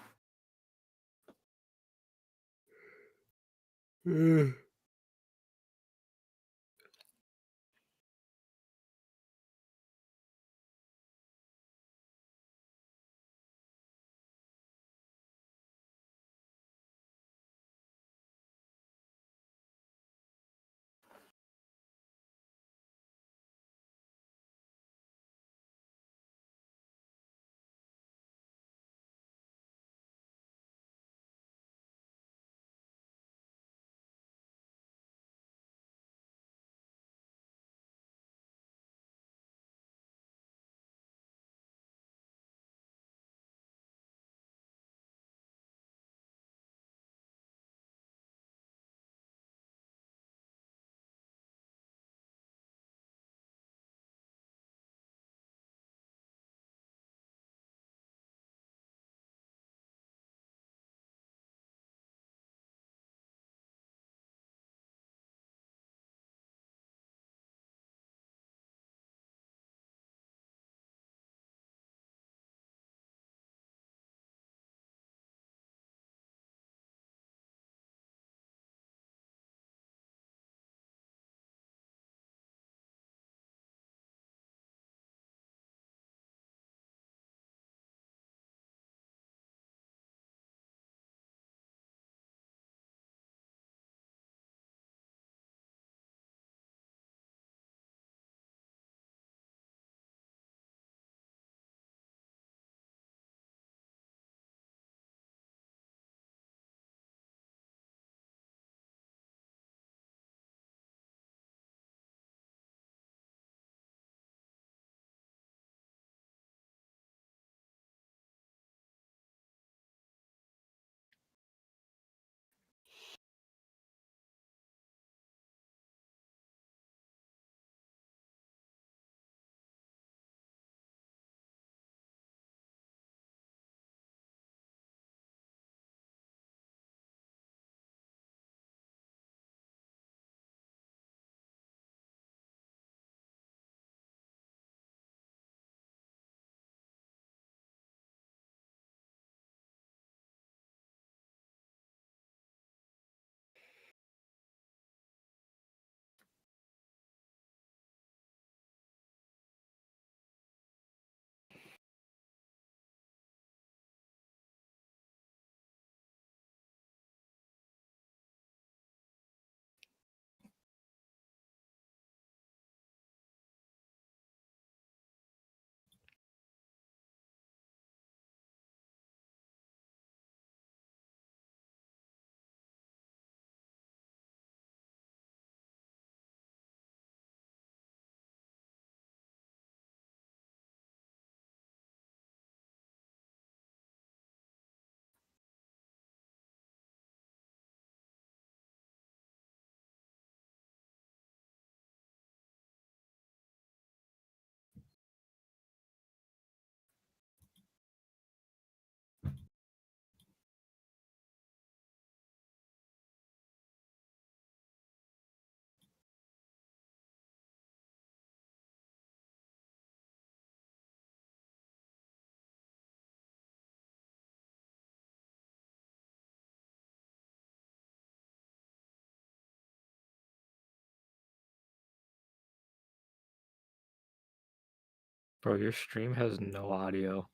Bro, your stream has no audio.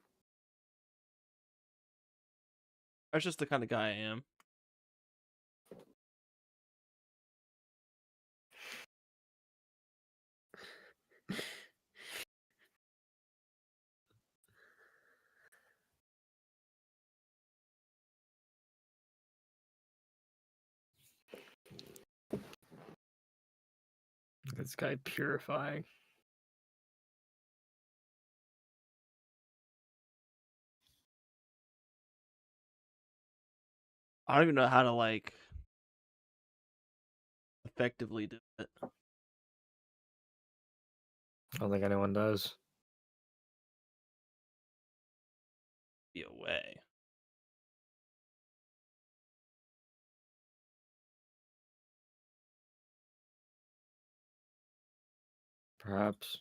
That's just the kind of guy I am. This guy purifying. I don't even know how to like effectively do it. I don't think anyone does. Be away. Perhaps.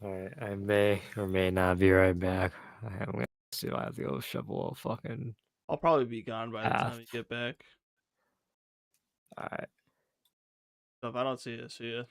Alright, I may or may not be right back. I'm gonna see if I have to go shovel a fucking I'll probably be gone by the path. time you get back. Alright. So if I don't see you, see ya.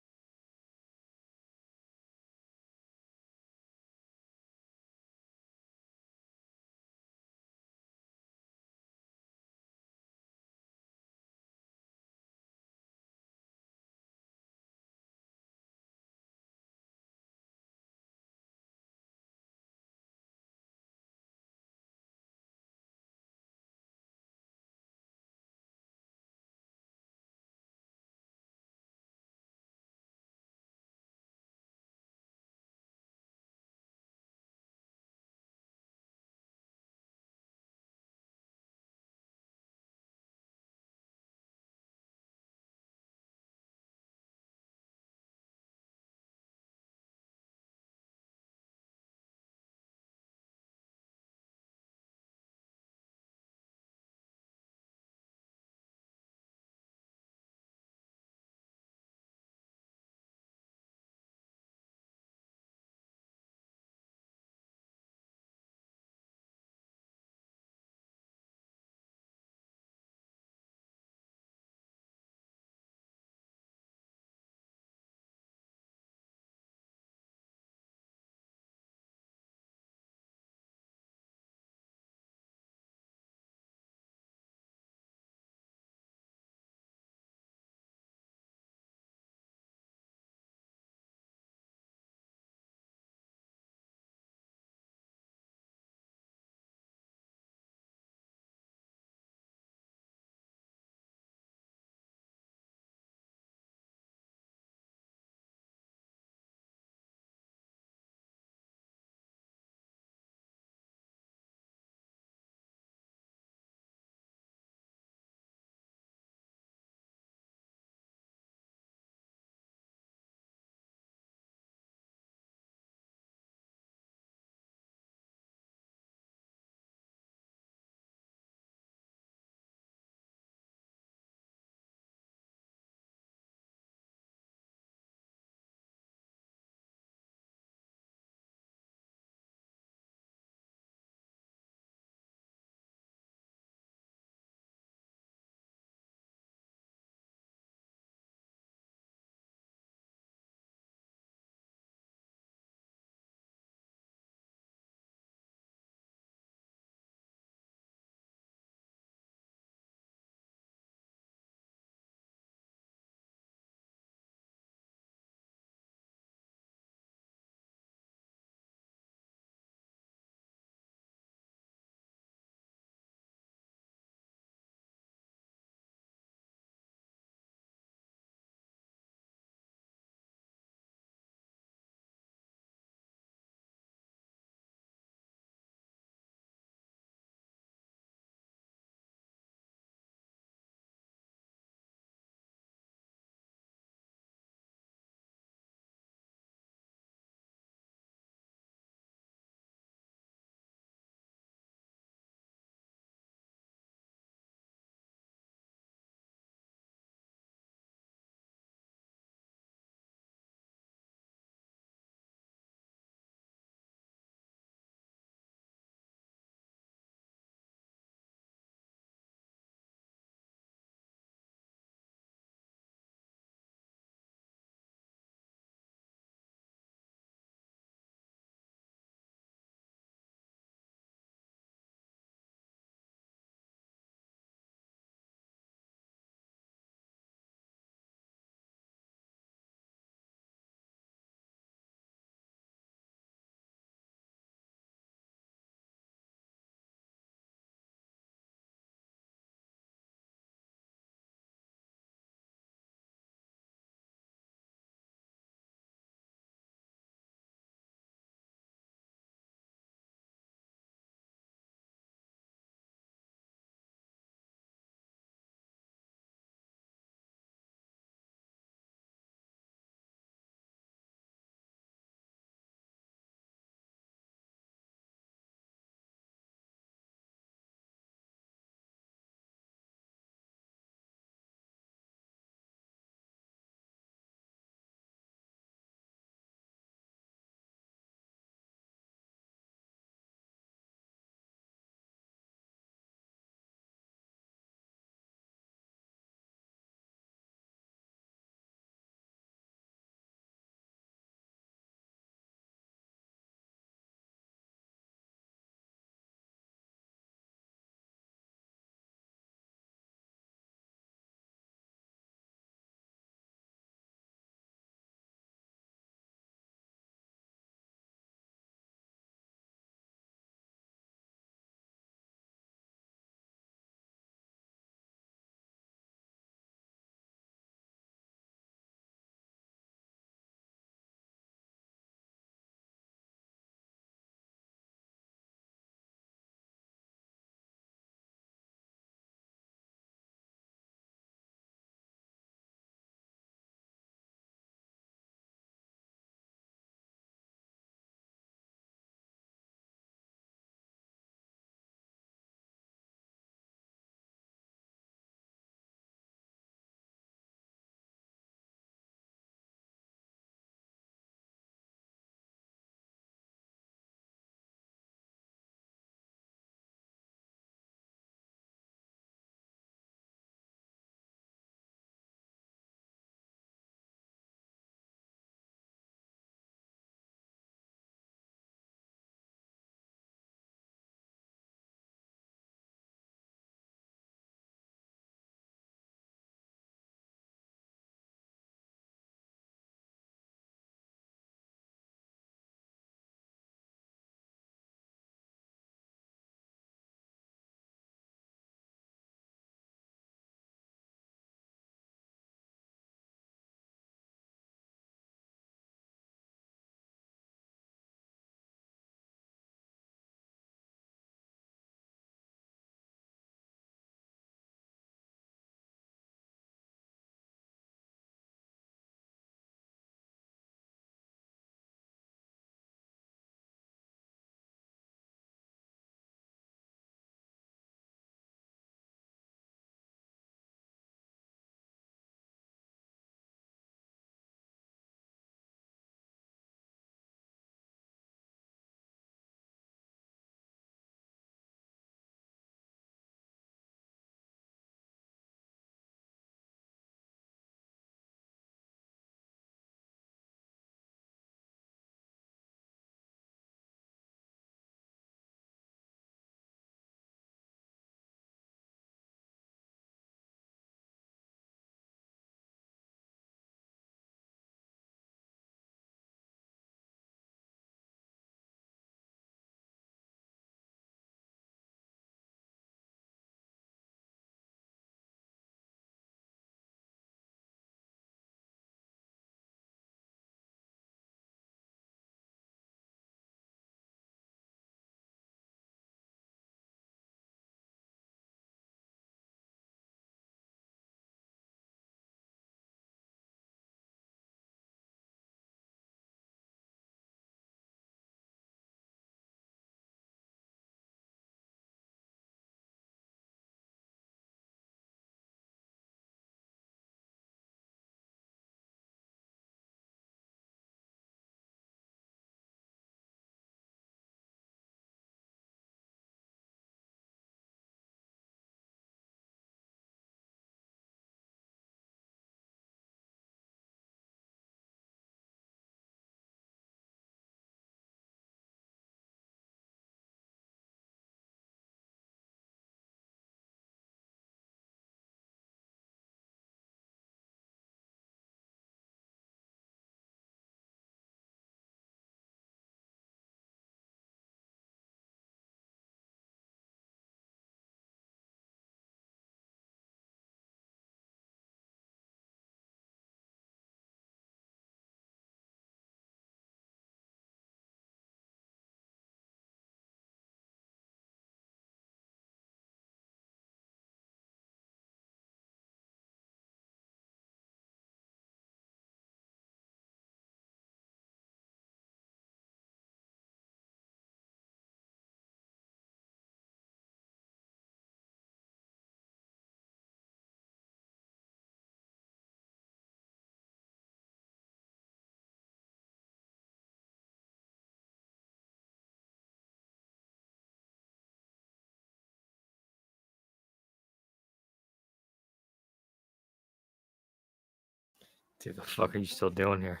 Dude, the fuck are you still doing here?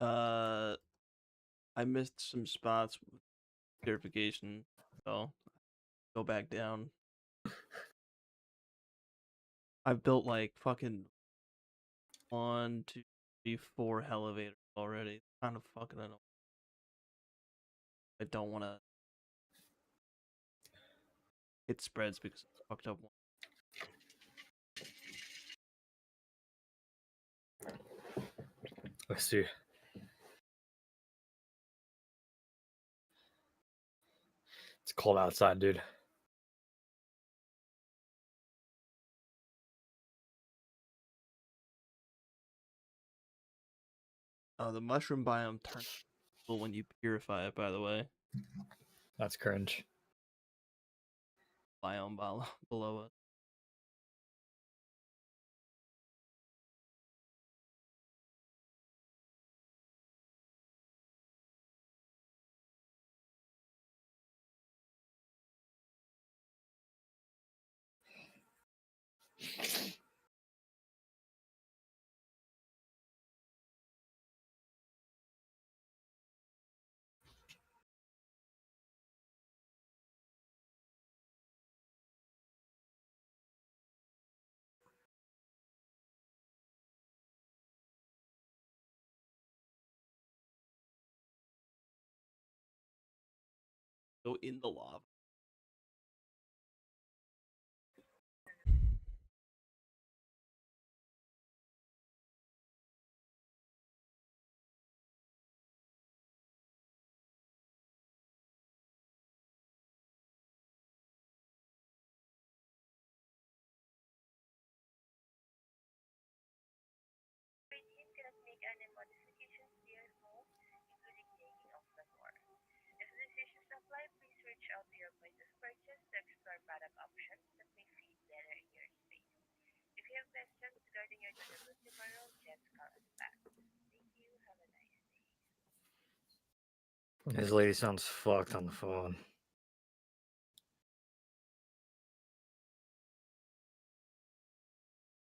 I missed some spots with purification, so go back down. I've built like fucking 1, 2, 3, 4 elevators already. Kind of fucking annoying. I don't want to hit spreads because I fucked up one. Let's see. It's cold outside, dude. The mushroom biome turns blue when you purify it, by the way. That's cringe. Biome below it. Go in the lava. This lady sounds fucked on the phone.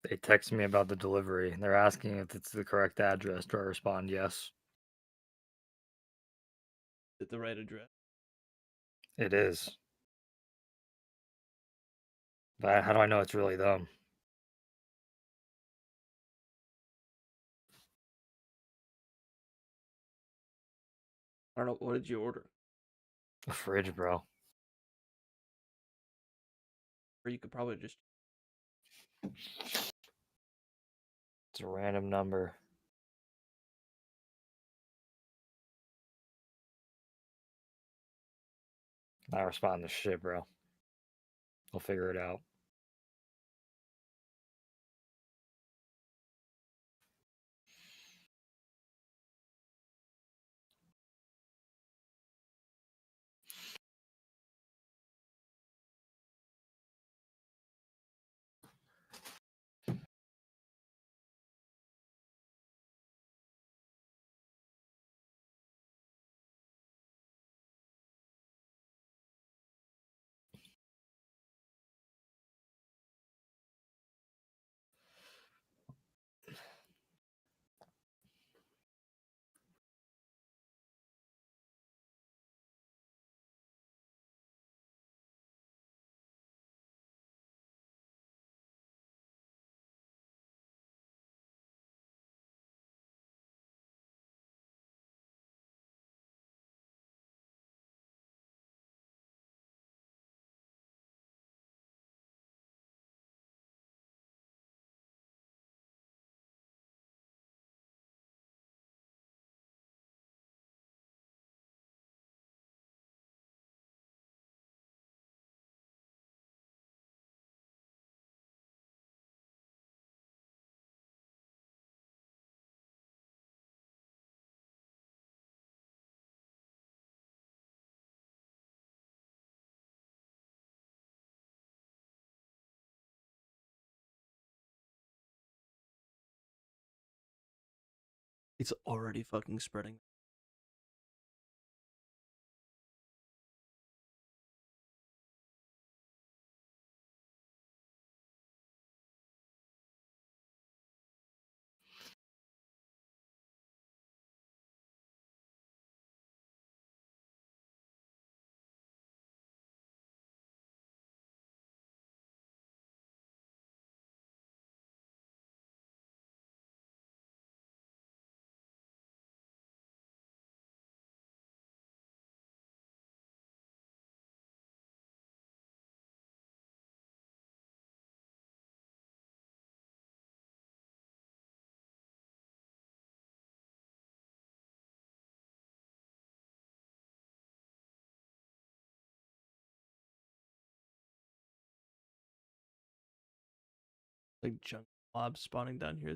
They text me about the delivery. They're asking if it's the correct address. Do I respond yes? Is it the right address? It is. But how do I know it's really them? I don't know. What did you order? A fridge, bro. Or you could probably just. It's a random number. I respond to shit, bro. We'll figure it out. It's already fucking spreading. Like jungle mobs spawning down here.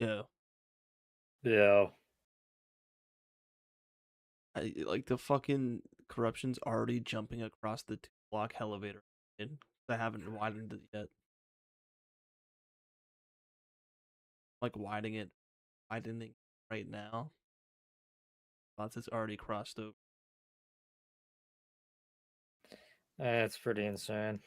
Yeah. Yeah. Like the fucking corruption's already jumping across the 2-block elevator. I haven't widened it yet. Like widening right now. Once it's already crossed over. That's pretty insane.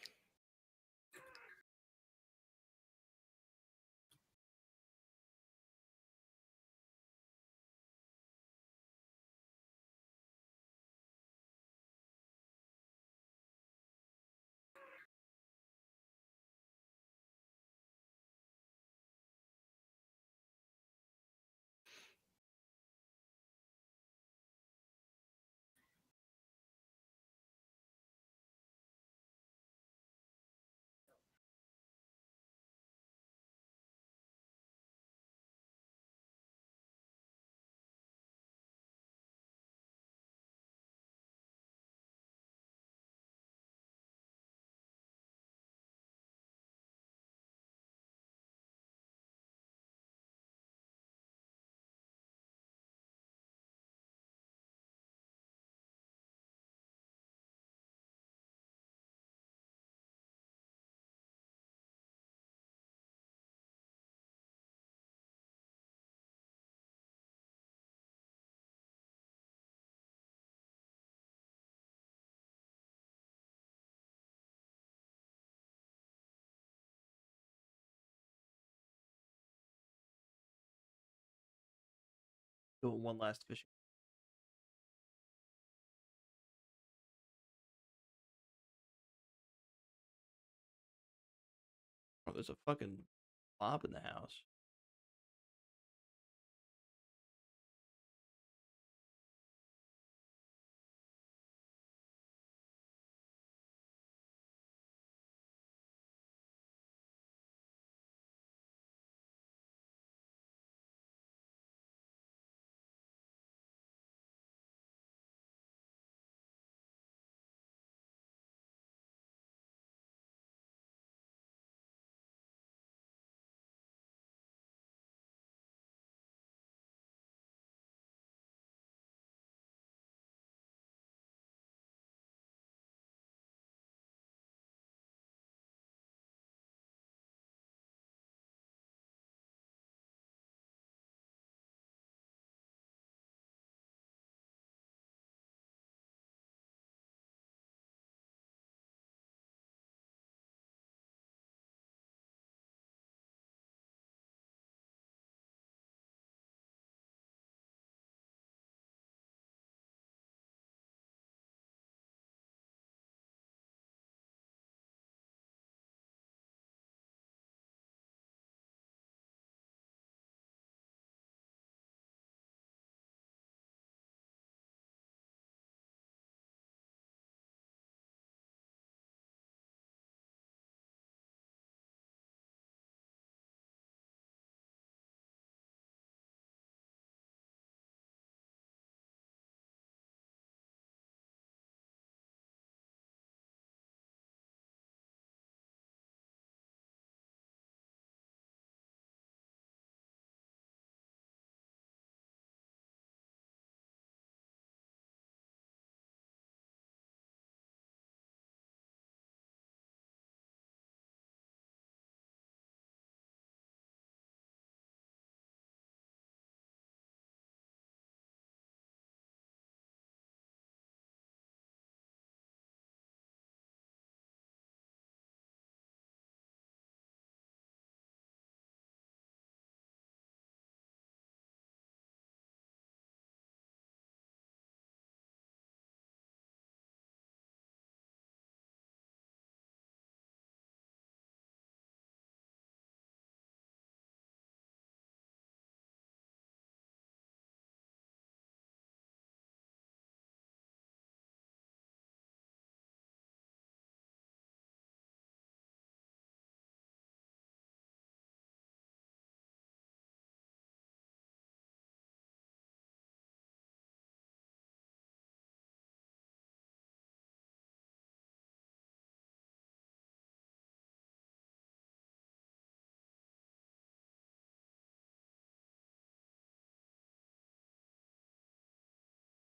Doing one last fishing. Oh, there's a fucking mob in the house.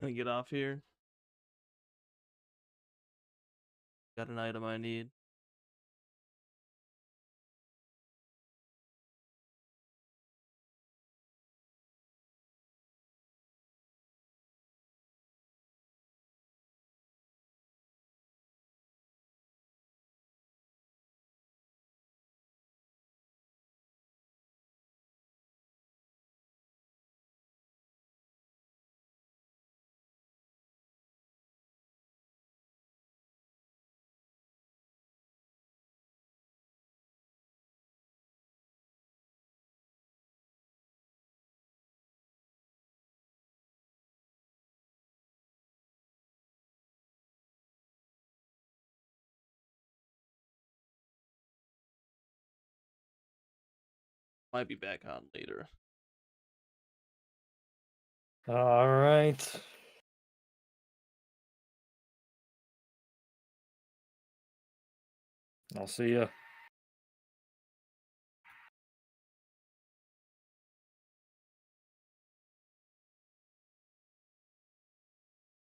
Let me get off here. Got an item I need. Might be back on later. All right. I'll see ya.